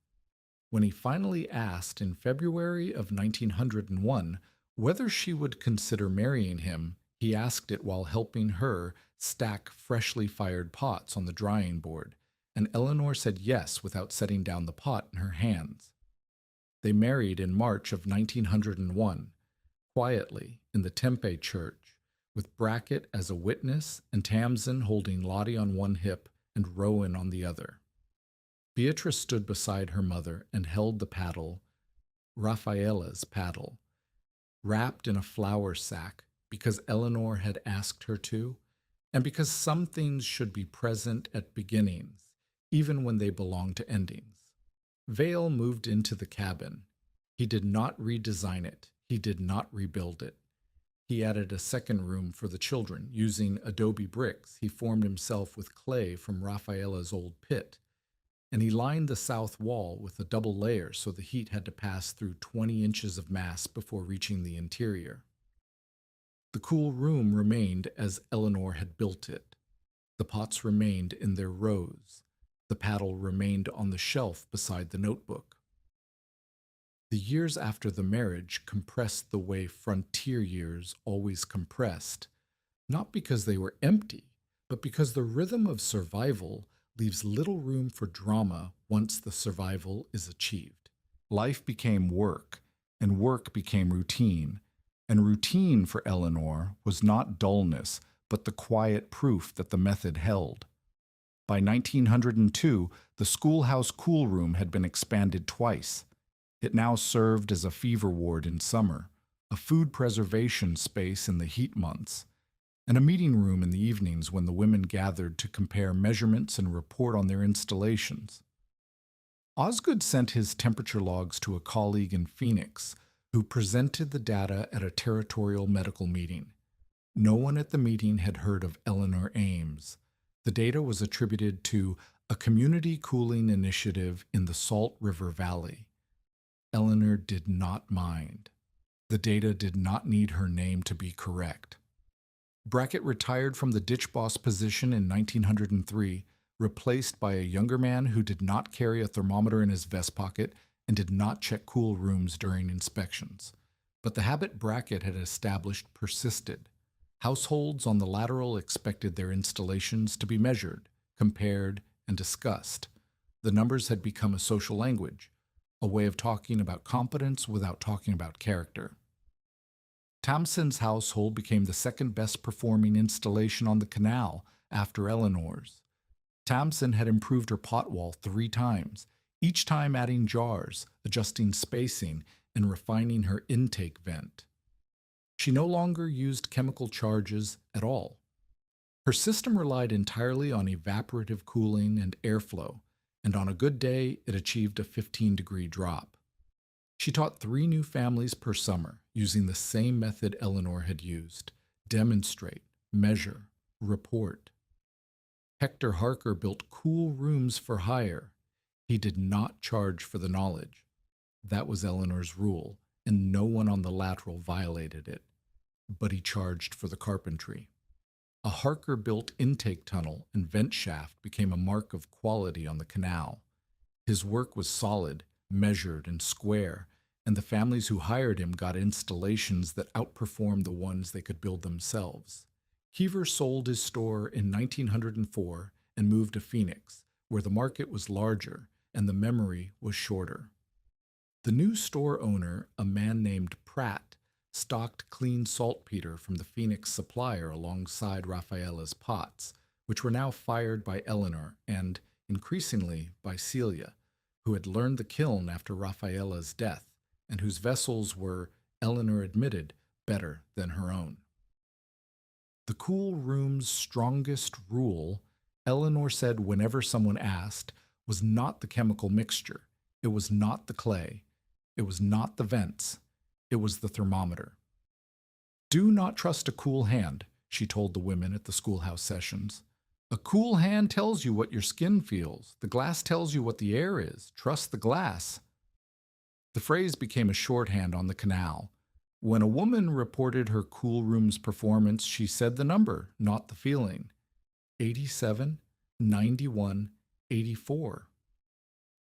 When he finally asked in February of 1901 whether she would consider marrying him, he asked it while helping her stack freshly fired pots on the drying board, and Eleanor said yes without setting down the pot in her hands. They married in March of 1901, quietly in the Tempe church, with Brackett as a witness and Tamsin holding Lottie on one hip and Rowan on the other. Beatrice stood beside her mother and held the paddle, Raphaela's paddle, wrapped in a flour sack because Eleanor had asked her to, and because some things should be present at beginnings, even when they belong to endings. Vale moved into the cabin. He did not redesign it. He did not rebuild it. He added a second room for the children. Using adobe bricks, he formed himself with clay from Raphaela's old pit, and he lined the south wall with a double layer so the heat had to pass through 20 inches of mass before reaching the interior. The cool room remained as Eleanor had built it. The pots remained in their rows. The paddle remained on the shelf beside the notebook. The years after the marriage compressed the way frontier years always compressed, not because they were empty, but because the rhythm of survival leaves little room for drama once the survival is achieved. Life became work, and work became routine, and routine for Eleanor was not dullness, but the quiet proof that the method held. By 1902, the schoolhouse cool room had been expanded twice. It now served as a fever ward in summer, a food preservation space in the heat months, and a meeting room in the evenings when the women gathered to compare measurements and report on their installations. Osgood sent his temperature logs to a colleague in Phoenix, who presented the data at a territorial medical meeting. No one at the meeting had heard of Eleanor Ames. The data was attributed to a community cooling initiative in the Salt River Valley. Eleanor did not mind. The data did not need her name to be correct. Brackett retired from the ditch boss position in 1903, replaced by a younger man who did not carry a thermometer in his vest pocket and did not check cool rooms during inspections. But the habit Brackett had established persisted. Households on the lateral expected their installations to be measured, compared, and discussed. The numbers had become a social language, a way of talking about competence without talking about character. Tamsin's household became the second best performing installation on the canal after Eleanor's. Tamsin had improved her pot wall 3 times, each time adding jars, adjusting spacing, and refining her intake vent. She no longer used chemical charges at all. Her system relied entirely on evaporative cooling and airflow, and on a good day it achieved a 15-degree drop. She taught 3 new families per summer using the same method Eleanor had used: demonstrate, measure, report. Hector Harker built cool rooms for hire. He did not charge for the knowledge. That was Eleanor's rule, and no one on the lateral violated it. But he charged for the carpentry. A Harker built intake tunnel and vent shaft became a mark of quality on the canal. His work was solid, measured, and square, and the families who hired him got installations that outperformed the ones they could build themselves. Kever sold his store in 1904 and moved to Phoenix, where the market was larger and the memory was shorter. The new store owner, a man named Pratt, stocked clean saltpeter from the Phoenix supplier alongside Raphaela's pots, which were now fired by Eleanor and, increasingly, by Celia, who had learned the kiln after Raphaela's death, and whose vessels were, Eleanor admitted, better than her own. The cool room's strongest rule, Eleanor said whenever someone asked, was not the chemical mixture, it was not the clay, it was not the vents, it was the thermometer. Do not trust a cool hand, she told the women at the schoolhouse sessions. A cool hand tells you what your skin feels. The glass tells you what the air is. Trust the glass. The phrase became a shorthand on the canal. When a woman reported her cool room's performance, she said the number, not the feeling. 87, 91, 84.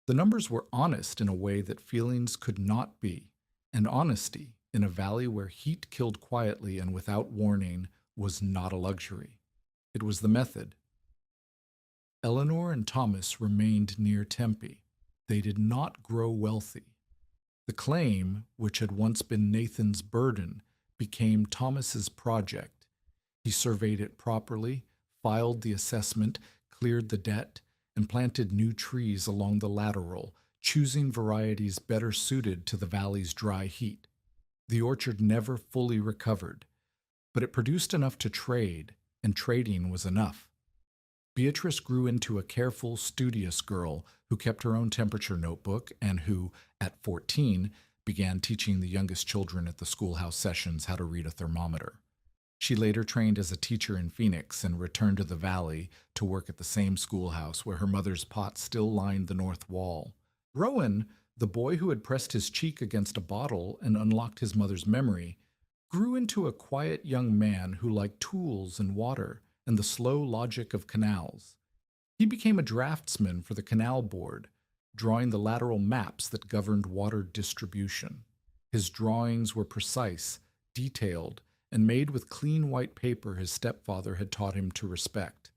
The numbers were honest in a way that feelings could not be, and honesty, in a valley where heat killed quietly and without warning, was not a luxury. It was the method. Eleanor and Thomas remained near Tempe. They did not grow wealthy. The claim, which had once been Nathan's burden, became Thomas's project. He surveyed it properly, filed the assessment, cleared the debt, and planted new trees along the lateral, choosing varieties better suited to the valley's dry heat. The orchard never fully recovered, but it produced enough to trade, and trading was enough. Beatrice grew into a careful, studious girl who kept her own temperature notebook and who, at 14, began teaching the youngest children at the schoolhouse sessions how to read a thermometer. She later trained as a teacher in Phoenix and returned to the valley to work at the same schoolhouse where her mother's pot still lined the north wall. Rowan, the boy who had pressed his cheek against a bottle and unlocked his mother's memory, grew into a quiet young man who liked tools and water and the slow logic of canals. He became a draftsman for the canal board, drawing the lateral maps that governed water distribution. His drawings were precise, detailed, and made with clean white paper his stepfather had taught him to respect.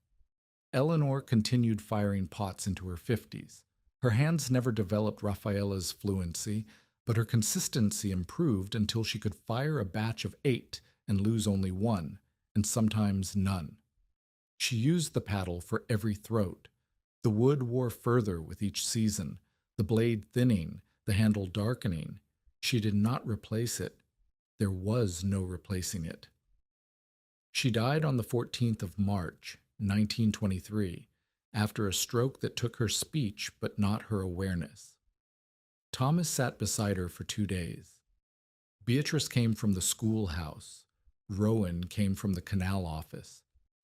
Eleanor continued firing pots into her 50s. Her hands never developed Raphaela's fluency, but her consistency improved until she could fire a batch of 8 and lose only 1, and sometimes none. She used the paddle for every throat. The wood wore further with each season, the blade thinning, the handle darkening. She did not replace it. There was no replacing it. She died on the 14th of March, 1923, after a stroke that took her speech but not her awareness. Thomas sat beside her for 2 days. Beatrice came from the schoolhouse. Rowan came from the canal office.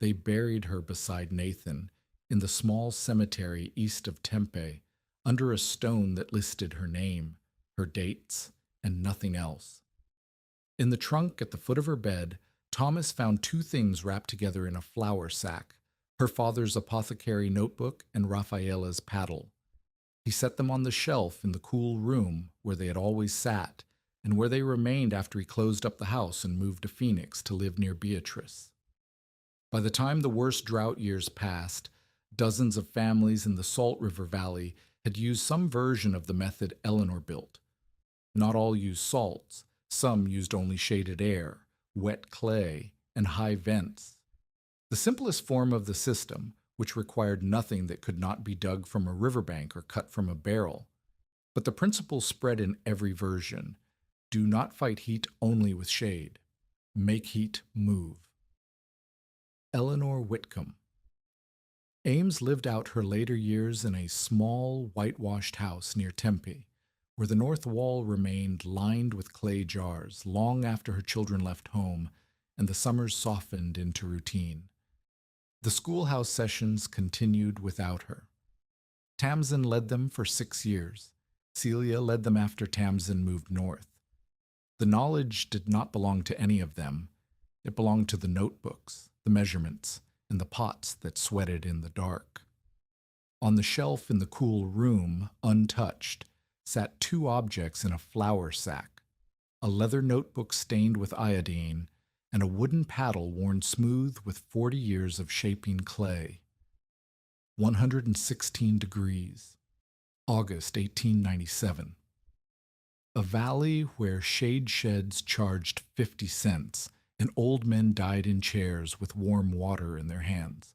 They buried her beside Nathan in the small cemetery east of Tempe, under a stone that listed her name, her dates, and nothing else. In the trunk at the foot of her bed, Thomas found 2 things wrapped together in a flour sack: her father's apothecary notebook and Raphaela's paddle. He set them on the shelf in the cool room where they had always sat, and where they remained after he closed up the house and moved to Phoenix to live near Beatrice. By the time the worst drought years passed, dozens of families in the Salt River Valley had used some version of the method Eleanor built. Not all used salts. Some used only shaded air, wet clay, and high vents. The simplest form of the system, which required nothing that could not be dug from a riverbank or cut from a barrel. But the principle spread in every version. Do not fight heat only with shade. Make heat move. Eleanor Whitcomb. Ames lived out her later years in a small, whitewashed house near Tempe, where the north wall remained lined with clay jars long after her children left home and the summers softened into routine. The schoolhouse sessions continued without her. Tamsin led them for 6 years. Celia led them after Tamsin moved north. The knowledge did not belong to any of them. It belonged to the notebooks, the measurements, and the pots that sweated in the dark. On the shelf in the cool room, untouched, sat 2 objects in a flour sack, a leather notebook stained with iodine, and a wooden paddle worn smooth with 40 years of shaping clay. 116 degrees. August 1897. A valley where shade sheds charged 50 cents, and old men died in chairs with warm water in their hands.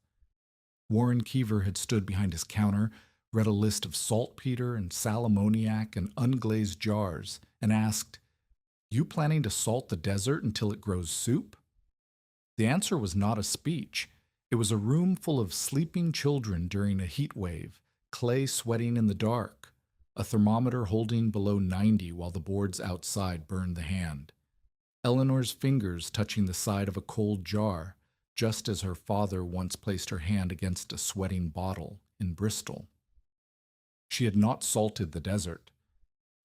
Warren Kever had stood behind his counter, read a list of saltpeter and sal ammoniac and unglazed jars, and asked, "You planning to salt the desert until it grows soup?" The answer was not a speech. It was a room full of sleeping children during a heat wave, clay sweating in the dark, a thermometer holding below 90 while the boards outside burned the hand. Eleanor's fingers touching the side of a cold jar, just as her father once placed her hand against a sweating bottle in Bristol. She had not salted the desert.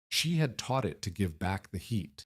She had taught it to give back the heat.